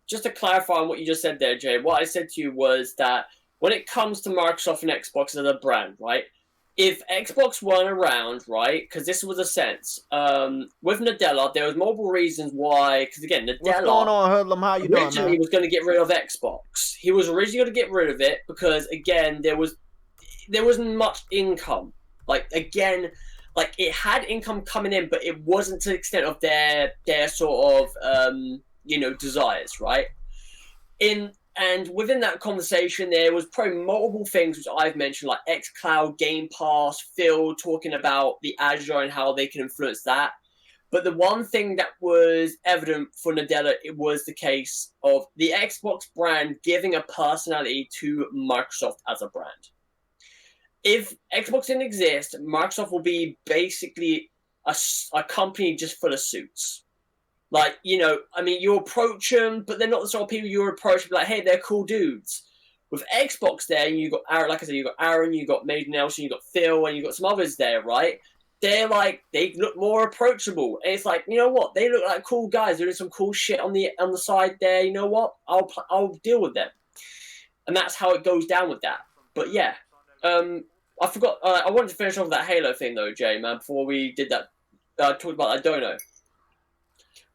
Just to clarify on what you just said there, Jay, what I said to you was that when it comes to Microsoft and Xbox as a brand, right? If Xbox weren't around, right, because this was a sense, with Nadella, there was multiple reasons why, because again, Nadella... What's going on, Hoodlum? How you doing, man? Originally was going to get rid of Xbox. He was originally going to get rid of it because, again, there wasn't much income. Like, it had income coming in, but it wasn't to the extent of their sort of, desires, right? And within that conversation, there was probably multiple things which I've mentioned, like xCloud, Game Pass, Phil talking about the Azure and how they can influence that. But the one thing that was evident for Nadella, it was the case of the Xbox brand giving a personality to Microsoft as a brand. If Xbox didn't exist, Microsoft will be basically a company just full of suits. Like, you approach them, but they're not the sort of people you approach, like, hey, they're cool dudes. With Xbox there, you got Aaron, like I said, you got Aaron, you got Major Nelson, you got Phil, and you got some others there, right? They're like, they look more approachable. And it's like, you know what? They look like cool guys. They're doing some cool shit on the side there. You know what? I'll deal with them. And that's how it goes down with that. But yeah, I forgot. I wanted to finish off that Halo thing though, Jay, man. Before we did that, talked about that dono.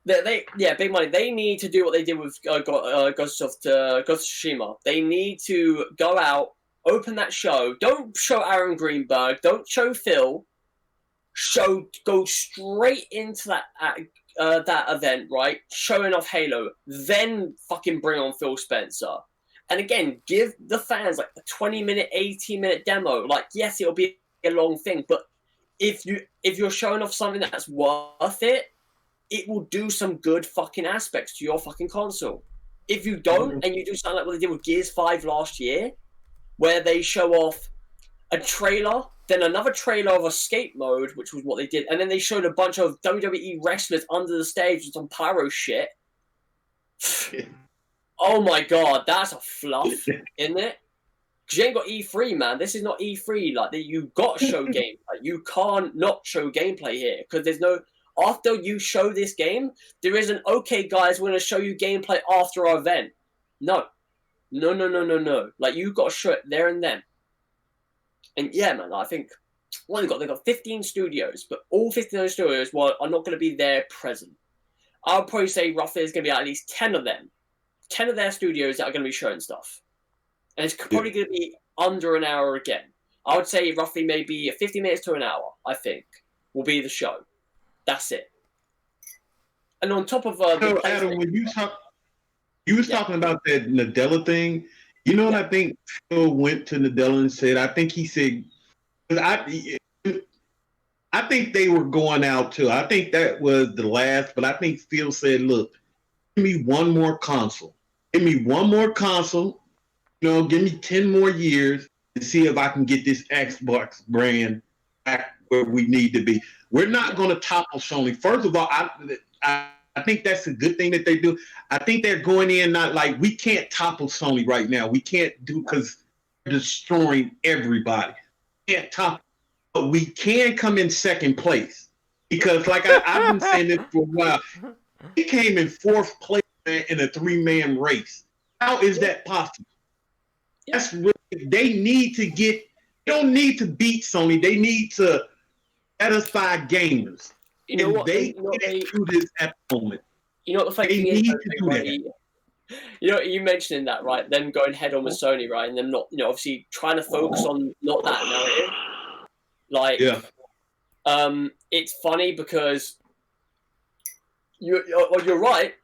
Big money. They need to do what they did with Ghost of Tsushima. They need to go out, open that show. Don't show Aaron Greenberg. Don't show Phil. Go straight into that event, right? Showing off Halo. Then fucking bring on Phil Spencer. And again, give the fans like a 20-minute, 18-minute demo. Like, yes, it'll be a long thing, but if you're showing off something that's worth it, it will do some good fucking aspects to your fucking console. If you don't, and you do something like what they did with Gears 5 last year, where they show off a trailer, then another trailer of Escape Mode, which was what they did, and then they showed a bunch of WWE wrestlers under the stage with some pyro shit. Oh my god, that's a fluff, isn't it? Because you ain't got E3, man. This is not E3. Like, you got to show gameplay. You can't not show gameplay here, because there's no... After you show this game, there isn't, okay, guys, we're going to show you gameplay after our event. No. Like, you got to show it there and then. And yeah, man, I think what they've got 15 studios, but all 15 of those studios are not going to be there present. I would probably say roughly there's going to be at least 10 of them, 10 of their studios that are going to be showing stuff. And it's probably going to be under an hour again. I would say roughly maybe 50 minutes to an hour, I think, will be the show. That's it. And on top of so Adam, when you was talking about that Nadella thing, you know what I think Phil went to Nadella and said? I think he said, I think they were going out too. I think that was the last, but I think Phil said, look, give me one more console. Give me one more console. You know, give me 10 more years to see if I can get this Xbox brand back where we need to be. We're not going to topple Sony. First of all, I think that's a good thing that they do. I think they're going in not like, we can't topple Sony right now. We can't do because they're destroying everybody. We can't topple. But we can come in second place because, like I've been saying this for a while, he came in fourth place in a 3-man race. How is that possible? That's really, they need to get. They don't need to beat Sony. They need to satisfy gamers. You know what? They can't do this at the moment. You know what the funny thing is? Right? You know, you mentioning that, right? Them going head on with Sony, right? And them not, obviously trying to focus on not that narrative. Like, it's funny because you're right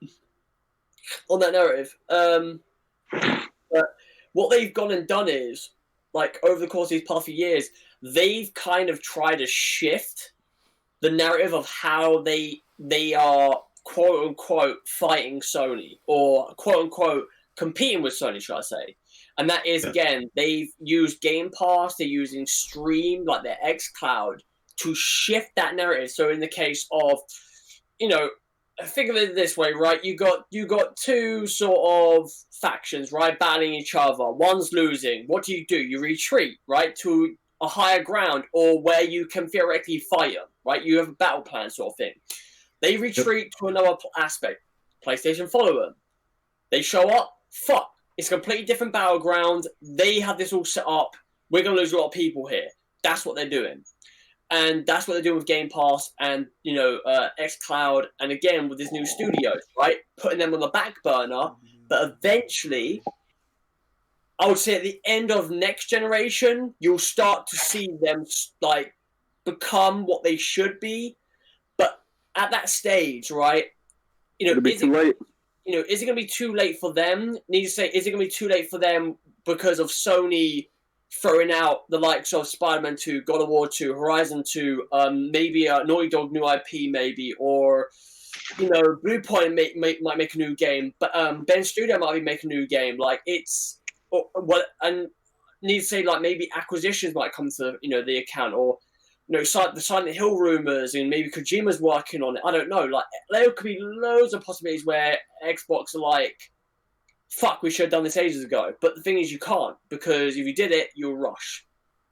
on that narrative. But what they've gone and done is, like, over the course of these past few years, they've kind of tried to shift the narrative of how they are quote unquote fighting Sony or quote unquote competing with Sony, should I say? And that is, again, they've used Game Pass, they're using Stream, like their xCloud, to shift that narrative. So in the case of, think of it this way, right? You got two sort of factions, right, battling each other. One's losing. What do? You retreat, right, to a higher ground or where you can theoretically fight them, right? You have a battle plan sort of thing. They retreat to another aspect. PlayStation follow them. They show up. Fuck. It's a completely different battleground. They have this all set up. We're going to lose a lot of people here. That's what they're doing. And that's what they're doing with Game Pass and, xCloud. And again, with these new studios, right? Putting them on the back burner. But eventually, I would say at the end of next generation, you'll start to see them, like, become what they should be. But at that stage, right? It'll be too late. Is it going to be too late for them? Need to say, is it going to be too late for them because of Sony throwing out the likes of Spider-Man 2, God of War 2, Horizon 2, maybe a Naughty Dog new IP, maybe, or Blue Point might make a new game, but Ben Studio might be making a new game. Like and need to say like maybe acquisitions might come to the account, or the Silent Hill rumors, and maybe Kojima's working on it. I don't know. Like, there could be loads of possibilities where Xbox are like, fuck, we should have done this ages ago. But the thing is, you can't, because if you did it, you'll rush.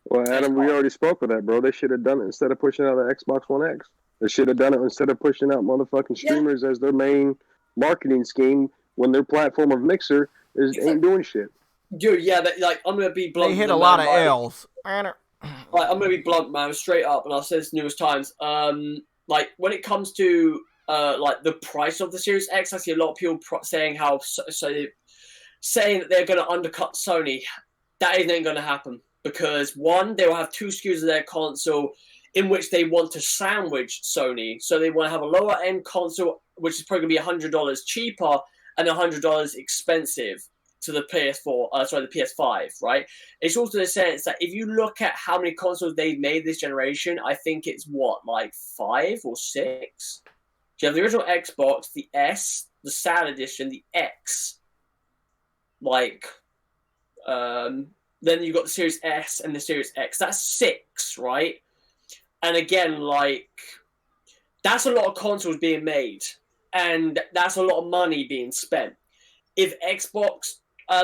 Well, Adam, we already spoke of that, bro. They should have done it instead of pushing out the Xbox One X. They should have done it instead of pushing out motherfucking streamers as their main marketing scheme when their platform of Mixer ain't doing shit. Dude, yeah, I'm going to be blunt. They hit a lot of L's. Like, I'm going to be blunt, man, straight up, and I'll say this numerous times. Like, when it comes to, like, the price of the Series X, I see a lot of people saying saying that they're going to undercut Sony. That isn't going to happen, because, one, they will have two SKUs of their console in which they want to sandwich Sony. So they want to have a lower-end console, which is probably going to be $100 cheaper and $100 expensive to the the PS5, right? It's also the sense that if you look at how many consoles they've made this generation, I think it's like 5 or 6. You have the original Xbox, the S, the SAD edition, the X, then you've got the Series S and the Series X. That's 6, right? And again, that's a lot of consoles being made, and that's a lot of money being spent. If Xbox,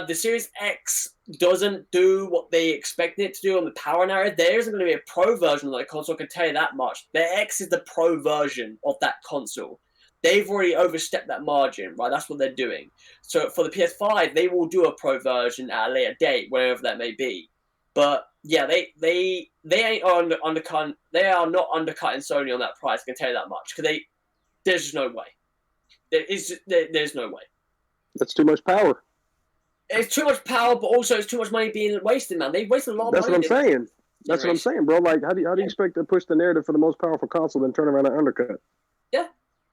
the Series X doesn't do what they expect it to do on the power narrative, there isn't going to be a pro version of that console, I can tell you that much. The X is the pro version of that console. They've already overstepped that margin, right? That's what they're doing. So for the PS5, they will do a pro version at a later date, wherever that may be. But yeah, they ain't undercut. They are not undercutting Sony on that price. I can tell you that much because there's just no way. There's no way. That's too much power. It's too much power, but also it's too much money being wasted, man. They've wasted a lot of That's money. what I'm saying. That's what I'm saying, bro. Like, how do you expect to push the narrative for the most powerful console then turn around and undercut? Yeah,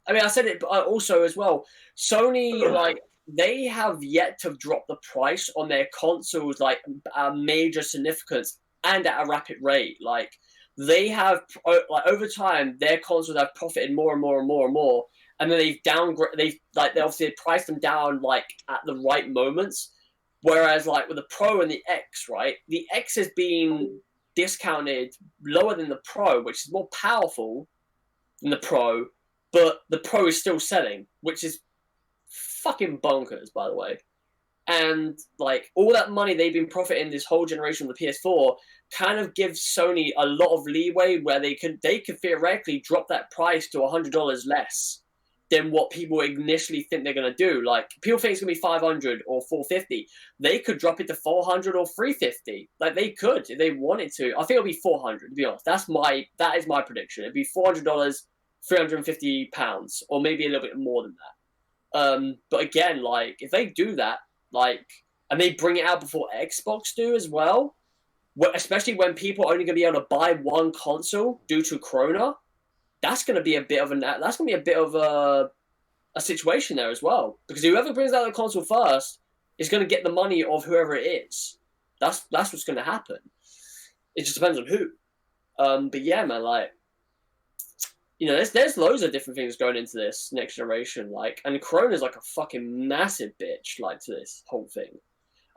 I mean, I said it also as well. Sony, like, they have yet to drop the price on their consoles, like, a major significance and at a rapid rate. Like, they have, like, over time, their consoles have profited more and more and more and more, and then they've they obviously priced them down, like, at the right moments. Whereas, like, with the Pro and the X, right, the X is being discounted lower than the Pro, which is more powerful than the Pro, but the Pro is still selling, which is fucking bonkers, by the way. And, like, all that money they've been profiting this whole generation of the PS4 kind of gives Sony a lot of leeway where they could theoretically drop that price to $100 less than what people initially think they're going to do. Like, people think it's going to be $500 or $450. They could drop it to $400 or $350. Like, they could if they wanted to. I think it'll be $400, to be honest. That is my prediction. It'd be $400, £350, or maybe a little bit more than that. But again, like, if they do that, like, and they bring it out before Xbox do as well, especially when people are only going to be able to buy one console due to Corona, that's going to be a bit of a situation there as well, because whoever brings out the console first is going to get the money of whoever it is. That's what's going to happen. It just depends on who. But yeah, man, like, you know, there's loads of different things going into this next generation, like, and Corona's like a fucking massive bitch, like, to this whole thing.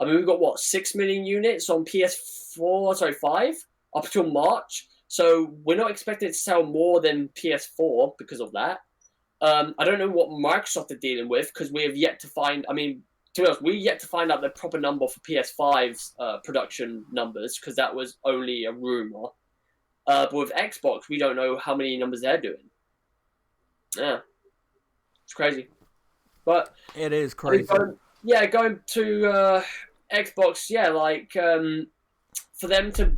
I mean, we've got what, 6 million units on PS4, 5 up until March. So we're not expecting it to sell more than PS4 because of that. I don't know what Microsoft are dealing with because we have yet to find. I mean, to be honest, we're yet to find out the proper number for PS5's production numbers because that was only a rumor. But with Xbox, we don't know how many numbers they're doing. Yeah, it's crazy. But it is crazy. I mean, going to Xbox, yeah, like for them to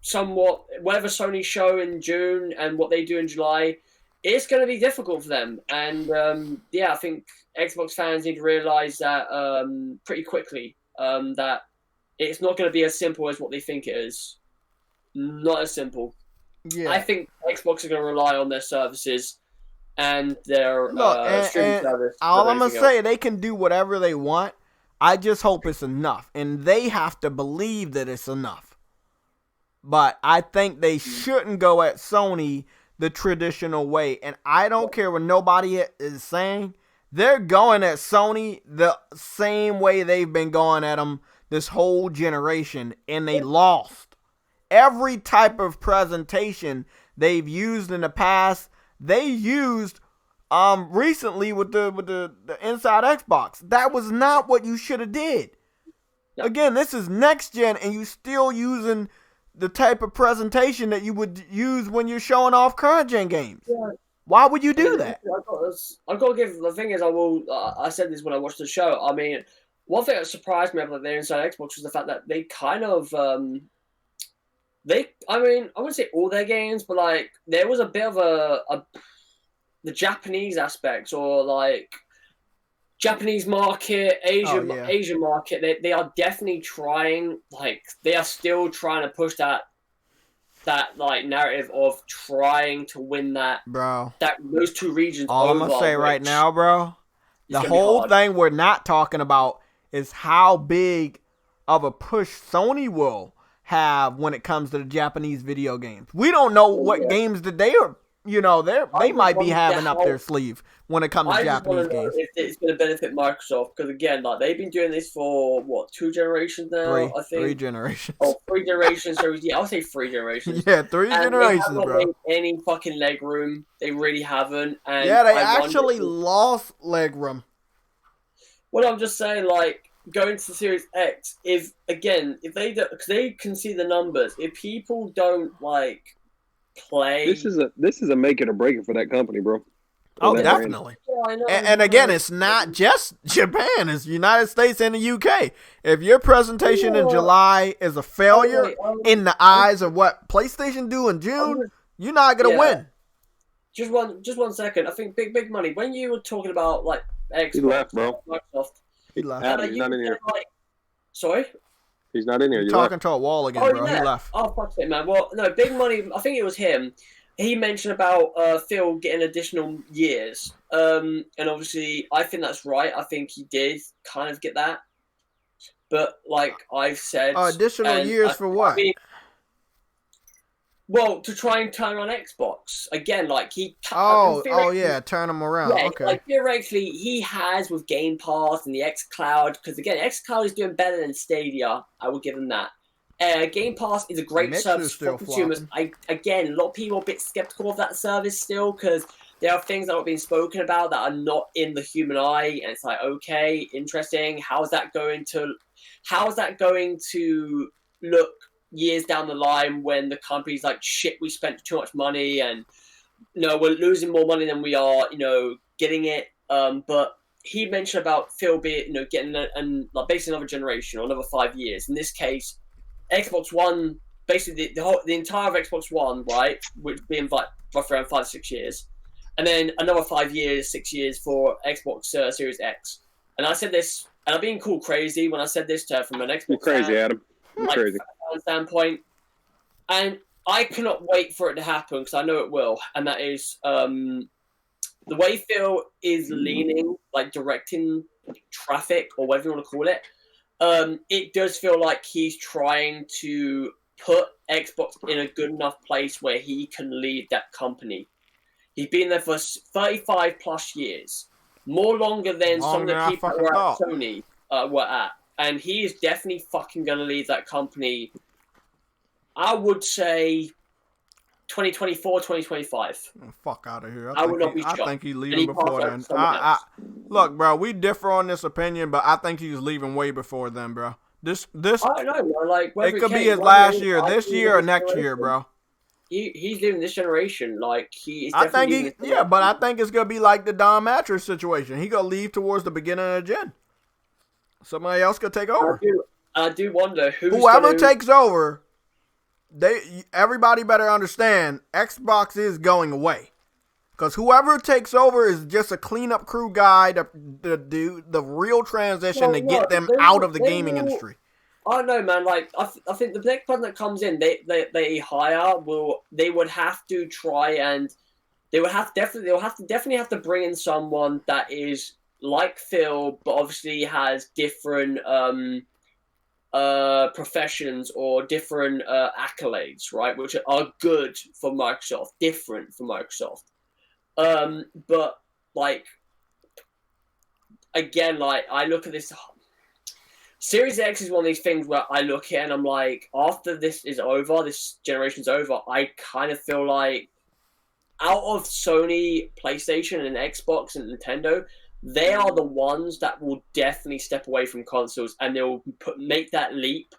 somewhat whatever Sony show in June and what they do in July, it's going to be difficult for them. And yeah, I think Xbox fans need to realize that pretty quickly that it's not going to be as simple as what they think it is. Not as simple. Yeah. I think Xbox is going to rely on their services and their streaming service. All I'm going to say, they can do whatever they want. I just hope it's enough. And they have to believe that it's enough. But I think they shouldn't go at Sony the traditional way. And I don't care what nobody is saying. They're going at Sony the same way they've been going at them this whole generation. And they lost. Every type of presentation they've used in the past, they used recently with the Inside Xbox. That was not what you should have did. Yep. Again, this is next gen, and you still using the type of presentation that you would use when you're showing off current gen games. Yeah. Why would you do that? I've got to give, the thing is, I said this when I watched the show. I mean, one thing that surprised me about their Inside Xbox was the fact that they kind of I mean, I wouldn't say all their games, but like there was a bit of the Japanese aspects, or like Japanese market, Asian market. They are definitely trying, like they are still trying to push that like narrative of trying to win that, bro. That those two regions. All I'm gonna say right now, bro, the whole thing we're not talking about is how big of a push Sony will have when it comes to the Japanese video games. We don't know what games that they are, they might be having up their sleeve when it comes to Japanese games. If it's going to benefit Microsoft, because again, like they've been doing this for what, 2 generations now? I think 3 generations. Oh, 3 generations. So yeah, I'll say 3 generations. Yeah, 3 generations, they haven't bro. made any fucking leg room. They really haven't. And yeah, they actually lost leg room. Well, I'm just saying, like, going to the Series X, if they don't, because they can see the numbers. If people don't like play, this is a make it or break it for that company, bro. Oh, that brand. definitely. Yeah, I know. And again, it's not just Japan; it's United States and the UK. If your presentation in July is a failure in the eyes of what PlayStation do in June, you're not gonna win. Just one second. I think big money. When you were talking about like Xbox, He left, bro. Microsoft, He left. Adam, he's not in here. like, sorry. He's not in here. You're You talking left. to a wall again, bro. He left. Oh, fuck it, man. Well, no, big money. I think it was him. He mentioned about Phil getting additional years. And obviously, I think that's right. I think he did kind of get that. But like I've said, additional years for what? Well, to try and turn on Xbox again, like he. Yeah, turn them around. Yeah, okay. like theoretically, he has with Game Pass and the XCloud, because again, XCloud is doing better than Stadia. I will give him that. Game Pass is a great service for consumers. A lot of people are a bit skeptical of that service still, because there are things that are being spoken about that are not in the human eye, and it's like, okay, interesting. How is that going to look years down the line when the company's like, shit, we spent too much money and we're losing more money than we are, getting it. But he mentioned about Phil getting basically another generation or another 5 years. In this case, Xbox One, basically the entire of Xbox One, right, which being like roughly around 5-6 years, and then another 5 years, 6 years for Xbox Series X. And I said this, and I'm being called crazy when I said this from an Xbox. You're crazy, Adam. You're crazy. Standpoint, and I cannot wait for it to happen because I know it will, and that is the way Phil is leaning, like directing traffic or whatever you want to call it. It does feel like he's trying to put Xbox in a good enough place where he can lead that company. He's been there for 35 plus years, more longer than some of the people who are at Sony were at. And he is definitely fucking going to leave that company, I would say, 2024, 2025. Fuck out of here. I would not be shocked. I think he's leaving before then. Look, bro, we differ on this opinion, but I think he's leaving way before then, bro. This I don't know, bro. Like, it could be his last year, this year or next year, bro. He's leaving this generation. Like, he's I definitely think but I think it's going to be like the Don Mattress situation. He going to leave towards the beginning of the gen. Somebody else could take over. I do wonder whoever takes over. Everybody better understand Xbox is going away, because whoever takes over is just a cleanup crew guy to do the real transition to get them out of the gaming industry. I don't know, man. Like I think the next person that comes in, they hire they would have to try and they'll definitely have to bring in someone that is like Phil, but obviously has different professions or different accolades, right? Which are good for Microsoft, different for Microsoft. But like again, like I look at this. Series X is one of these things where I look at it and I'm like, after this is over, this generation's over, I kind of feel like out of Sony, PlayStation, and Xbox and Nintendo, they are the ones that will definitely step away from consoles, and they'll make that leap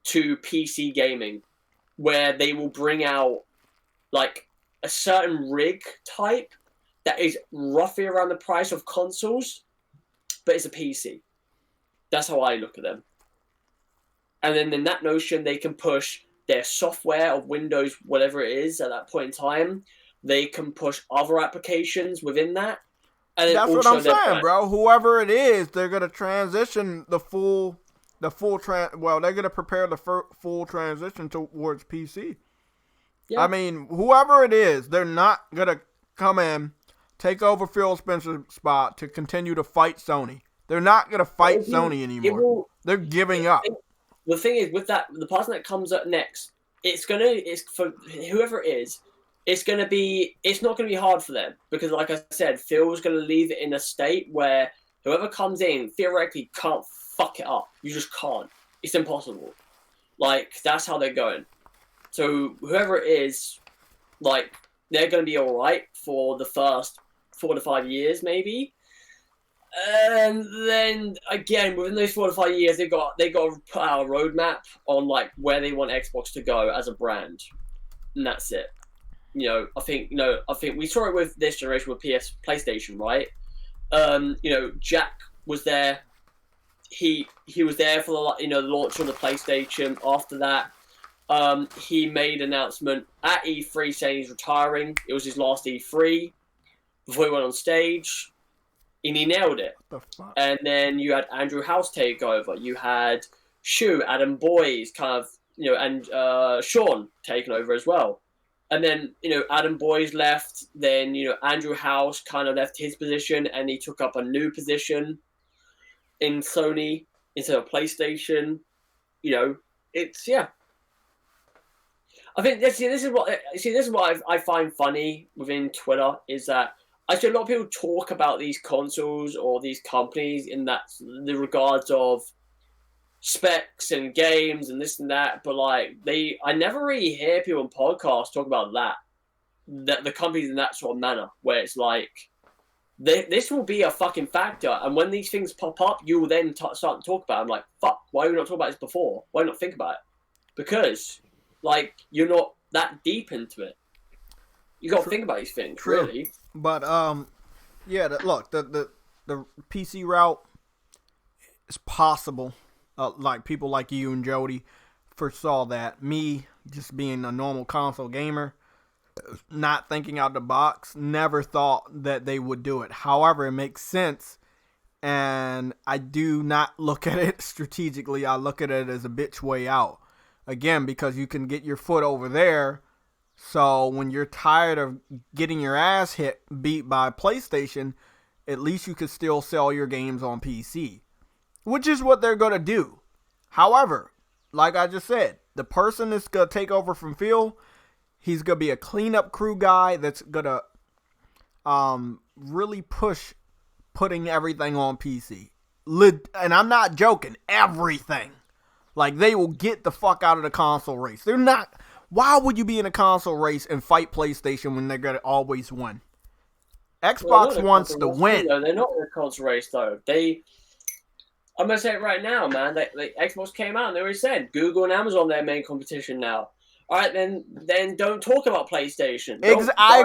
to PC gaming, where they will bring out like a certain rig type that is roughly around the price of consoles, but it's a PC. That's how I look at them. And then in that notion, they can push their software of Windows, whatever it is at that point in time. They can push other applications within that. And that's what I'm saying, bro. Whoever it is, they're gonna transition they're gonna prepare the full transition towards PC. Yeah. I mean, whoever it is, they're not gonna come in, take over Phil Spencer's spot to continue to fight Sony. They're not gonna fight Sony anymore. They're giving up. The thing is, with that, the person that comes up next, it's for whoever it is. It's not going to be hard for them, because like I said, Phil's going to leave it in a state where whoever comes in theoretically can't fuck it up. You just can't. It's impossible. Like, that's how they're going. So whoever it is, like, they're going to be alright for the first 4 to 5 years, maybe. And then again, within those 4 to 5 years, they got to put out a roadmap on like where they want Xbox to go as a brand, and that's it. I think we saw it with this generation with PlayStation, right? Jack was there. He was there for the launch of the PlayStation. After that, he made an announcement at E3 saying he's retiring. It was his last E3 before he went on stage, and he nailed it. And then you had Andrew House take over. You had Adam Boyes kind of, and Sean taking over as well. And then, Adam Boyes left. Then, Andrew House kind of left his position, and he took up a new position in Sony instead of PlayStation. It's I think this is what I find funny within Twitter is that I see a lot of people talk about these consoles or these companies in the regards of specs and games and this and that, but I never really hear people on podcasts talk about that the companies in that sort of manner, where it's like this will be a fucking factor, and when these things pop up, you will then start to talk about it. I'm like, fuck, why are we not talking about this before? Why not think about it? Because you're not that deep into it. You got to think about these things. True. Really. But look, the PC route is possible. People like you and Jody foresaw that. Me, just being a normal console gamer, not thinking out the box, never thought that they would do it. However, it makes sense, and I do not look at it strategically. I look at it as a bitch way out. Again, because you can get your foot over there. So when you're tired of getting your ass beat by PlayStation, at least you could still sell your games on PC, which is what they're going to do. However, like I just said, the person that's going to take over from Phil, he's going to be a cleanup crew guy that's going to really push putting everything on PC. And I'm not joking, everything. They will get the fuck out of the console race. They're not... Why would you be in a console race and fight PlayStation when they're going to always win? Xbox wants to win. They're not in a console race, though. I'm going to say it right now, man. Xbox came out and they already said Google and Amazon their main competition now. All right, then don't talk about PlayStation. I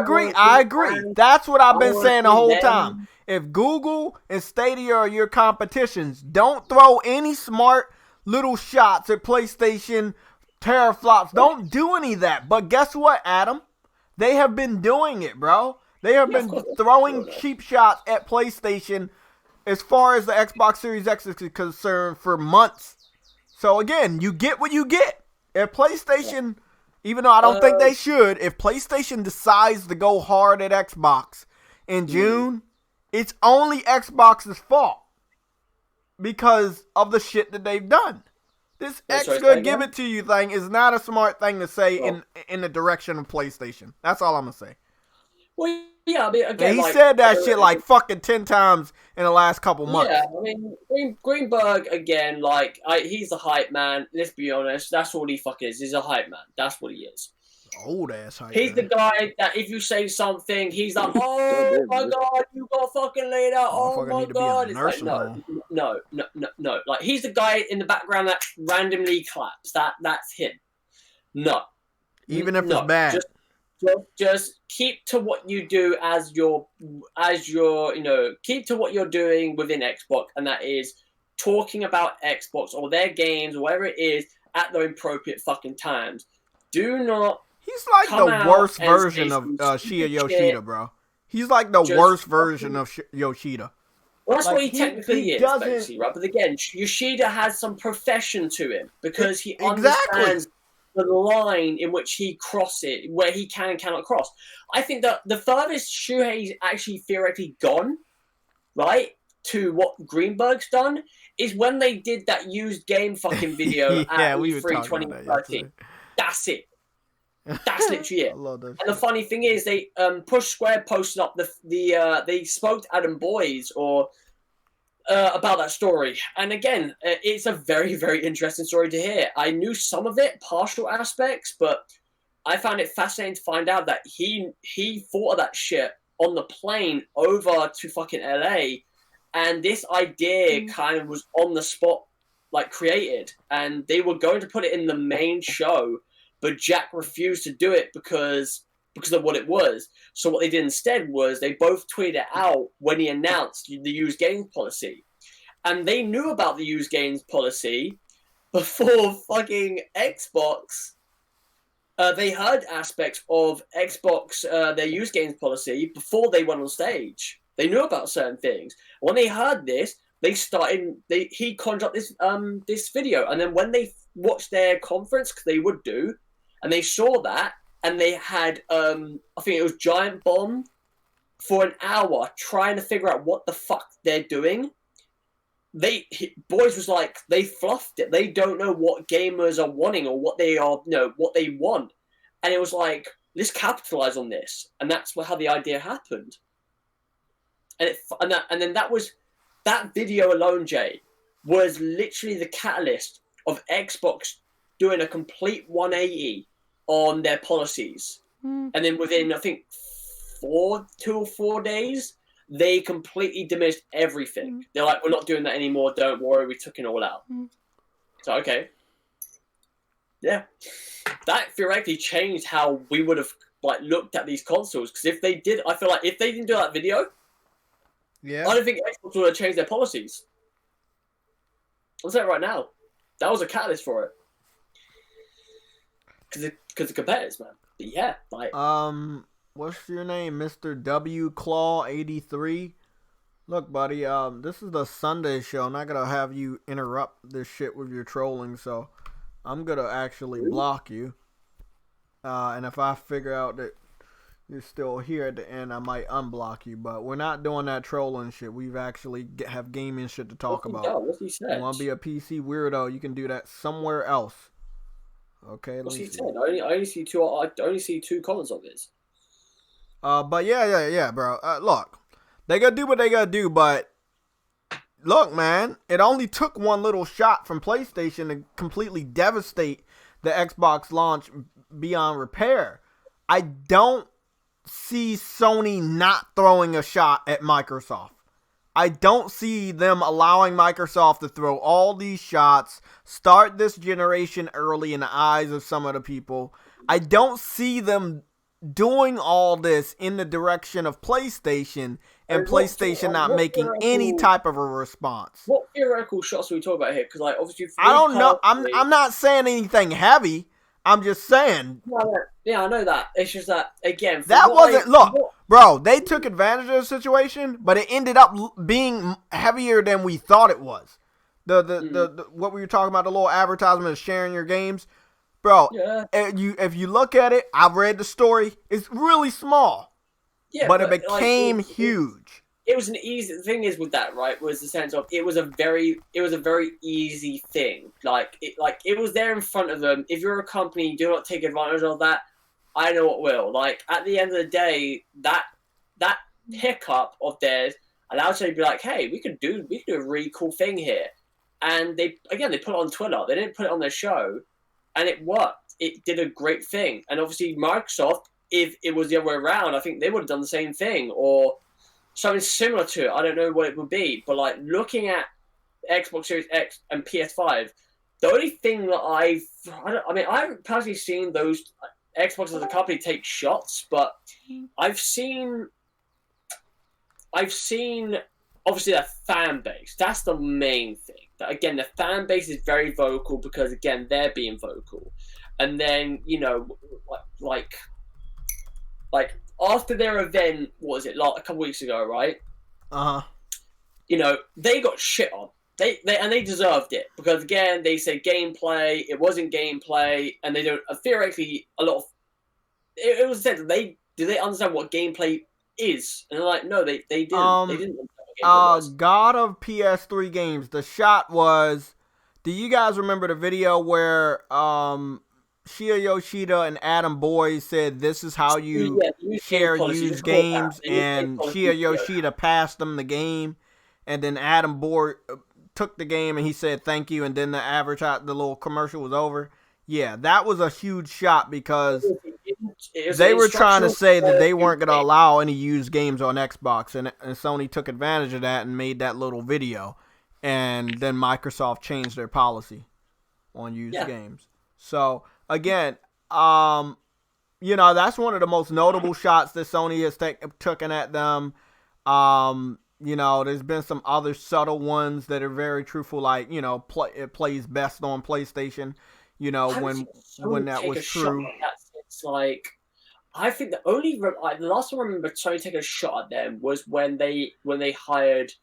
agree. That's what I've been saying the whole time. If Google and Stadia are your competitions, don't throw any smart little shots at PlayStation teraflops. Don't do any of that. But guess what, Adam? They have been doing it, bro. They have been throwing cheap shots at PlayStation as far as the Xbox Series X is concerned for months. So again, you get what you get. If PlayStation, even though I don't think they should, if PlayStation decides to go hard at Xbox in June, it's only Xbox's fault because of the shit that they've done. This extra give it to you thing is not a smart thing to say in the direction of PlayStation. That's all I'm going to say. Well, yeah, I mean, again, he said that shit fucking 10 times in the last couple months. Yeah, I mean, Greenberg, again, he's a hype man. Let's be honest. That's all he fucking is. He's a hype man. That's what he is. Old ass hype He's man. the guy that if you say something, he's like, oh my God, you got fucking laid out. Oh my God. It's no. He's the guy in the background that randomly claps. That's him. No. Even if it's bad. Just keep to what you do as your keep to what you're doing within Xbox, and that is talking about Xbox or their games or whatever it is at the appropriate fucking times. Do not. He's like the worst version of Shinya Yoshida, bro. He's like the worst version of Yoshida. Well, that's what he technically is, basically, right? But again, Yoshida has some profession to him because he understands the line in which he crosses, where he can and cannot cross. I think that the furthest Shuhei's actually theoretically gone, right, to what Greenberg's done, is when they did that used game fucking video at E3 2013. That's it. That's literally it. And the funny thing is, they Push Square posted up they spoke to Adam Boyes about that story, and again, it's a very, very interesting story to hear. I knew some of it, partial aspects, but I found it fascinating to find out that he thought of that shit on the plane over to fucking LA, and this idea kind of was on the spot, created, and they were going to put it in the main show. But Jack refused to do it because because of what it was. So what they did instead was they both tweeted it out when he announced the used games policy. And they knew about the used games policy before fucking Xbox. They heard aspects of Xbox, their used games policy, before they went on stage. They knew about certain things. When they heard this, they started. He conjured up this video, and then when they watched their conference, because they would do, and they saw that, and they had I think it was Giant Bomb for an hour trying to figure out what the fuck they're doing. Boys was like, they fluffed it. They don't know what gamers are wanting or what they are, what they want. And it was like, let's capitalize on this, and that's how the idea happened. And then that video alone, Jay, was literally the catalyst of Xbox doing a complete 180 on their policies. And then within, I think, 2 or 4 days, they completely diminished everything. They're like, we're not doing that anymore. Don't worry, we took it all out. So, okay. Yeah. That theoretically changed how we would have looked at these consoles. Because if they did, I feel like if they didn't do that video, Yeah. I don't think Xbox would have changed their policies. I'll say it right now. That was a catalyst for it. Because the competitors, man. But yeah, what's your name, Mr. W Claw 83? Look, buddy, this is the Sunday show. I'm not gonna have you interrupt this shit with your trolling, so I'm gonna actually block you. And if I figure out that you're still here at the end, I might unblock you. But we're not doing that trolling shit. We've actually have gaming shit to talk about. What's he said? You want to be a PC weirdo? You can do that somewhere else. Okay. What's he said? I only see two comments of his. But yeah, bro. Look, they gotta do what they gotta do, but look, man, it only took one little shot from PlayStation to completely devastate the Xbox launch beyond repair. I don't see Sony not throwing a shot at Microsoft. I don't see them allowing Microsoft to throw all these shots, start this generation early in the eyes of some of the people. I don't see them doing all this in the direction of PlayStation and PlayStation not making any type of a response. What theoretical shots are we talking about here? Because obviously, I don't know. I'm not saying anything heavy. I'm just saying. Yeah, I know that. It's just that again. That wasn't bro. They took advantage of the situation, but it ended up being heavier than we thought it was. The what we were talking about, the little advertisement of sharing your games. Bro, yeah. If you look at it, I've read the story. It's really small, but it became huge. It was an easy. The thing is with that, right? Was the sense of it was a very easy thing. It was there in front of them. If you're a company, you do not take advantage of that. I know what will. At the end of the day, that hiccup of theirs allowed you to be like, hey, we could do a really cool thing here. And they put it on Twitter. They didn't put it on their show. And it worked. It did a great thing. And obviously Microsoft, if it was the other way around, I think they would have done the same thing or something similar to it. I don't know what it would be. But looking at Xbox Series X and PS5, the only thing that I haven't personally seen those Xbox as a company take shots, but I've seen obviously their fan base. That's the main thing. Again, the fan base is very vocal because, again, they're being vocal. And then, after their event, what was it, a couple weeks ago, right? They got shit on. They deserved it because, again, they said gameplay, it wasn't gameplay, and they don't, theoretically, a lot of, it was said that did they understand what gameplay is? And they're like, no, they didn't. They didn't. God of PS3 games. The shot was. Do you guys remember the video where Shiya Yoshida and Adam Boyd said this is how you share used games, and Shiya Yoshida passed them the game, and then Adam Boyd took the game and he said thank you, and then the little commercial was over. Yeah, that was a huge shot because they were trying to say that they weren't going to allow any used games on Xbox, and Sony took advantage of that and made that little video, and then Microsoft changed their policy on used games. So again, you know, that's one of the most notable shots that Sony has taken at them. You know, there's been some other subtle ones that are very truthful, like, you know, it plays best on PlayStation. You know, when that was true. It's like, I think the last time I remember Sony taking a shot at them was when they hired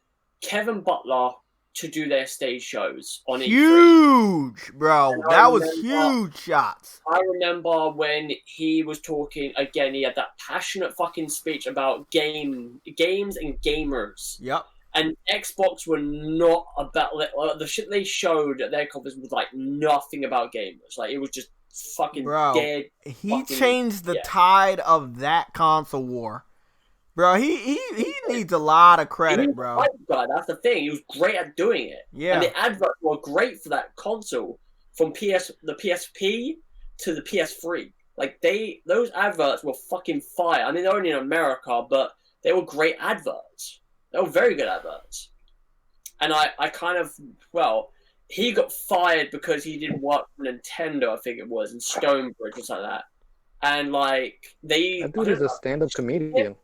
Kevin Butler to do their stage shows on E3. Huge, bro. That was huge shots. I remember when he was talking again. He had that passionate fucking speech about games and gamers. Yep. And Xbox were not about the shit they showed at their conference was like nothing about gamers. Like it was just fucking dead. He changed the tide of that console war. Bro, he needs a lot of credit, bro. That's the thing. He was great at doing it. Yeah. And the adverts were great for that console, from the PSP to the PS3. Like those adverts were fucking fire. I mean, they're only in America, but they were great adverts. They were very good adverts. And I kind of, he got fired because he didn't work for Nintendo, I think it was, in Stonebridge or something like that. And like that dude is a stand-up comedian.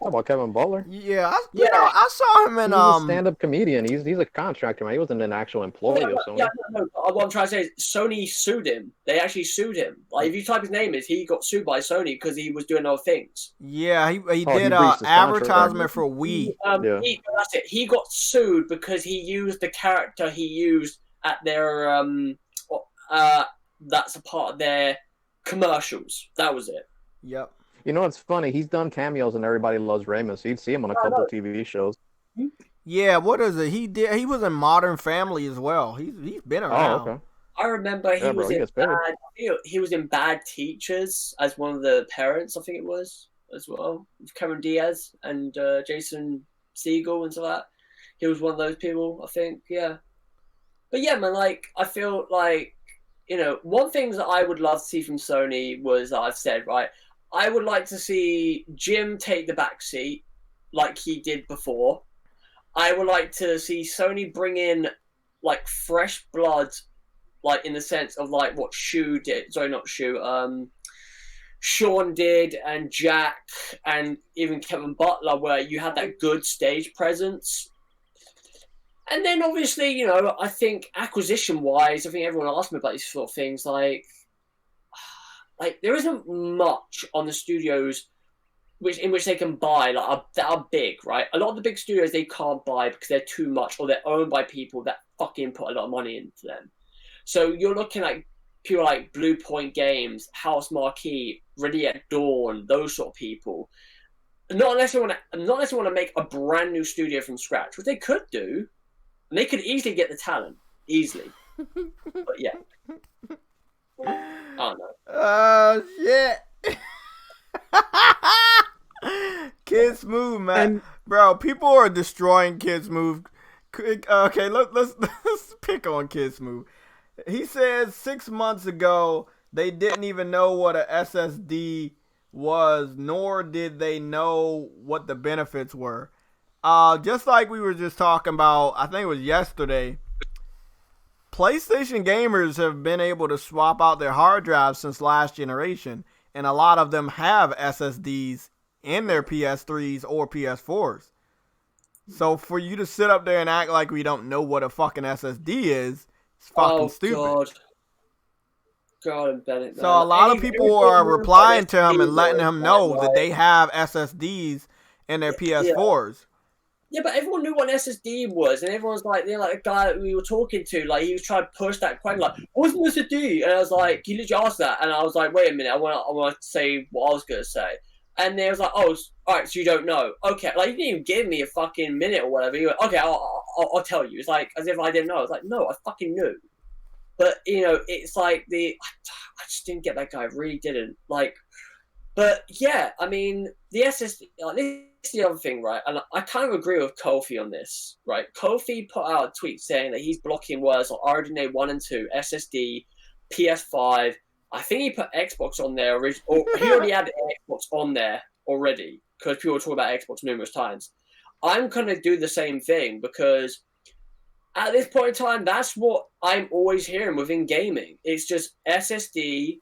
How about Kevin Butler? Yeah, I saw him in He's a stand-up comedian. He's a contractor, man. He wasn't an actual employee of Sony. No. What I'm trying to say is Sony sued him. They actually sued him. Like if you type his name, he got sued by Sony because he was doing other things. Yeah, he did an advertisement for Wii. That's it. He got sued because he used the character he used at their that's a part of their commercials. That was it. Yep. You know, it's funny. He's done cameos in Everybody Loves Raymond, so you'd see him on a couple of TV shows. Yeah, what is it? He was in Modern Family as well. He's been around. Oh, okay. I remember he was in Bad Teachers as one of the parents, I think it was, as well. With Cameron Diaz and Jason Segel and stuff like that. He was one of those people, I think, yeah. But yeah, man, like, I feel like, you know, one thing that I would love to see from Sony was, I've said, right, I would like to see Jim take the back seat like he did before. I would like to see Sony bring in, like, fresh blood, like, in the sense of, like, what Sean did, and Jack, and even Kevin Butler, where you had that good stage presence. And then, obviously, you know, I think acquisition-wise, I think everyone asked me about these sort of things, like there isn't much on the studios in which they can buy that are big, right? A lot of the big studios they can't buy because they're too much, or they're owned by people that fucking put a lot of money into them. So you're looking at people like Blue Point Games, House Marquee, Ready at Dawn, those sort of people. Not unless they want to make a brand new studio from scratch, which they could do, and they could easily get the talent easily. But yeah. Oh no. Oh shit. Kids Move, man. Bro, people are destroying Kids Move. Okay, let's pick on Kids Move. He says 6 months ago they didn't even know what a SSD was, nor did they know what the benefits were. Just like we were just talking about, I think it was yesterday, PlayStation gamers have been able to swap out their hard drives since last generation, and a lot of them have SSDs in their PS3s or PS4s. So for you to sit up there and act like we don't know what a fucking SSD is, it's fucking stupid. God, Bennett, so a lot of people are replying to him and letting him know that they have SSDs in their PS4s. Yeah, but everyone knew what an SSD was, and everyone's like, they're like a guy that we were talking to, like he was trying to push that question, like, what's an SSD? And I was like, he literally asked that, and I was like, wait a minute, I want to say what I was gonna say, and they was like, oh, all right, so you don't know, okay, like you didn't even give me a fucking minute or whatever. You went, okay, I'll tell you. It's like as if I didn't know. I was like, no, I fucking knew, but you know, it's like I just didn't get that guy. I really didn't like. But yeah, I mean, the SSD, this is the other thing, right? And I kind of agree with Kofi on this, right? Kofi put out a tweet saying that he's blocking words like RDNA 1 and 2, SSD, PS5. I think he put Xbox on there, or he already had Xbox on there already, because people were talking about Xbox numerous times. I'm going to do the same thing, because at this point in time, that's what I'm always hearing within gaming. It's just SSD,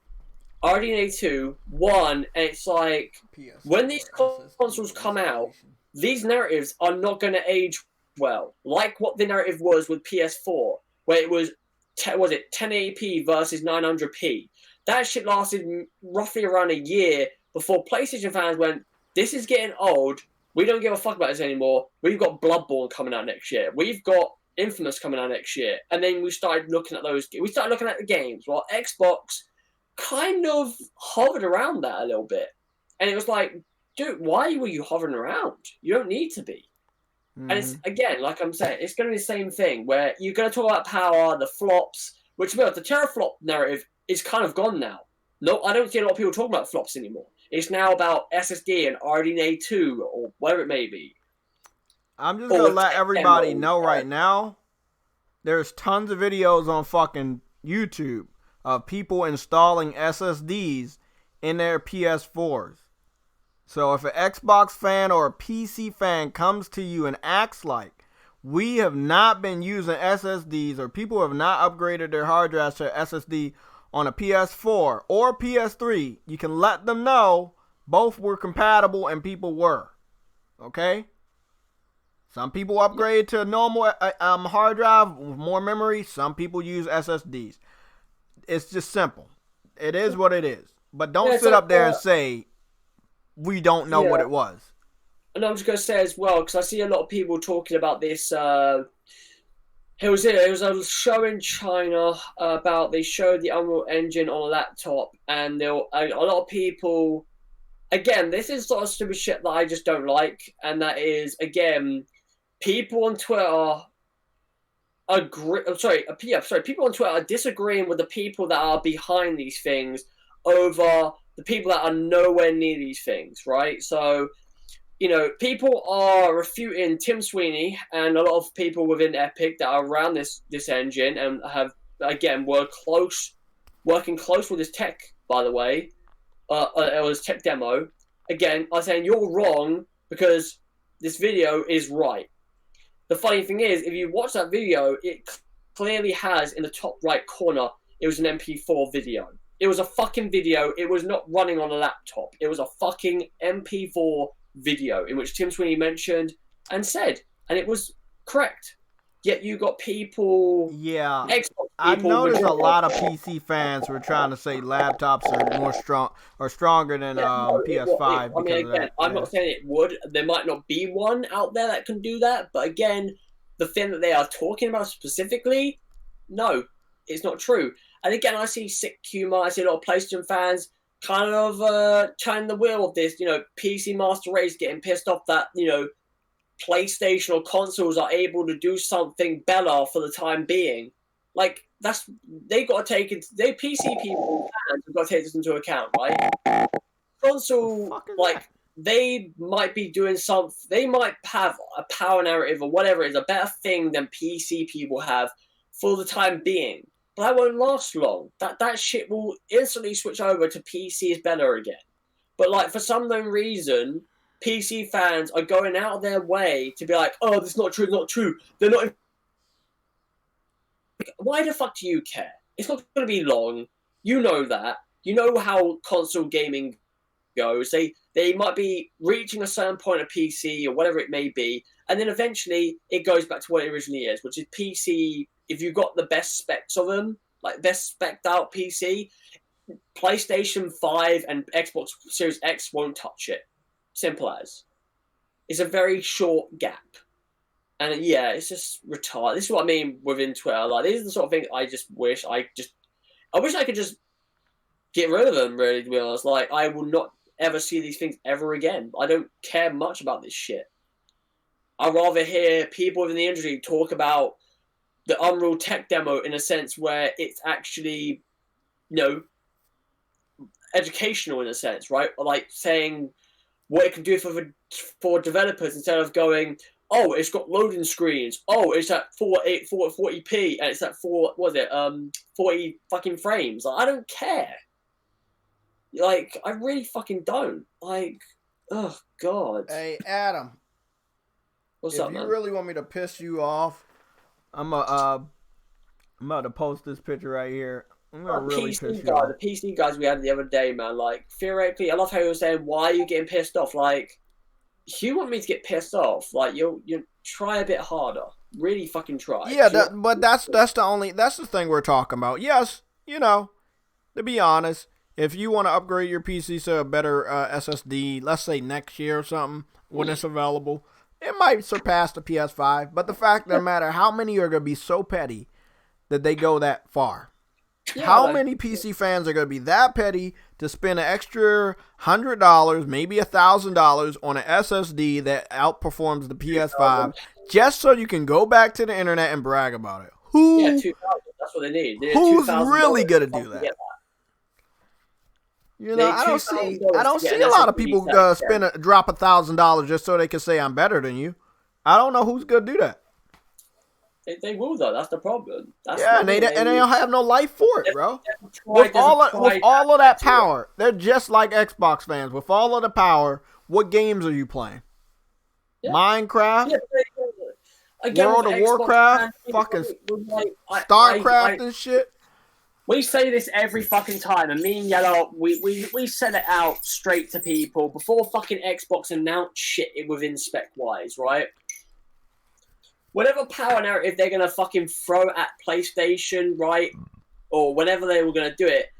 RDNA 2, 1, and it's like, PSL when these or SSD consoles come out, installation. these narratives are not going to age well. Like what the narrative was with PS4, where it was, 1080p versus 900p. That shit lasted roughly around a year before PlayStation fans went, this is getting old. We don't give a fuck about this anymore. We've got Bloodborne coming out next year. We've got Infamous coming out next year. And then we started looking at those. We started looking at the games. While Xbox kind of hovered around that a little bit. And it was like, dude, why were you hovering around? You don't need to be. Mm-hmm. And it's, again, like I'm saying, it's going to be the same thing where you're going to talk about power, the flops, which, well, the teraflop narrative is kind of gone now. No, I don't see a lot of people talking about flops anymore. It's now about SSD and RDNA 2 or whatever it may be. I'm just going to let everybody know right now, there's tons of videos on fucking YouTube of people installing SSDs in their PS4s. So if an Xbox fan or a PC fan comes to you and acts like we have not been using SSDs or people have not upgraded their hard drives to SSD on a PS4 or PS3, you can let them know both were compatible and people were. Okay? Some people upgrade to a normal hard drive with more memory. Some people use SSDs. It's just simple. It is what it is. But don't sit up there and say, we don't know what it was. And I'm just going to say as well, because I see a lot of people talking about this. It was a show in China about, they showed the Unreal Engine on a laptop, and there were a lot of people. Again, this is sort of stupid shit that I just don't like, and that is, again, people on Twitter people on Twitter are disagreeing with the people that are behind these things over the people that are nowhere near these things, right? So, you know, people are refuting Tim Sweeney and a lot of people within Epic that are around this engine and have, again, working close with this tech, by the way. It was tech demo. Again, I'm saying you're wrong because this video is right. The funny thing is, if you watch that video, it clearly has in the top right corner, it was an MP4 video. It was a fucking video. It was not running on a laptop. It was a fucking MP4 video in which Tim Sweeney mentioned and said, and it was correct. Yet you got people. Yeah, Xbox I people noticed a lot of PC fans were trying to say laptops are stronger than PS5. I mean, again, I'm not saying it would. There might not be one out there that can do that, but again, the thing that they are talking about specifically, no, it's not true. And again, I see sick humor. I see a lot of PlayStation fans kind of turning the wheel of this, you know, PC Master Race, getting pissed off that, you know, PlayStation or consoles are able to do something better for the time being. Like, they got to take it. They PC people fans have got to take this into account, right? Console, like, they might be doing something. They might have a power narrative or whatever is a better thing than PC people have for the time being. But that won't last long. That shit will instantly switch over to PC is better again. But like, for some known reason, PC fans are going out of their way to be like, oh, this is not true, it's not true. They're not. Why the fuck do you care? It's not going to be long. You know that. You know how console gaming goes. They might be reaching a certain point of PC or whatever it may be, and then eventually it goes back to what it originally is, which is PC. If you've got the best specs of them, like best spec'd out PC, PlayStation 5 and Xbox Series X won't touch it. Simple as. It's a very short gap. And yeah, it's just retarded. This is what I mean within Twitter. Like, these are the sort of things I just wish I could just get rid of them, really, to be honest. Like, I will not ever see these things ever again. I don't care much about this shit. I'd rather hear people within the industry talk about the Unreal Tech demo in a sense where it's actually, you know, educational in a sense, right? Like saying what it can do for developers instead of going, oh, it's got loading screens. Oh, it's at 40p and it's at 40 fucking frames. Like, I don't care. Like, I really fucking don't. Like, oh god. Hey, Adam. What's up, man? If you really want me to piss you off, I'm about to post this picture right here. I'm gonna really piss you off. The PC guys we had the other day, man. Like theoretically, I love how you were saying, "Why are you getting pissed off?" Like, if you want me to get pissed off, like you try a bit harder. Really fucking try. Yeah, but that's the thing we're talking about. Yes, to be honest, if you want to upgrade your PC to a better SSD, let's say next year or something when it's available, it might surpass the PS5. But the fact that no matter how many are gonna be so petty that they go that far. Yeah, how many PC fans are going to be that petty to spend an extra $100, maybe $1,000 on an SSD that outperforms the PS5 just so you can go back to the internet and brag about it? Yeah, $2,000. That's what they need. Who's really going to do that? I don't see a lot of people drop $1,000 just so they can say I'm better than you. I don't know who's going to do that. They will though. That's the problem. And they don't have no life for it, bro. With all of that power, they're just like Xbox fans. With all of the power, what games are you playing? Yeah. Minecraft, World of Warcraft, fucking StarCraft and shit. We say this every fucking time, and me and Yellow, we send it out straight to people before fucking Xbox announced shit within spec-wise, right? Whatever power narrative they're gonna fucking throw at PlayStation, right, or whenever they were gonna do it,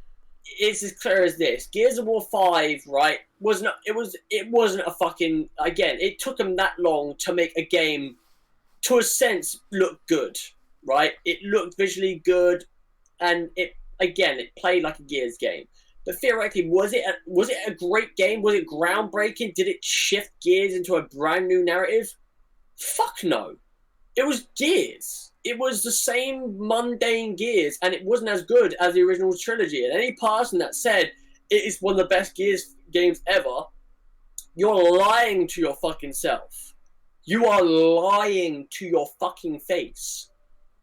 it's as clear as this: Gears of War 5, right, wasn't a fucking, again, it took them that long to make a game, to a sense, look good, right? It looked visually good, and it played like a Gears game. But theoretically, was it a great game? Was it groundbreaking? Did it shift Gears into a brand new narrative? Fuck no. It was Gears. It was the same mundane Gears, and it wasn't as good as the original trilogy. And any person that said it is one of the best Gears games ever, you're lying to your fucking self. You are lying to your fucking face.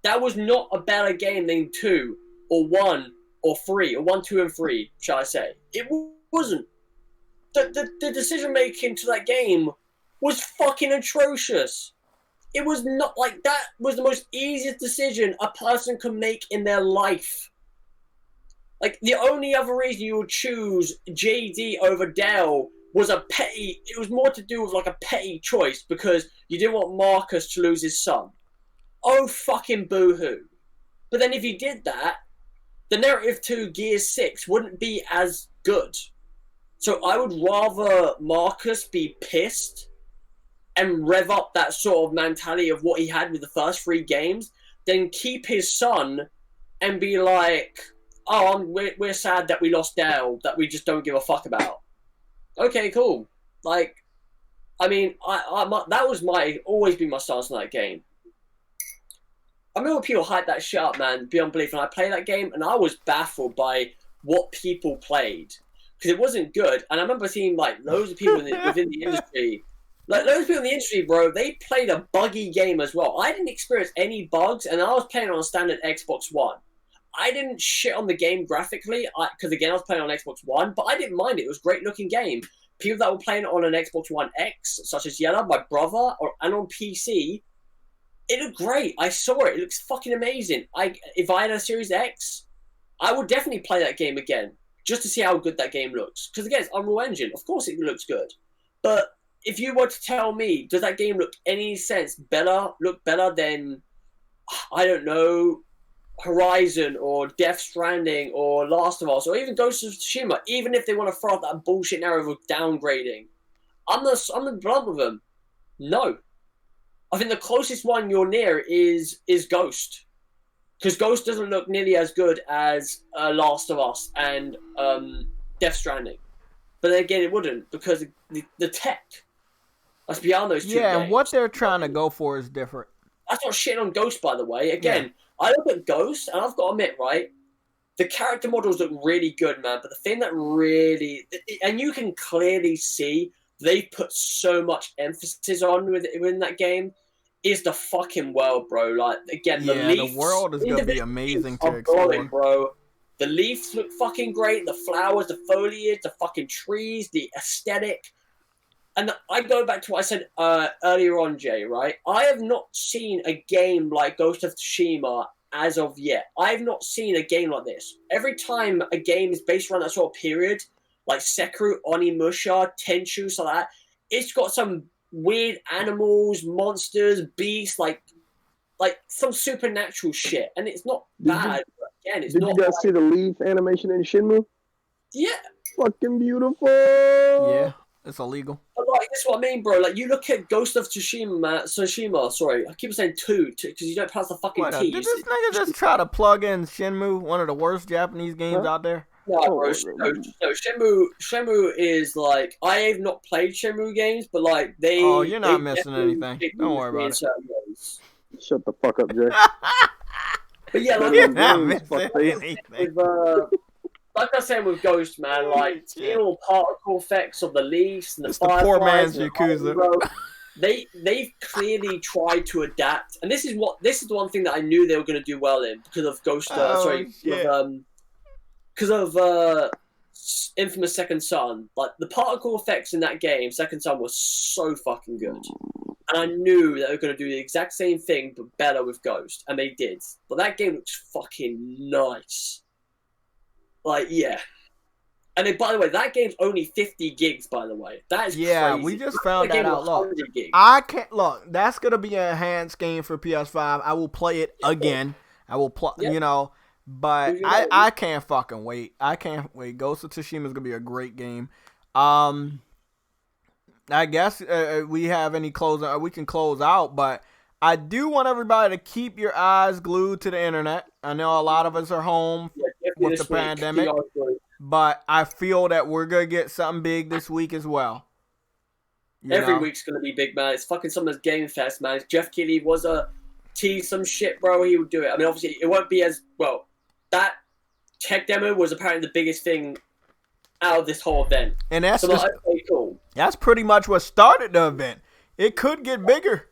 That was not a better game than 2 or 1 or 3 or 1, 2, and 3, shall I say. It wasn't. The decision making to that game was fucking atrocious. It was not like that was the most easiest decision a person can make in their life. Like, the only other reason you would choose JD over Dell was it was more to do with like a petty choice because you didn't want Marcus to lose his son. Oh, fucking boo-hoo. But then if you did that, the narrative to Gears 6 wouldn't be as good. So I would rather Marcus be pissed and rev up that sort of mentality of what he had with the first 3 games, then keep his son and be like, oh, we're sad that we lost Dale, that we just don't give a fuck about. Okay, cool. Like, I mean, that was always been my stance on that game. I remember people hype that shit up, man, beyond belief, and I played that game, and I was baffled by what people played. Because it wasn't good, and I remember seeing, like, loads of people within the industry. Like, those people in the industry, bro, they played a buggy game as well. I didn't experience any bugs, and I was playing on a standard Xbox One. I didn't shit on the game graphically, because, again, I was playing on Xbox One, but I didn't mind it. It was a great-looking game. People that were playing it on an Xbox One X, such as Yella, my brother, and on PC, it looked great. I saw it. It looks fucking amazing. If I had a Series X, I would definitely play that game again, just to see how good that game looks. Because, again, it's Unreal Engine. Of course it looks good. But if you were to tell me, does that game look better than, I don't know, Horizon or Death Stranding or Last of Us or even Ghost of Tsushima, even if they want to throw out that bullshit narrative of downgrading, I'm the blunt with them. No. I think the closest one you're near is Ghost. Because Ghost doesn't look nearly as good as Last of Us and Death Stranding. But then again, it wouldn't, because the tech. Let's be honest. Yeah, and what they're trying to go for is different. That's not shit on Ghost, by the way. Again, I look at Ghost, and I've got to admit, right, the character models look really good, man. But the thing that really, and you can clearly see they put so much emphasis on within that game, is the fucking world, bro. Like, again, the world is going to be amazing to explore, bro. The leaves look fucking great. The flowers, the foliage, the fucking trees, the aesthetic. and I go back to what I said earlier on, Jay. Right? I have not seen a game like Ghost of Tsushima as of yet. I have not seen a game like this. Every time a game is based around that sort of period, like Sekiro, Onimusha, Tenchu, so like that, it's got some weird animals, monsters, beasts, like some supernatural shit, and it's not bad. But again, it's did not. Did you guys see the leaf animation in Shenmue? Yeah. Fucking beautiful. Yeah, it's illegal. But like, that's what I mean, bro. Like, you look at Ghost of Tsushima. Sorry, I keep saying two because you don't pronounce the fucking T. Did this nigga just try to plug in Shenmue, one of the worst Japanese games out there? No, bro. No, Shenmue is like, I have not played Shenmue games, but like they. Oh, you're not missing anything. Don't worry about it. Shut the fuck up, Jay. But yeah, like, you're not missing anything. Like I said with Ghost, man, like the little particle effects of the leaves and the fireflies. The poor man's Yakuza. They've clearly tried to adapt, and this is the one thing that I knew they were going to do well in because of Ghost. Because of Infamous Second Son. Like the particle effects in that game, Second Son, was so fucking good. And I knew that they were going to do the exact same thing, but better with Ghost. And they did. But that game looks fucking nice. Like, yeah. And then, by the way, that game's only 50 gigs, by the way. That is crazy. We just found that out. Look, I can't... Look, that's going to be an enhanced game for PS5. I will play it again. I will play, you know... But I can't fucking wait. I can't wait. Ghost of Tsushima is going to be a great game. I guess we have any closing. We can close out, but I do want everybody to keep your eyes glued to the internet. I know a lot of us are home with the pandemic, but I feel that we're gonna get something big this week as well. Every week's gonna be big, man. It's fucking Summer's Game Fest, man. If Jeff Keighley was a tease some shit, bro, he would do it. I mean, obviously, it won't be as well. That tech demo was apparently the biggest thing out of this whole event, and that's so that's cool. That's pretty much what started the event. It could get bigger.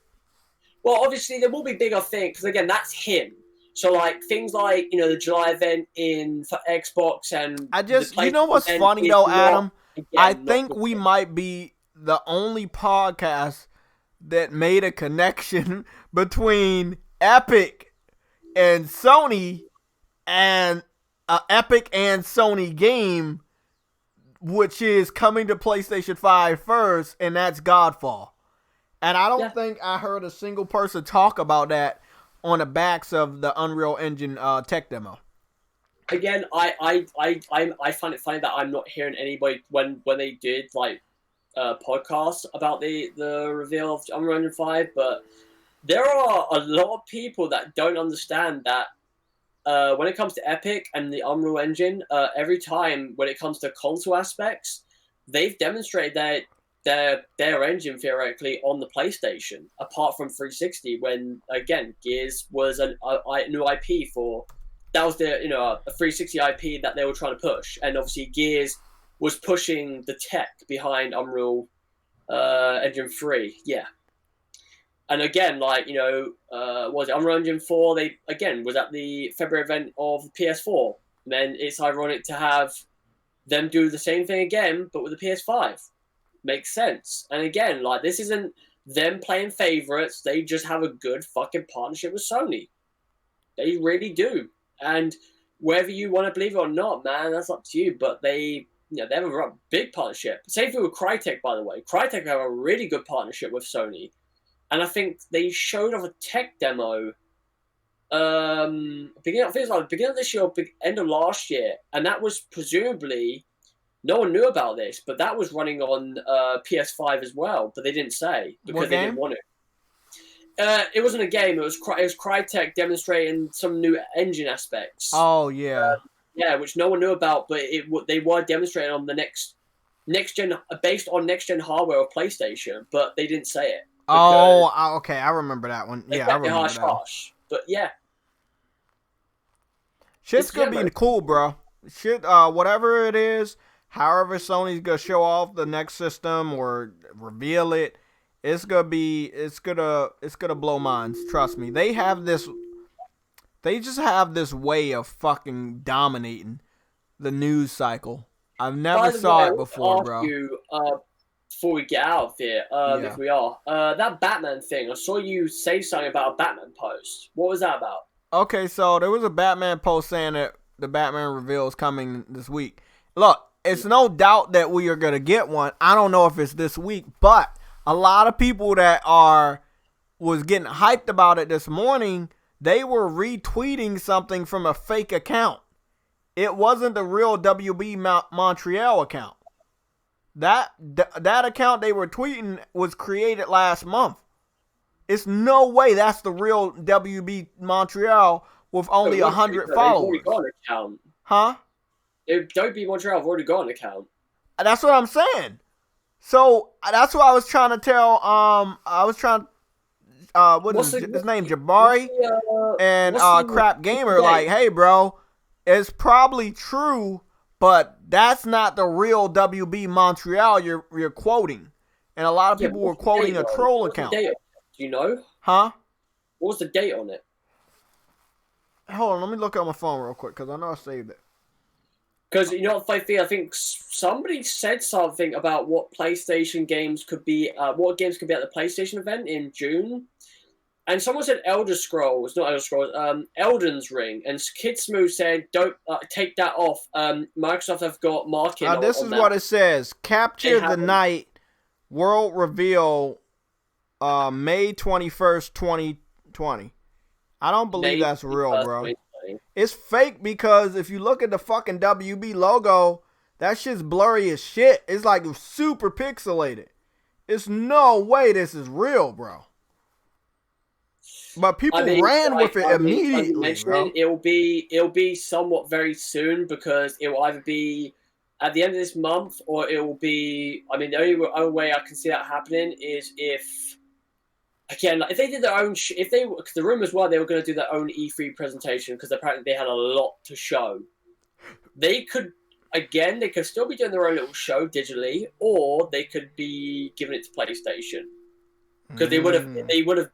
Well, obviously there will be bigger things because again, that's him. So like things like the July event for Xbox and you know what's funny though, Adam? I think we might be the only podcast that made a connection between Epic and Sony and Epic and Sony game, which is coming to PlayStation 5 first, and that's Godfall. And I don't think I heard a single person talk about that on the backs of the Unreal Engine tech demo. Again, I find it funny that I'm not hearing anybody when they did like podcasts about the reveal of Unreal Engine 5, but there are a lot of people that don't understand that when it comes to Epic and the Unreal Engine, every time when it comes to console aspects, they've demonstrated that their engine theoretically on the PlayStation, apart from 360, when again Gears was a new IP for that was a 360 IP that they were trying to push, and obviously Gears was pushing the tech behind Unreal Engine 3, yeah. And again, like was it Unreal Engine 4? They again was at the February event of PS4. And then it's ironic to have them do the same thing again, but with the PS5. Makes sense. And again, like this isn't them playing favorites. They just have a good fucking partnership with Sony. They really do. And whether you want to believe it or not, man, that's up to you. But they have a big partnership. Same thing with Crytek, by the way. Crytek have a really good partnership with Sony. And I think they showed off a tech demo beginning of this year, end of last year. And that was presumably... No one knew about this, but that was running on PS5 as well, but they didn't say because they didn't want it. It wasn't a game. It was Crytek demonstrating some new engine aspects. Oh yeah, which no one knew about, but they were demonstrating on the next gen, based on next gen hardware of PlayStation, but they didn't say it. Oh, okay, I remember that one. Yeah, I remember that. Harsh. But yeah, shit's gonna be cool, bro. Shit, whatever it is. However Sony's gonna show off the next system or reveal it, it's gonna blow minds. Trust me. They just have this way of fucking dominating the news cycle. I've never saw it before, bro. before we get out of here, Yeah. if we are, that Batman thing, I saw you say something about a Batman post. What was that about? Okay, so there was a Batman post saying that the Batman reveal is coming this week. Look, it's no doubt that we are going to get one. I don't know if it's this week, but a lot of people that was getting hyped about it this morning, they were retweeting something from a fake account. It wasn't the real WB Montreal account. That account they were tweeting was created last month. It's no way that's the real WB Montreal with only 100 followers. They've already got an account. Huh? WB Montreal have already got an account. That's what I'm saying. So that's what I was trying to tell. What is his name? Jabari and Crap Gamer. Like, hey, bro, it's probably true, but that's not the real WB Montreal you're quoting. And a lot of people were quoting a troll account. Do you know? Huh? What's the date on it? Hold on, let me look at my phone real quick because I know I saved it. Because, you know, I think somebody said something about what PlayStation games could be, what games could be at the PlayStation event in June. And someone said Elden's Ring. And Kid Smooth said, don't take that off. Microsoft have got marketing This is what it says. Capture the Night World Reveal May 21st, 2020. I don't believe that's real, bro. It's fake because if you look at the fucking WB logo, that shit's blurry as shit. It's like super pixelated. It's no way this is real, bro. But people ran with it immediately, bro. It'll be somewhat very soon because it will either be at the end of this month or it will be. I mean, the only way I can see that happening is if. Again, if they did their own, because the rumors were they were going to do their own E3 presentation because apparently they had a lot to show. They could still be doing their own little show digitally, or they could be giving it to PlayStation because they would have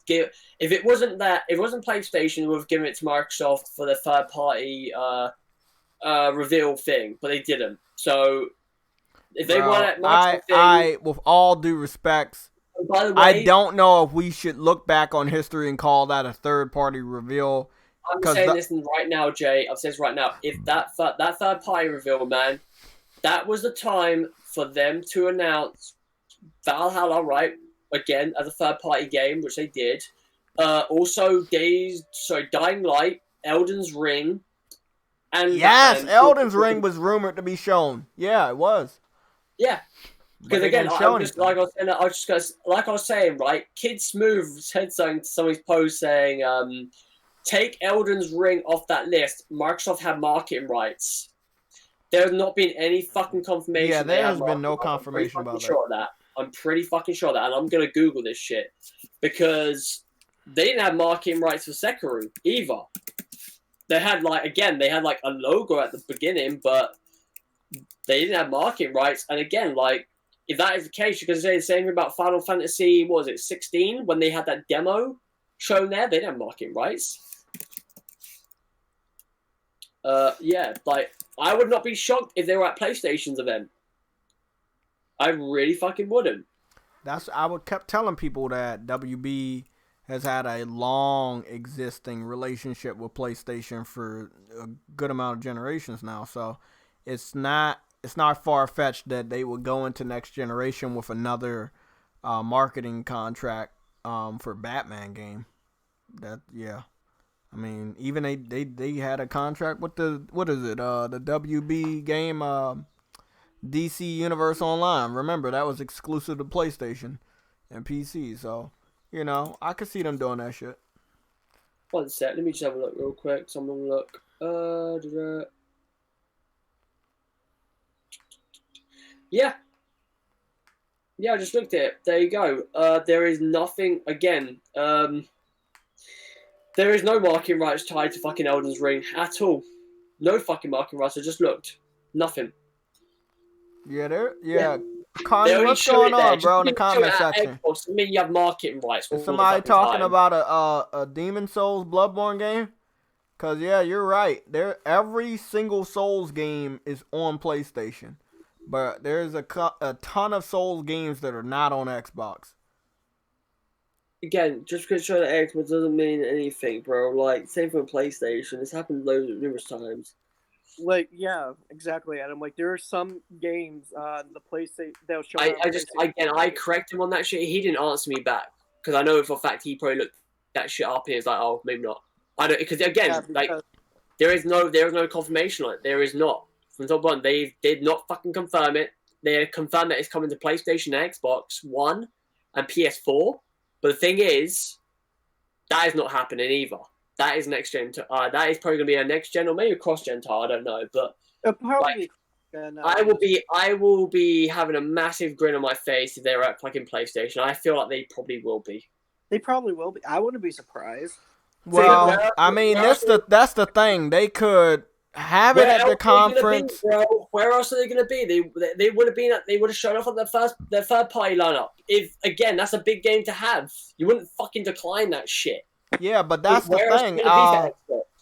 given if it wasn't PlayStation, they would have given it to Microsoft for the third party reveal thing, but they didn't. So if they want it, I with all due respects. By the way, I don't know if we should look back on history and call that a third-party reveal. I'm saying this right now, Jay. I'm saying this right now. If that third-party reveal, man, that was the time for them to announce Valhalla, right? Again, as a third-party game, which they did. Also, Dying Light, Elden's Ring, and yes, Elden's Ring was rumored to be shown. Yeah, it was. Yeah. Because again, like I was saying, right? Kid Smooth said something to somebody's post saying, "Take Elden's Ring off that list. Microsoft have marketing rights." There has not been any fucking confirmation. Yeah, there has been no confirmation about that. I'm pretty fucking sure of that, and I'm gonna Google this shit because they didn't have marketing rights for Sekiro either. They had a logo at the beginning, but they didn't have marketing rights. And again, if that is the case, you can say the same thing about Final Fantasy, 16? When they had that demo shown there, they didn't have marketing rights. I would not be shocked if they were at PlayStation's event. I really fucking wouldn't. I would kept telling people that WB has had a long existing relationship with PlayStation for a good amount of generations now, so it's not far-fetched that they would go into next generation with another marketing contract for Batman game. I mean, even they had a contract with the WB game DC Universe Online. Remember, that was exclusive to PlayStation and PC, so I could see them doing that shit. 1 sec, let me just have a look real quick. Someone look. Yeah, I just looked at it. There you go. There is nothing, again, there is no marketing rights tied to fucking Elden's Ring at all. No fucking marketing rights. I just looked. Nothing. Yeah. Connie, what's going on, bro, in the comment section? Xbox, I mean, you have marketing rights. Is somebody talking about a Demon Souls Bloodborne game? Because, yeah, you're right. Every single Souls game is on PlayStation. but there's a ton of Souls games that are not on Xbox. Again, just because it's on Xbox doesn't mean anything, bro. Like, same for PlayStation. This happened numerous times. Like, yeah, exactly, Adam. Like, there are some games on the PlayStation they'll show. I correct him on that shit. He didn't answer me back because I know for a fact he probably looked that shit up and he's like, oh, maybe not. I don't, because again, like, there is no confirmation on it. There is not. From top one, they did not fucking confirm it. They confirmed that it's coming to PlayStation, Xbox One, and PS4. But the thing is, that is not happening either. That is next gen. That is probably going to be a next gen or maybe a cross gen title. I don't know, but probably. I will be having a massive grin on my face if they're at fucking PlayStation. I feel like they probably will be. They probably will be. I wouldn't be surprised. Well, I mean, that's the thing. They could have it at the conference. Where else are they going to be? They would have been. They would have shown off on their third party lineup. If again, that's a big game to have. You wouldn't fucking decline that shit. Yeah, but that's the thing.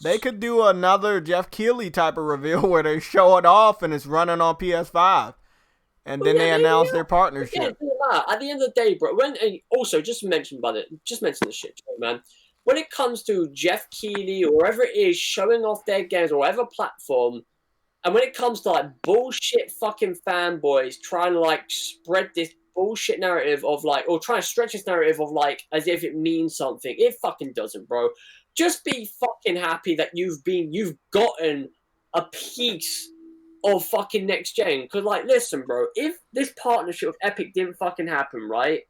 They could do another Jeff Keighley type of reveal where they show it off and it's running on PS5, and then they announce their partnership. Yeah, at the end of the day, bro. Also, just mention the shit, man. When it comes to Jeff Keighley or whoever it is showing off their games or whatever platform, and when it comes to like bullshit fucking fanboys trying to like spread this bullshit narrative of like, or trying to stretch this narrative of like as if it means something, it fucking doesn't, bro. Just be fucking happy that you've gotten a piece of fucking next gen. Because like, listen, bro, if this partnership with Epic didn't fucking happen, right,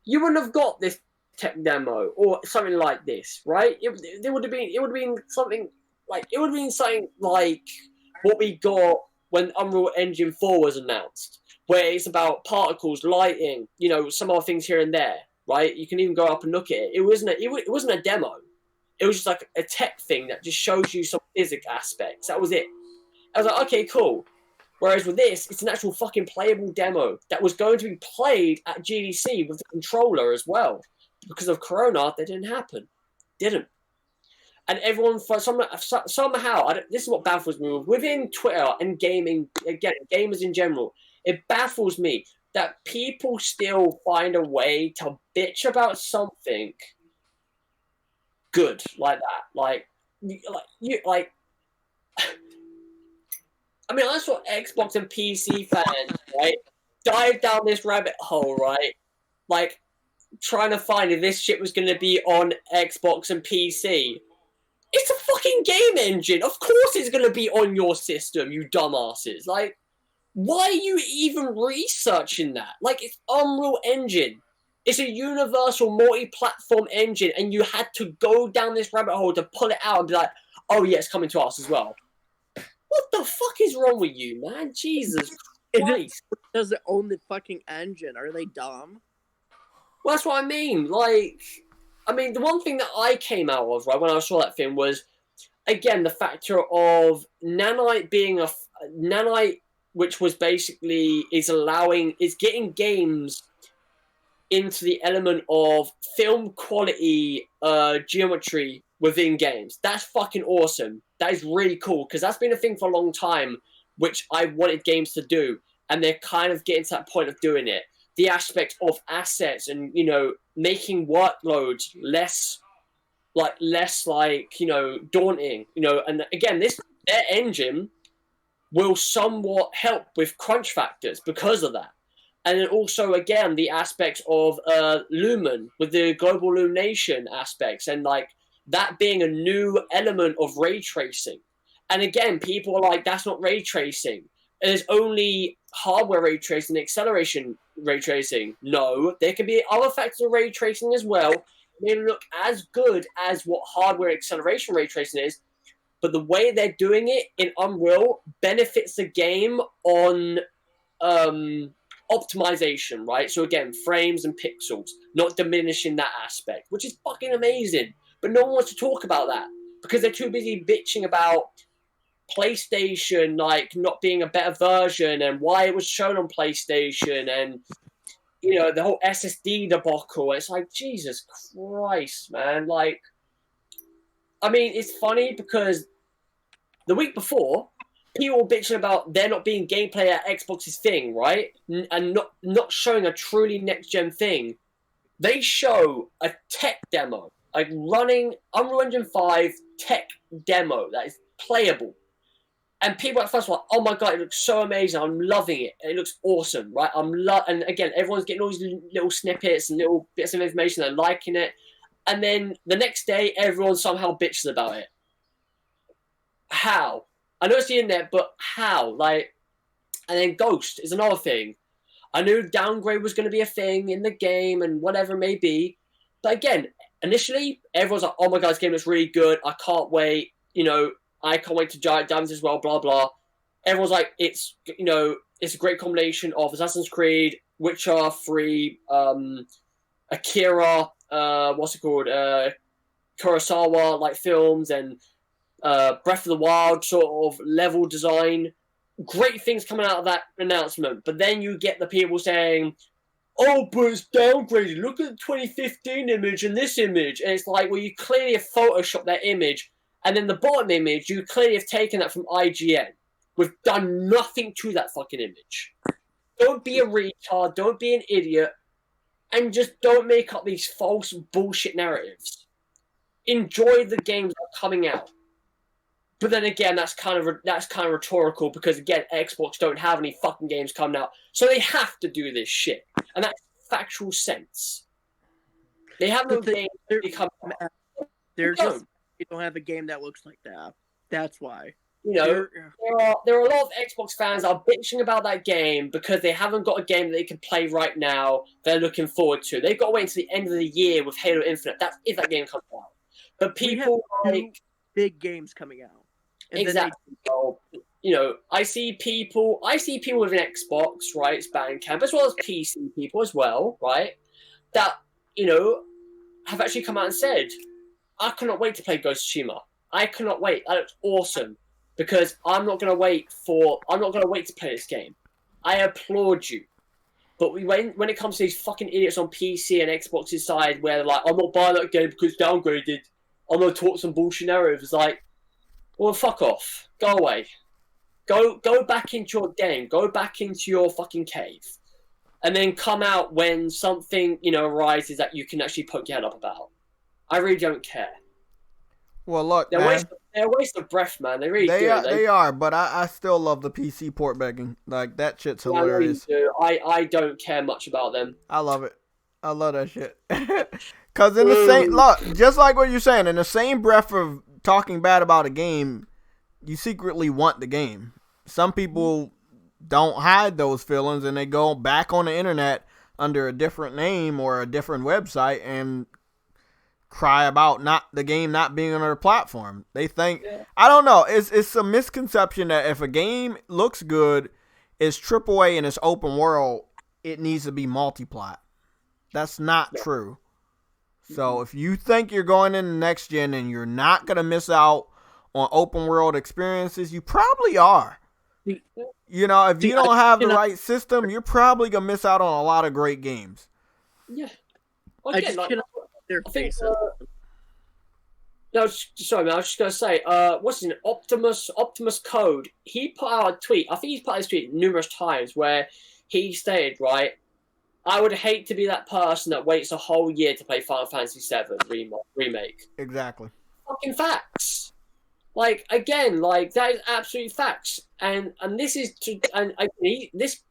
you wouldn't have got this tech demo or something like this, right? It would have been something like what we got when Unreal Engine 4 was announced, where it's about particles, lighting, some other things here and there, right? You can even go up and look at it. It wasn't a demo. It was just like a tech thing that just shows you some physics aspects. That was it. I was like, okay, cool. Whereas with this, it's an actual fucking playable demo that was going to be played at GDC with the controller as well. Because of Corona, that didn't happen. Didn't. And everyone, somehow, this is what baffles me within Twitter and gaming, again, gamers in general, it baffles me that people still find a way to bitch about something good like that. I mean, that's what Xbox and PC fans, right, dive down this rabbit hole, right? Like, trying to find if this shit was going to be on Xbox and PC. It's a fucking game engine. Of course it's going to be on your system, you dumbasses. Like, why are you even researching that? Like, it's Unreal Engine. It's a universal multi-platform engine, and you had to go down this rabbit hole to pull it out and be like, oh yeah, it's coming to us as well. What the fuck is wrong with you, man? Jesus Christ. Does it own the fucking engine? Are they dumb? Well, that's what I mean. Like, I mean, the one thing that I came out of, right, when I saw that thing was, again, the factor of Nanite being Nanite, which was basically, is getting games into the element of film quality geometry within games. That's fucking awesome. That is really cool, because that's been a thing for a long time, which I wanted games to do, and they're kind of getting to that point of doing it. The aspect of assets and, making workloads less daunting, and again, their engine will somewhat help with crunch factors because of that. And then also, again, the aspects of Lumen with the global illumination aspects and like that being a new element of ray tracing. And again, people are like, that's not ray tracing. There's only hardware ray tracing, acceleration ray tracing. No, there can be other factors of ray tracing as well. They look as good as what hardware acceleration ray tracing is, but the way they're doing it in Unreal benefits the game on optimization, right? So again, frames and pixels, not diminishing that aspect, which is fucking amazing. But no one wants to talk about that because they're too busy bitching about PlayStation like not being a better version and why it was shown on PlayStation and the whole SSD debacle. It's like, Jesus Christ, man. Like, I mean, it's funny because the week before people bitching about there not being gameplay at Xbox's thing, right? And not showing a truly next-gen thing. They show a tech demo, like running Unreal Engine 5 tech demo that is playable. And people at first were like, oh my god, it looks so amazing, I'm loving it, it looks awesome, right? And again, everyone's getting all these little snippets and little bits of information, they're liking it. And then the next day, everyone somehow bitches about it. How? I know it's the internet, but how? Like, and then Ghost is another thing. I knew downgrade was going to be a thing in the game and whatever it may be. But again, initially, everyone's like, oh my god, this game looks really good. I can't wait. You know, I can't wait to Giant Diamonds as well, blah, blah. Everyone's like, it's, you know, it's a great combination of Assassin's Creed, Witcher 3, Akira, what's it called? Kurosawa, like, films, and Breath of the Wild sort of level design. Great things coming out of that announcement, but then you get the people saying, oh, but it's downgraded, look at the 2015 image and this image, and it's like, well, you clearly have photoshopped that image, and then the bottom image, you clearly have taken that from IGN. We've done nothing to that fucking image. Don't be a retard, don't be an idiot, and just don't make up these false bullshit narratives. Enjoy the games that are coming out. But then again, that's kind of rhetorical because again, Xbox don't have any fucking games coming out, so they have to do this shit, and that's factual sense. They have no games coming out. They don't have a game that looks like that. That's why. You know, there are a lot of Xbox fans that are bitching about that game because they haven't got a game that they can play right now. They're looking forward to. They've got to wait until the end of the year with Halo Infinite. That's if that game comes out. But people like big games coming out. Exactly. You know, I see people with an Xbox, right? It's Bandcamp, as well as PC people as well, right? That, you know, have actually come out and said, I cannot wait to play Ghost of Tsushima. I cannot wait. That looks awesome. Because I'm not gonna wait to play this game. I applaud you. But when it comes to these fucking idiots on PC and Xbox's side where they're like, I'm not buying that game because it's downgraded, I'm gonna talk some bullshit narrative, it's like, well, fuck off. Go away. Go back into your den. Go back into your fucking cave. And then come out when something, you know, arises that you can actually poke your head up about. I really don't care. Well, look, they're a waste of breath, man. They really do. They are, but I still love the PC port begging. Like, that shit's hilarious. I really do. I don't care much about them. I love it. I love that shit. Because in the same... Look, just like what you're saying, in the same breath of talking bad about a game, you secretly want the game. Some people don't hide those feelings and they go back on the internet under a different name or a different website and cry about the game not being on their platform. They think, I don't know, it's a misconception that if a game looks good, it's AAA and it's open world, it needs to be multi-plat. That's not true. So if you think you're going in the next gen and you're not going to miss out on open world experiences, you probably are. You know, if you don't have the right system, you're probably going to miss out on a lot of great games. Yeah. Well, again, no, sorry, man. I was just gonna say, what's his name? Optimus Code. He put out a tweet. I think he's put out his tweet numerous times where he stated, right, I would hate to be that person that waits a whole year to play Final Fantasy VII remake. Exactly. Fucking facts. Like, again, like, that is absolutely facts. And this is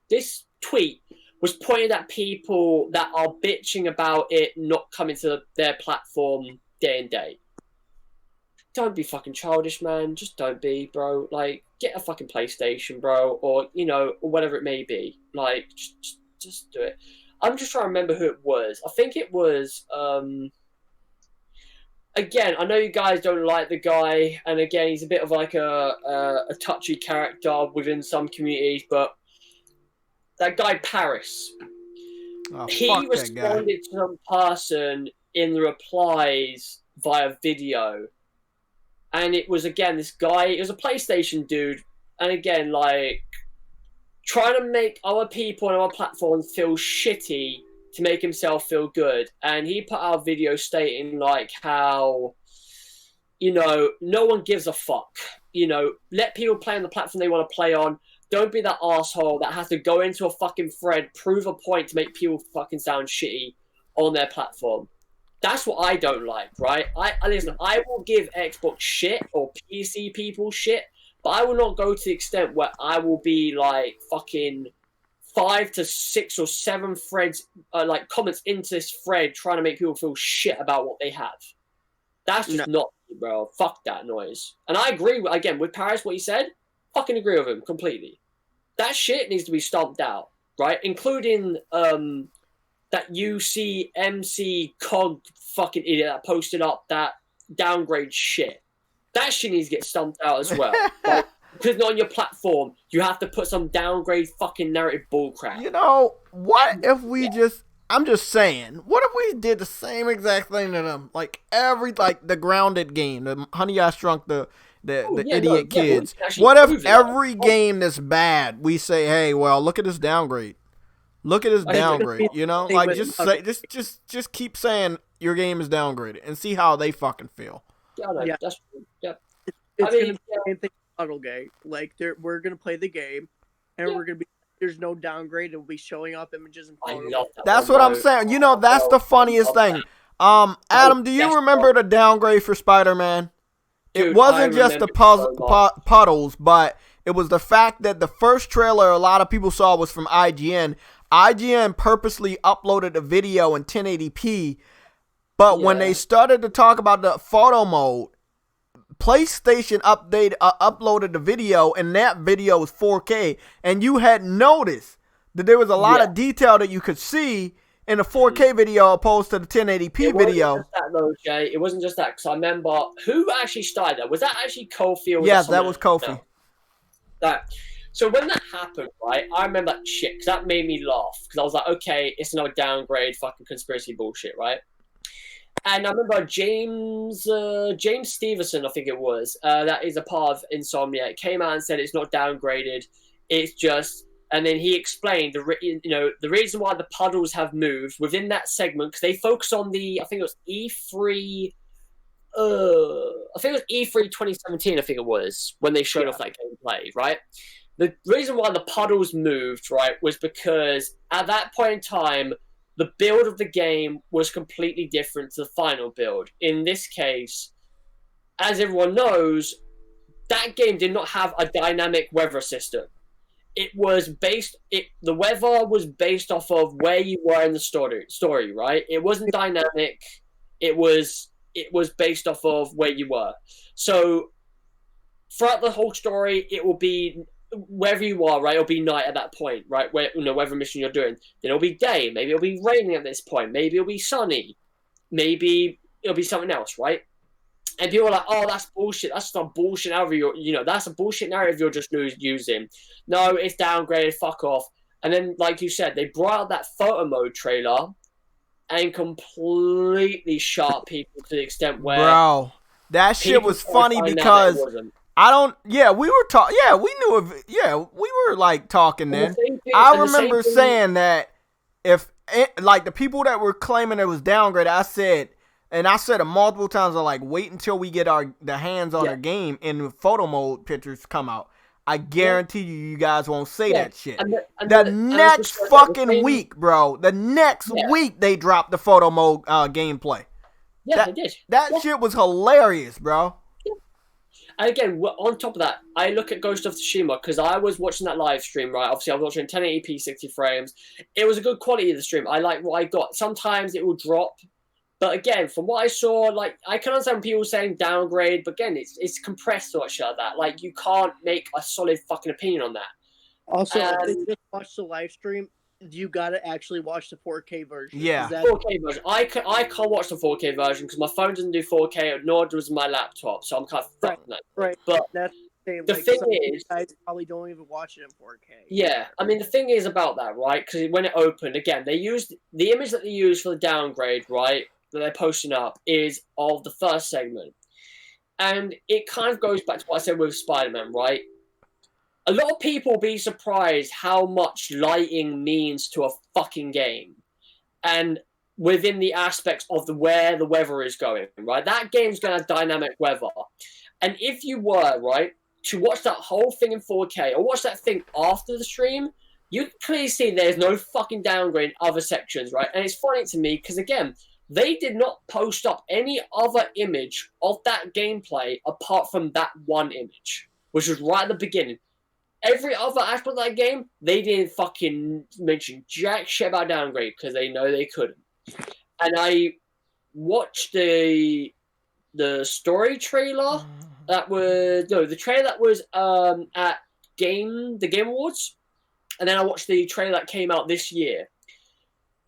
this tweet was pointed at people that are bitching about it not coming to their platform day and day. Don't be fucking childish, man. Just don't be, bro. Like, get a fucking PlayStation, bro, or, you know, or whatever it may be. Like, just do it. I'm just trying to remember who it was. I think it was, again, I know you guys don't like the guy, and again, he's a bit of like a touchy character within some communities, but that guy Paris, he responded to some person in the replies via video, and it was, again, this guy, it was a PlayStation dude, and again, like, trying to make other people on our platforms feel shitty to make himself feel good. And he put out a video stating, like, how, you know, no one gives a fuck. You know, let people play on the platform they want to play on. Don't be that asshole that has to go into a fucking thread, prove a point to make people fucking sound shitty on their platform. That's what I don't like, right? Listen, I will give Xbox shit or PC people shit, but I will not go to the extent where I will be like fucking 5 to 6 or 7 threads, like comments into this thread trying to make people feel shit about what they have. That's just not, bro. Fuck that noise. And I agree, again, with Paris, what he said, fucking agree with him completely. That shit needs to be stomped out, right? Including that UCMC COG fucking idiot that posted up that downgrade shit. That shit needs to get stomped out as well. Right? Because not on your platform, you have to put some downgrade fucking narrative bullcrap. You know, what if we just... I'm just saying, what if we did the same exact thing to them? Like the Grounded game, the Honey I Shrunk the idiot kids. What if every game that's bad, we say, hey, well, look at this downgrade. Look at this downgrade, you know? Like, just keep saying your game is downgraded and see how they fucking feel. Yeah, that's true. Yeah. It's going to be the same thing with Puddlegate. Like, we're going to play the game, and we're going to be... There's no downgrade. It'll be showing up images and photos. That's what I'm saying. You know, that's the funniest thing. Adam, do you remember the downgrade for Spider-Man? It wasn't just the puddles, but it was the fact that the first trailer a lot of people saw was from IGN. IGN purposely uploaded a video in 1080p, but when they started to talk about the photo mode, PlayStation uploaded the video, and that video was 4K, and you had noticed that there was a lot of detail that you could see in the 4K video opposed to the 1080p video. Just that, though, Jay. It wasn't just that, because I remember who actually started that. Was that actually Kofi? Or yes, that was Kofi. No. So when that happened, right, I remember that shit, because that made me laugh, because I was like, okay, it's no downgrade, fucking conspiracy bullshit, right? And I remember James Stevenson, I think it was, that is a part of Insomniac, came out and said it's not downgraded, it's just, and then he explained the reason why the puddles have moved within that segment, because they focus on I think it was E3, I think it was E3 2017, I think it was, when they showed off that gameplay, right? The reason why the puddles moved, right, was because at that point in time, the build of the game was completely different to the final build. In this case, as everyone knows, that game did not have a dynamic weather system. The weather was based off of where you were in the story, right? It wasn't dynamic. It was based off of where you were. So throughout the whole story, it will be wherever you are, right? It'll be night at that point, right? Whatever mission you're doing. Then it'll be day. Maybe it'll be raining at this point. Maybe it'll be sunny. Maybe it'll be something else, right? And people are like, "Oh, that's bullshit. That's some bullshit narrative. That's a bullshit narrative you're just using." No, it's downgraded. Fuck off. And then, like you said, they brought out that photo mode trailer and completely shot people to the extent where, bro, that shit was funny because we were like talking then. I remember saying that like the people that were claiming it was downgraded, I said it multiple times, I'm like, wait until we get the hands on our game and the photo mode pictures come out. I guarantee you guys won't say that shit. The next fucking week, bro. The next week they dropped the photo mode gameplay. Yeah, they did. That shit was hilarious, bro. And again, on top of that, I look at Ghost of Tsushima because I was watching that live stream, right? Obviously, I was watching 1080p, 60 frames. It was a good quality of the stream. I like what I got. Sometimes it will drop. But again, from what I saw, like, I can understand people saying downgrade, but again, it's compressed or shit like that. Like, you can't make a solid fucking opinion on that. Also, if you just watch the live stream, you gotta actually watch the 4K version. Yeah, 4K version. I can't watch the 4K version because my phone doesn't do 4K, nor does my laptop, so I'm kind of fucked that. Right. But that's the thing is, guys probably don't even watch it in 4K. Yeah, I mean the thing is about that, right? Because when it opened, again, they used the image that they used for the downgrade, right? That they're posting up is of the first segment, and it kind of goes back to what I said with Spider-Man, right? A lot of people will be surprised how much lighting means to a fucking game. And within the aspects of where the weather is going, right? That game's going to have dynamic weather. And if you were, right, to watch that whole thing in 4K or watch that thing after the stream, you can clearly see there's no fucking downgrade in other sections, right? And it's funny to me because, again, they did not post up any other image of that gameplay apart from that one image, which was right at the beginning. Every other aspect of that game, they didn't fucking mention jack shit about downgrade because they know they couldn't. And I watched the story trailer the trailer that was at the Game Awards, and then I watched the trailer that came out this year.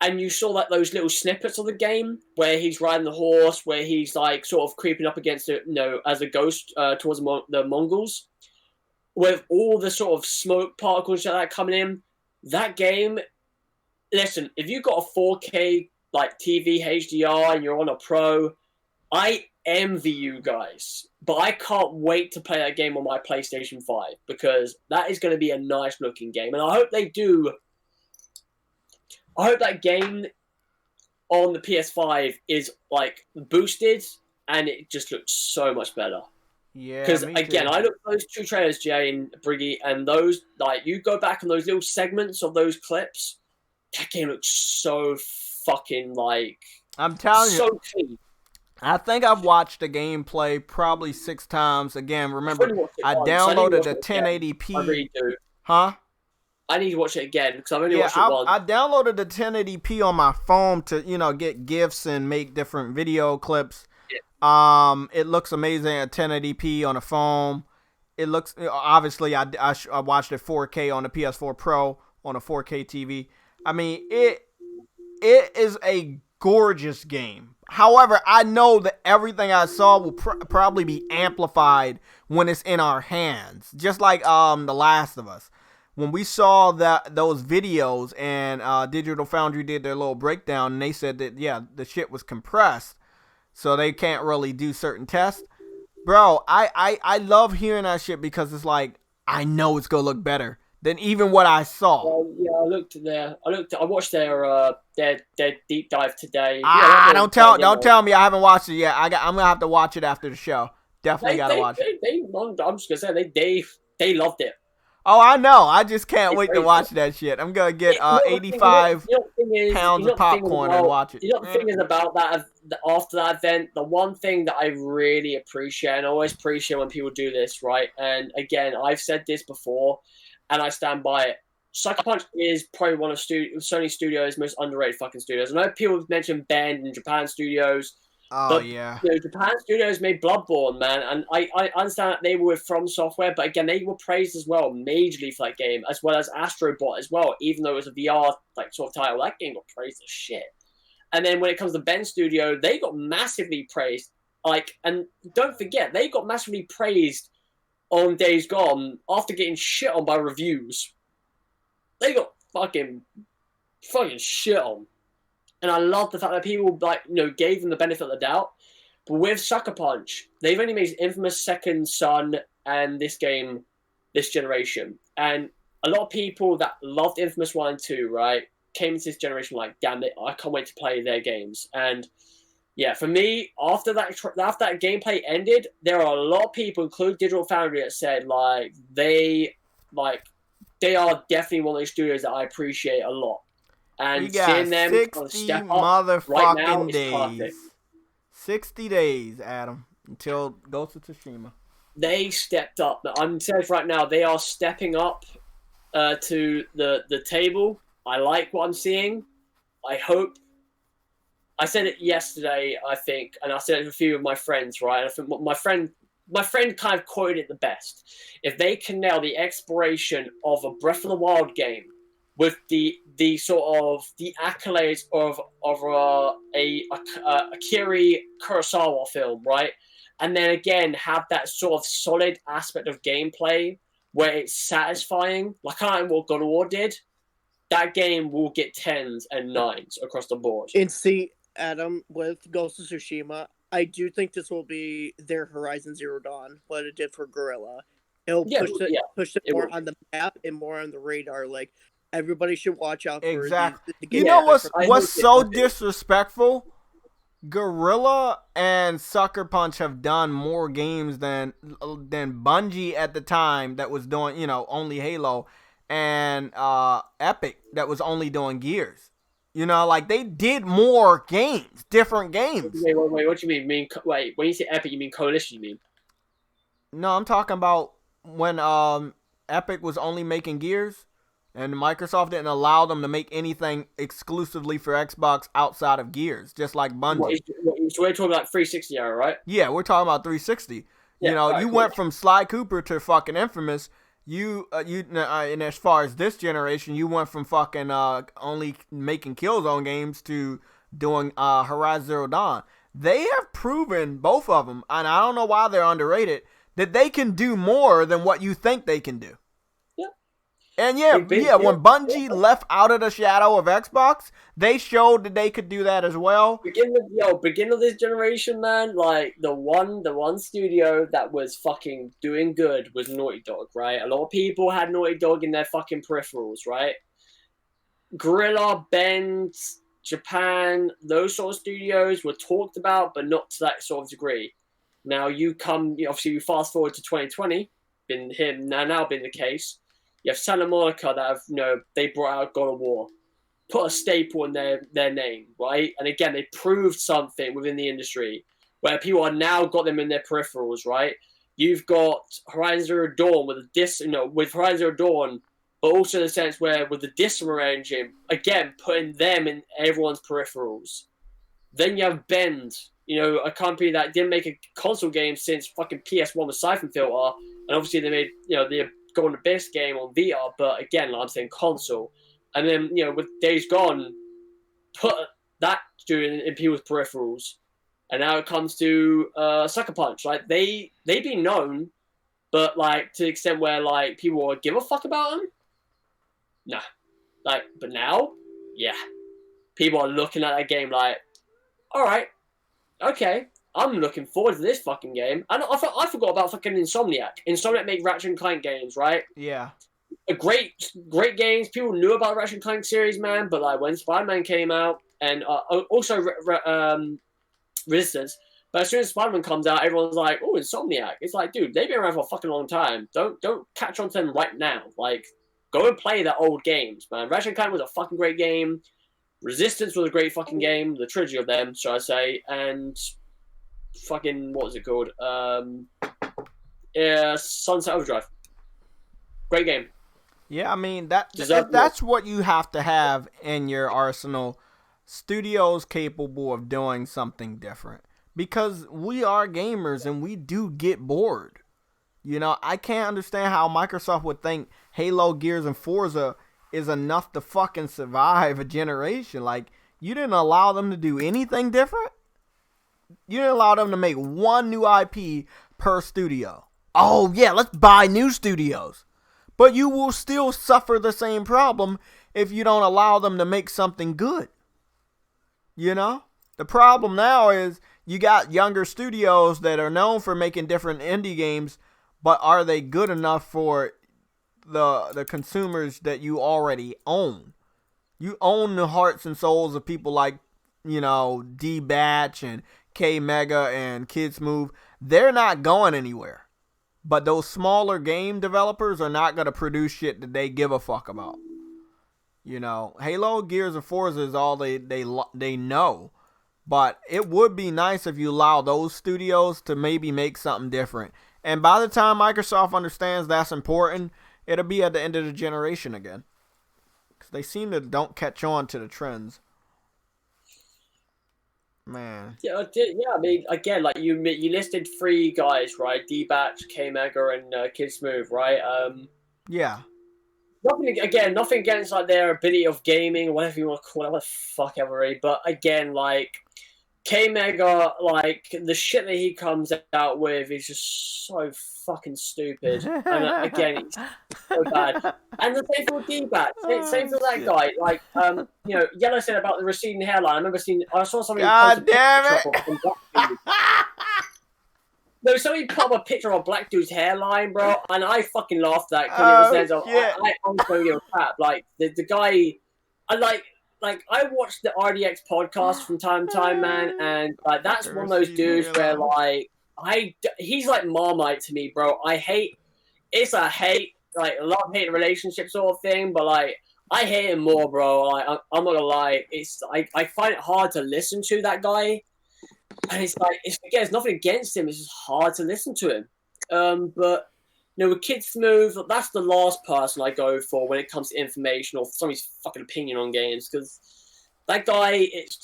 And you saw like those little snippets of the game where he's riding the horse, where he's like sort of creeping up against it, as a ghost towards the Mongols, with all the sort of smoke particles like that coming in. That game, listen, if you've got a 4K like TV HDR and you're on a Pro, I envy you guys. But I can't wait to play that game on my PlayStation 5 because that is going to be a nice looking game, and I hope they do. I hope that game on the PS5 is like boosted and it just looks so much better. Yeah. Because again, I looked at those two trailers, Jay and Briggy, and those you go back on those little segments of those clips. That game looks so fucking I'm telling you. So clean. I think I've watched the gameplay probably 6 times. Again, remember I downloaded the 1080p. I really do. Huh? I need to watch it again because I've only watched it once. I downloaded the 1080p on my phone to, get GIFs and make different video clips. Yeah. It looks amazing at 1080p on a phone. It looks, obviously, I watched it 4K on the PS4 Pro on a 4K TV. I mean, it is a gorgeous game. However, I know that everything I saw will probably be amplified when it's in our hands. Just like The Last of Us. When we saw those videos and Digital Foundry did their little breakdown, and they said that, yeah, the shit was compressed, so they can't really do certain tests. Bro, I love hearing that shit because it's like, I know it's going to look better than even what I saw. Well, yeah, I watched their deep dive today. Don't tell me I haven't watched it yet. I'm going to have to watch it after the show. Definitely got to watch it. I'm just going to say, they loved it. Oh, I know. I just can't wait to watch that shit. I'm going to get 85 pounds of popcorn and watch it. You know what the thing is about that, after that event, the one thing that I really appreciate, and I always appreciate when people do this, right? And again, I've said this before, and I stand by it. Sucker Punch is probably one of Sony Studios' most underrated fucking studios. I know people mention Bend and Japan Studios. Oh, yeah. Japan Studios made Bloodborne, man, and I understand that they were with From Software, but again, they were praised as well, majorly for that game, as well as Astrobot as well, even though it was a VR sort of title. That game got praised as shit. And then when it comes to Ben Studio, they got massively praised. And don't forget, they got massively praised on Days Gone after getting shit on by reviews. They got fucking shit on. And I love the fact that people gave them the benefit of the doubt. But with Sucker Punch, they've only made Infamous Second Son and this game this generation. And a lot of people that loved Infamous 1 and 2, right, came into this generation like, damn it, I can't wait to play their games. And yeah, for me, after that gameplay ended, there are a lot of people, including Digital Foundry, that said they are definitely one of those studios that I appreciate a lot. And seeing them 60 step motherfucking up right now days. is perfect. 60 days, Adam, until Ghost of Tsushima. They stepped up. I'm telling you right now, they are stepping up to the table. I like what I'm seeing. I hope. I said it yesterday, I think, and I said it to a few of my friends, right? I think my friend kind of quoted it the best. If they can nail the exploration of a Breath of the Wild game with the sort of the accolades of a Akira Kurosawa film, right? And then again have that sort of solid aspect of gameplay where it's satisfying, like I know what God of War did. That game will get 10s and 9s across the board. And see, Adam, with Ghost of Tsushima, I do think this will be their Horizon Zero Dawn, what it did for Guerrilla. It'll push it more on the map and more on the radar. Like, everybody should watch out for Exactly. the You game. know what's I what's hope it- so okay. disrespectful? Gorilla and Sucker Punch have done more games than Bungie at the time that was doing, only Halo, and Epic that was only doing Gears. Like they did more games, different games. Wait, what do you mean? Wait, when you say Epic, you mean Coalition? You mean? No, I'm talking about when Epic was only making Gears, and Microsoft didn't allow them to make anything exclusively for Xbox outside of Gears, just like Bungie. So we're talking like 360 era, right? Yeah, we're talking about 360. Yeah, You cool. went from Sly Cooper to fucking Infamous. And as far as this generation, you went from fucking only making Killzone games to doing Horizon Zero Dawn. They have proven, both of them, and I don't know why they're underrated, that they can do more than what you think they can do. Yeah. And when Bungie left out of the shadow of Xbox, they showed that they could do that as well. Beginning of this generation, man, like the one studio that was fucking doing good was Naughty Dog, right? A lot of people had Naughty Dog in their fucking peripherals, right? Guerrilla, Bend, Japan, those sort of studios were talked about, but not to that sort of degree. Now obviously you fast forward to 2020, been the case. You have Santa Monica that have, they brought out God of War, put a staple in their name, right? And again, they proved something within the industry where people are now got them in their peripherals, right? You've got Horizon Zero Dawn with Horizon Zero Dawn, but also in the sense where with the Dishonored engine, again, putting them in everyone's peripherals. Then you have Bend, a company that didn't make a console game since fucking PS1 with Siphon Filter, and obviously they made, the Golden Abyss game on VR, but again, like I'm saying console. And then, with Days Gone, put that in people's peripherals. And now it comes to Sucker Punch. Like, they've been known, but, like, to the extent where, like, people would give a fuck about them? Nah. Like, but now? Yeah. People are looking at that game like, alright, okay, I'm looking forward to this fucking game. And I forgot about fucking Insomniac. Insomniac make Ratchet & Clank games, right? Yeah. Great games. People knew about the Ratchet & Clank series, man, but like when Spider-Man came out, and also Resistance, but as soon as Spider-Man comes out, everyone's like, oh, Insomniac. It's like, dude, they've been around for a fucking long time. Don't catch on to them right now. Like, go and play the old games, man. Ratchet & Clank was a fucking great game. Resistance was a great fucking game. The trilogy of them, shall I say. And fucking, what was it called? Sunset Overdrive. Great game. Yeah, I mean, that's what you have to have in your arsenal. Studios capable of doing something different. Because we are gamers and we do get bored. I can't understand how Microsoft would think Halo, Gears, and Forza is enough to fucking survive a generation. Like, you didn't allow them to do anything different? You didn't allow them to make one new IP per studio. Oh, yeah, let's buy new studios. But you will still suffer the same problem if you don't allow them to make something good. The problem now is you got younger studios that are known for making different indie games, but are they good enough for the consumers that you already own? You own the hearts and souls of people like, D-Batch and K-Mega and Kids Move. They're not going anywhere. But those smaller game developers are not going to produce shit that they give a fuck about. Halo, Gears, and Forza is all they know. But it would be nice if you allow those studios to maybe make something different. And by the time Microsoft understands that's important, it'll be at the end of the generation again. Because they seem to don't catch on to the trends. Man. Yeah, I mean, again, like you listed 3 guys, right? D-Batch, K-Mega, and Kid Smooth, right? Yeah. Nothing against like their ability of gaming, or whatever you want to call it, what the fuck ever. But again, like K-Mega, like the shit that he comes out with is just so fucking stupid. And again, it's so bad. And the same for D-Batch. Same for that guy. Like, Yellow said about the receding hairline. I saw something. God damn it! No, somebody put up a picture of a black dude's hairline, bro, and I fucking laughed at that because it was sense of I don't give a crap. Like the guy, I like I watch the RDX podcast from time to time, man, and like that's one of those dudes where like he's like Marmite to me, bro. It's a hate, like a love hate relationship sort of thing, but like I hate him more, bro. Like I'm not gonna lie, I find it hard to listen to that guy. And it's like, it's nothing against him. It's just hard to listen to him. But with Kid Smooth, that's the last person I go for when it comes to information or somebody's fucking opinion on games. Because that guy, it's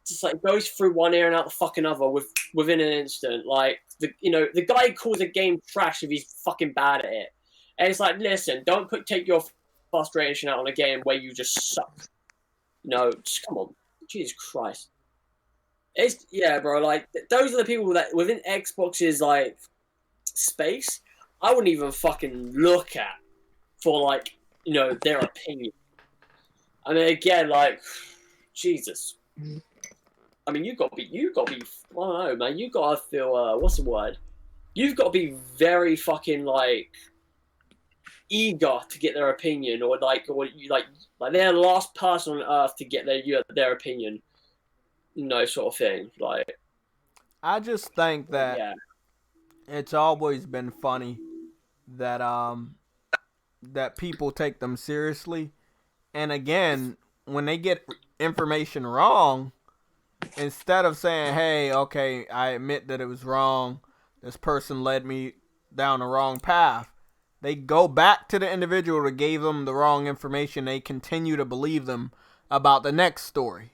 just like goes through one ear and out the fucking other within an instant. Like the guy calls a game trash if he's fucking bad at it. And it's like, listen, don't take your frustration out on a game where you just suck. Just come on, Jesus Christ. Bro. Like those are the people that within Xbox's like space, I wouldn't even fucking look at for like their opinion. I mean, again, like Jesus. I mean, you got to be. I don't know, man. You got to feel. What's the word? You've got to be very fucking like eager to get their opinion, or like they're the last person on earth to get their opinion. Sort of thing. Like, I just think that it's always been funny that that people take them seriously, and again, when they get information wrong, instead of saying, "Hey, okay, I admit that it was wrong. This person led me down the wrong path," they go back to the individual that gave them the wrong information. They continue to believe them about the next story.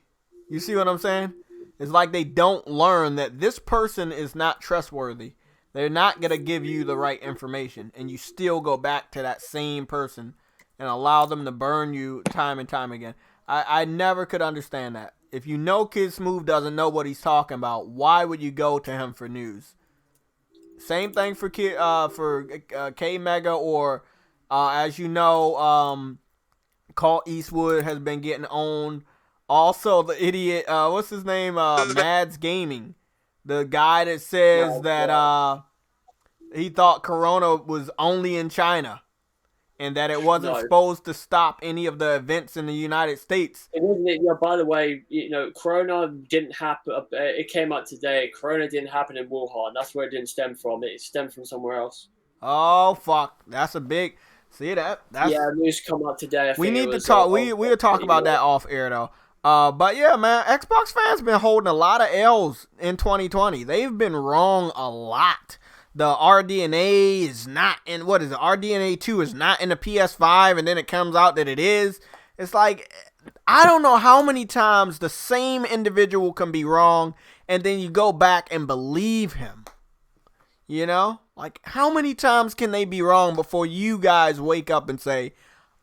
You see what I'm saying? It's like they don't learn that this person is not trustworthy. They're not going to give you the right information. And you still go back to that same person and allow them to burn you time and time again. I never could understand that. If you know Kid Smooth doesn't know what he's talking about, why would you go to him for news? Same thing for K Mega, or as you know, Call Eastwood has been getting owned. Also, the idiot, what's his name? Mads Gaming. The guy that says that he thought Corona was only in China and that it wasn't supposed to stop any of the events in the United States. It wasn't. Yeah, by the way, Corona didn't happen. It came out today. Corona didn't happen in Wuhan. That's where it didn't stem from. It stemmed from somewhere else. Oh, fuck. That's a big... See that? That's... Yeah, news come out today. We need to talk. We'll talk about that off air, though. But yeah, man, Xbox fans been holding a lot of L's in 2020. They've been wrong a lot. The RDNA is not in, what is it? RDNA 2 is not in the PS5, and then it comes out that it is. It's like, I don't know how many times the same individual can be wrong, and then you go back and believe him. Like, how many times can they be wrong before you guys wake up and say,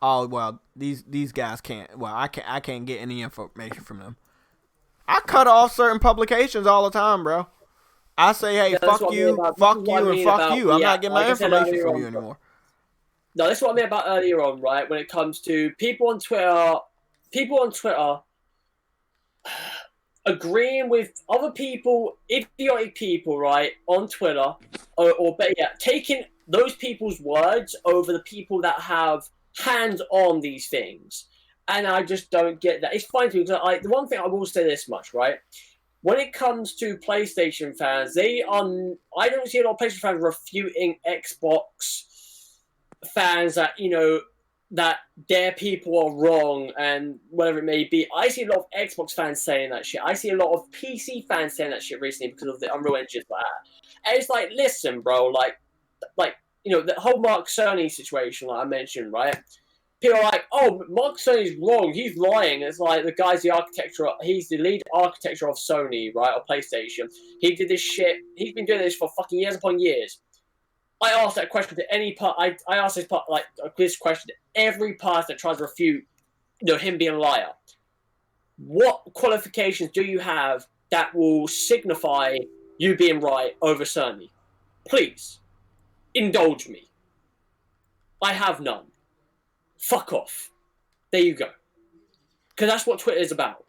"Oh, well, these guys can't. Well, I can't get any information from them." I cut off certain publications all the time, bro. I say, "Hey, fuck you, and fuck you." I'm not getting my information from you anymore. No, that's what I meant about earlier on, right? When it comes to people on Twitter agreeing with other people, idiotic people, right, on Twitter, or better yet, taking those people's words over the people that have hands on these things, and I just don't get that. It's fine to me because the one thing I will say this much, right? When it comes to PlayStation fans, I don't see a lot of PlayStation fans refuting Xbox fans that that their people are wrong and whatever it may be. I see a lot of Xbox fans saying that shit. I see a lot of PC fans saying that shit recently because of the Unreal Engine like that. And it's like, listen, bro, like the whole Mark Cerny situation, like I mentioned, right? People are like, "Oh, Mark Cerny's wrong. He's lying." It's like the guy's he's the lead architecture of Sony, right, or PlayStation. He did this shit. He's been doing this for fucking years upon years. I asked that question to any part. I asked this question to every person that tries to refute, him being a liar. What qualifications do you have that will signify you being right over Cerny? Please, indulge me. I have none. Fuck off. There you go. Because that's what Twitter is about.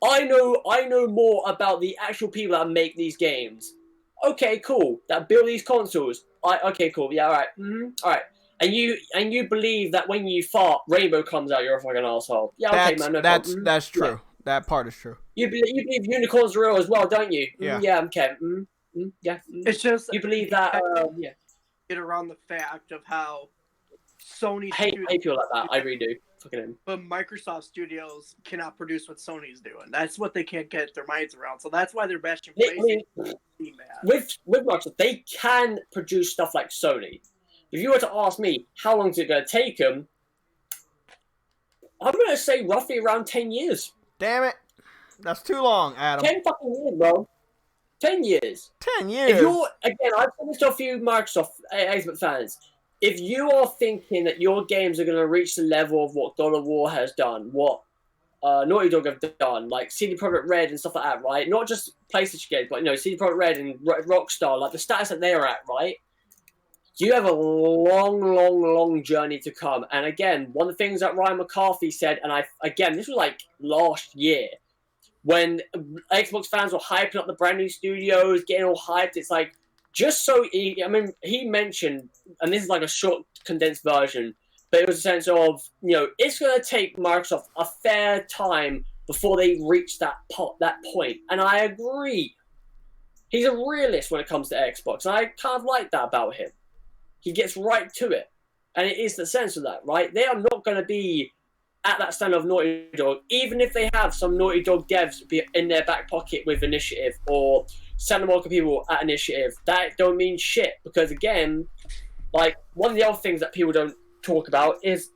I know more about the actual people that make these games Okay, cool. That build these consoles. Okay, cool. Yeah, all right. All right. And you believe that when you fart, Rainbow comes out, you're a fucking asshole. Yeah, okay, man. No problem. That's true. Yeah. That part is true. You believe unicorns are real as well, don't you? Yeah. Yeah. Okay. Yeah. It's just You believe that. Yeah. Get around the fact of how Sony. I hate people like that. I really do. Fucking him. But Microsoft Studios cannot produce what Sony's doing. That's what they can't get their minds around. So that's why they're bashing PlayStation. With Microsoft, they can produce stuff like Sony. If you were to ask me how long is it going to take them, I'm going to say roughly around 10 years. Damn it. That's too long, Adam. 10 fucking years, bro. 10 years. 10 years? If you're, again, I've said this to a few Microsoft Xbox fans. If you are thinking that your games are going to reach the level of what God of War has done, what Naughty Dog have done, like CD Projekt Red and stuff like that, right? Not just PlayStation games, but, CD Projekt Red and Rockstar, like the status that they're at, right? You have a long journey to come. And again, one of the things that Ryan McCarthy said, and this was like last year, when Xbox fans were hyping up the brand new studios, getting all hyped, it's like, just so, he mentioned, and this is like a short, condensed version, but it was a sense of, it's going to take Microsoft a fair time before they reach that point. And I agree. He's a realist when it comes to Xbox, and I kind of like that about him. He gets right to it. And it is the sense of that, right? They are not going to be at that stand of Naughty Dog, even if they have some Naughty Dog devs be in their back pocket with Initiative or Santa Monica people at Initiative. That don't mean shit, because again, like, one of the other things that people don't talk about is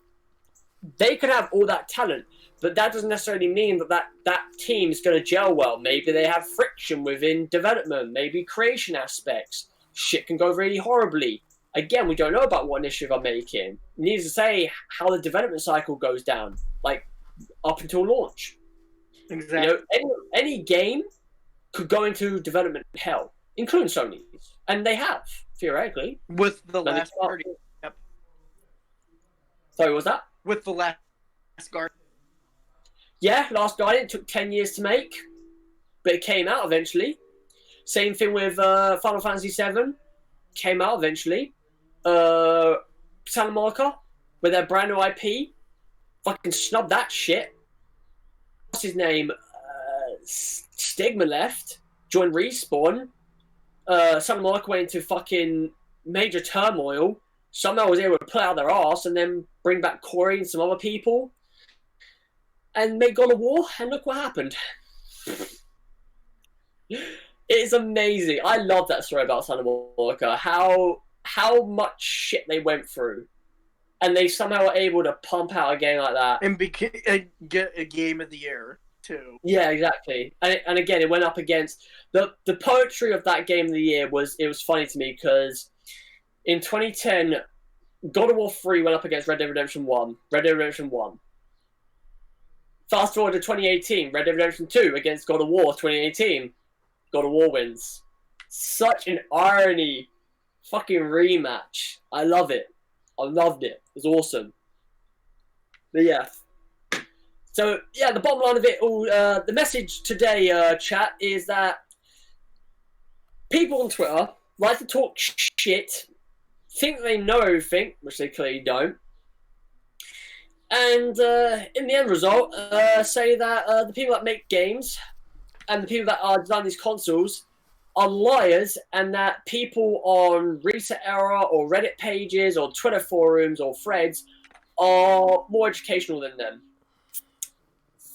they could have all that talent, but that doesn't necessarily mean that team is going to gel well. Maybe they have friction within development, maybe creation aspects. Shit can go really horribly. Again, we don't know about what Initiative are making. Needless to say, how the development cycle goes down, like up until launch. Exactly. Any game could go into development hell, including Sony's, and they have theoretically with the last Guardian. Yep. Sorry, what was that? With the last Guardian. Yeah, Last Guardian took 10 years to make, but it came out eventually. Same thing with Final Fantasy VII, came out eventually. Santa Monica, with their brand new IP, fucking snubbed that shit. What's his name? Stigma left, joined Respawn. Santa Monica went into fucking major turmoil. Somehow was able to pull out their ass and then bring back Corey and some other people and make God of War, and look what happened. It's amazing. I love that story about Santa Monica. How much shit they went through, and they somehow were able to pump out a game like that and get a game of the year too. Yeah, exactly. And again, it went up against the poetry of that game of the year. It was funny to me because in 2010, God of War 3 went up against Red Dead Redemption 1. Red Dead Redemption 1. Fast forward to 2018, Red Dead Redemption 2 against God of War 2018. God of War wins. Such an irony. Fucking rematch. I love it. I loved it. It was awesome. But yeah. So, yeah, the bottom line of it all, the message today, chat, is that people on Twitter like to talk shit, think they know everything, which they clearly don't, and in the end result, say that the people that make games and the people that are designing these consoles are liars, and that people on Reset Era or Reddit pages or Twitter forums or threads are more educational than them.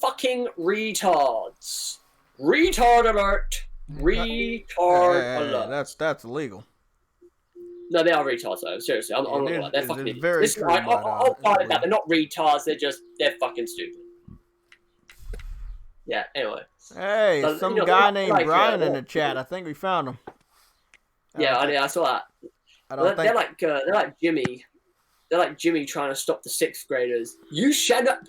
Fucking retards. Retard alert. Retard alert. That's illegal. No, they are retards though. Seriously, I'm not gonna lie. They're fucking idiots. Very true, I'll fight that. They're not retards. They're fucking stupid. Yeah. Anyway. Hey, so, some guy named like, Brian in the chat. I think we found him. Yeah, I saw that. They're like Jimmy. They're like Jimmy trying to stop the 6th graders. You shut up.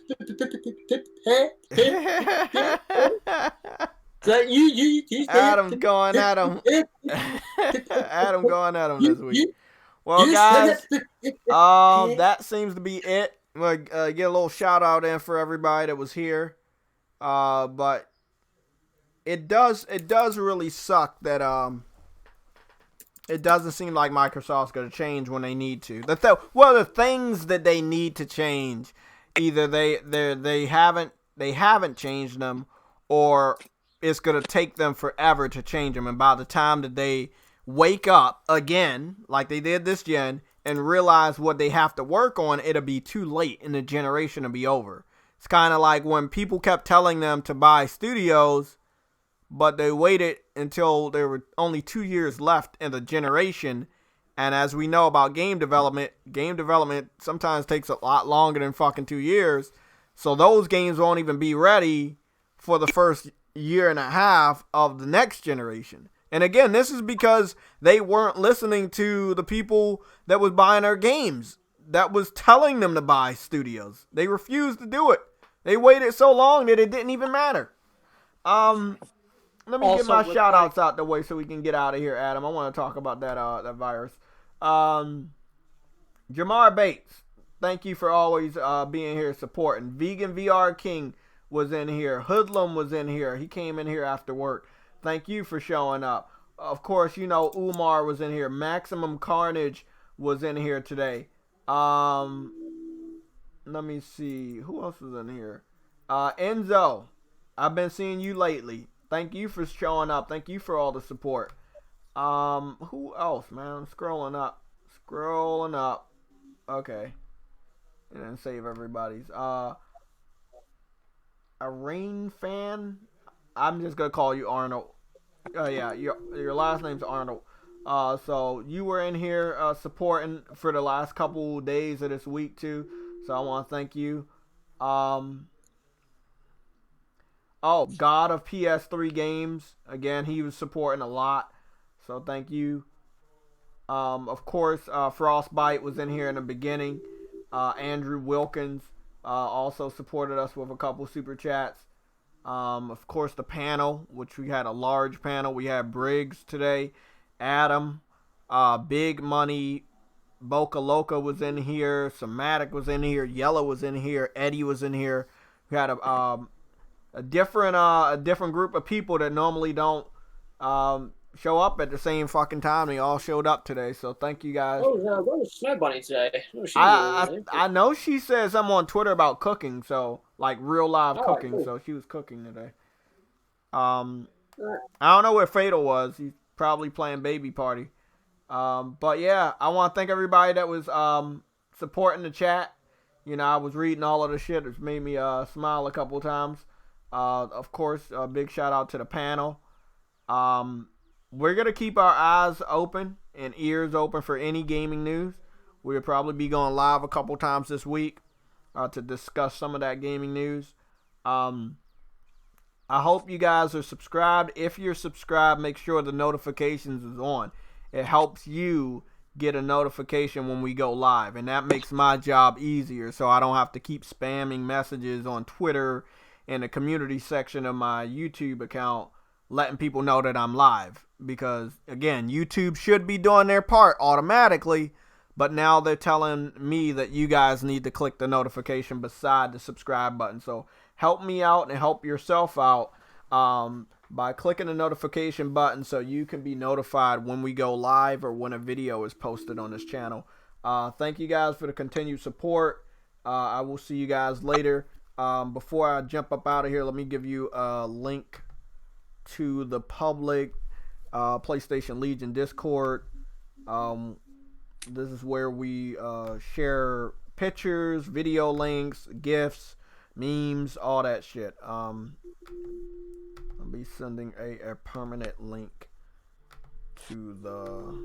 So you Adam's going at him. Adam going at him this week. Well, guys, that seems to be it. We'll get a little shout out in for everybody that was here. But it does really suck that it doesn't seem like Microsoft's going to change when they need to. The things that they need to change, either they haven't changed them, or it's going to take them forever to change them. And by the time that they wake up again, like they did this gen, and realize what they have to work on, it'll be too late and the generation will be over. It's kind of like when people kept telling them to buy studios, but they waited until there were only 2 years left in the generation. And as we know about game development sometimes takes a lot longer than fucking 2 years. So those games won't even be ready for the first year and a half of the next generation. And again, this is because they weren't listening to the people that was buying their games, that was telling them to buy studios. They refused to do it. They waited so long that it didn't even matter. Let me get my shout outs out the way so we can get out of here, Adam. I want to talk about that virus. Jamar Bates, thank you for always being here supporting. Vegan VR King was in here. Hoodlum was in here. He came in here after work. Thank you for showing up. Of course, you know Umar was in here. Maximum Carnage was in here today. Let me see. Who else was in here? Enzo, I've been seeing you lately. Thank you for showing up. Thank you for all the support. Who else, man? Scrolling up. Okay. And then save everybody's. A Rain fan. I'm just gonna call you Arnold. Yeah, your last name's Arnold. So you were in here supporting for the last couple days of this week too. So I want to thank you. God of PS3 Games. Again, he was supporting a lot. So thank you. Of course, Frostbite was in here in the beginning. Andrew Wilkins also supported us with a couple super chats. Of course, the panel, which we had a large panel. We had Briggs today. Adam. Big Money. Boca Loca was in here. Somatic was in here. Yellow was in here. Eddie was in here. We had a different group of people that normally don't show up at the same fucking time. They all showed up today, so thank you guys. Oh, yeah, where was Snow Bunny today? I know she said something on Twitter about cooking, so like real live cooking. Cool. So she was cooking today. I don't know where Fatal was. He's probably playing Baby Party. But yeah, I want to thank everybody that was supporting the chat. You know, I was reading all of the shit. It's made me smile a couple times. Of course, a big shout out to the panel. We're going to keep our eyes open and ears open for any gaming news. We'll probably be going live a couple times this week to discuss some of that gaming news. I hope you guys are subscribed. If you're subscribed, make sure the notifications is on. It helps you get a notification when we go live, and that makes my job easier so I don't have to keep spamming messages on Twitter and the community section of my YouTube account letting people know that I'm live, because again, YouTube should be doing their part automatically, but now they're telling me that you guys need to click the notification beside the subscribe button. So help me out and help yourself out by clicking the notification button so you can be notified when we go live or when a video is posted on this channel. Thank you guys for the continued support. I will see you guys later. Before I jump up out of here, let me give you a link to the public PlayStation Legion Discord. This is where we share pictures, video links, GIFs, memes, all that shit. I'll be sending a permanent link to the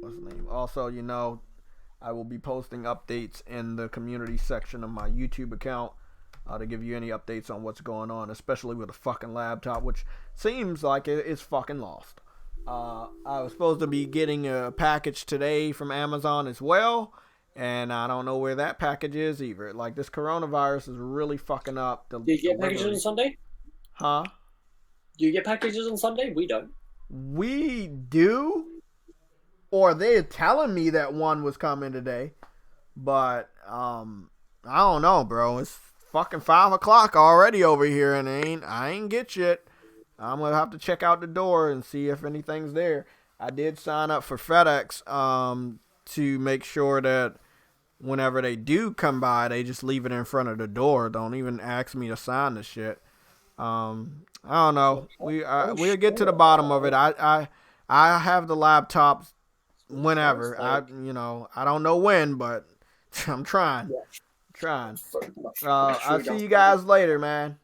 what's the name. Also, you know, I will be posting updates in the community section of my YouTube account to give you any updates on what's going on, especially with a fucking laptop, which seems like it's fucking lost. I was supposed to be getting a package today from Amazon as well, and I don't know where that package is either. Like, this coronavirus is really fucking up. Do you get packages on Sunday? Huh? Do you get packages on Sunday? We don't. We do? Or they're telling me that one was coming today. But, I don't know, bro. It's fucking 5 o'clock already over here, and I ain't get shit. I'm gonna have to check out the door and see if anything's there. I did sign up for FedEx to make sure that whenever they do come by, they just leave it in front of the door. Don't even ask me to sign the shit. I don't know. We'll get to the bottom of it. I have the laptop whenever. I don't know when, but I'm trying. I'll see you guys later, man.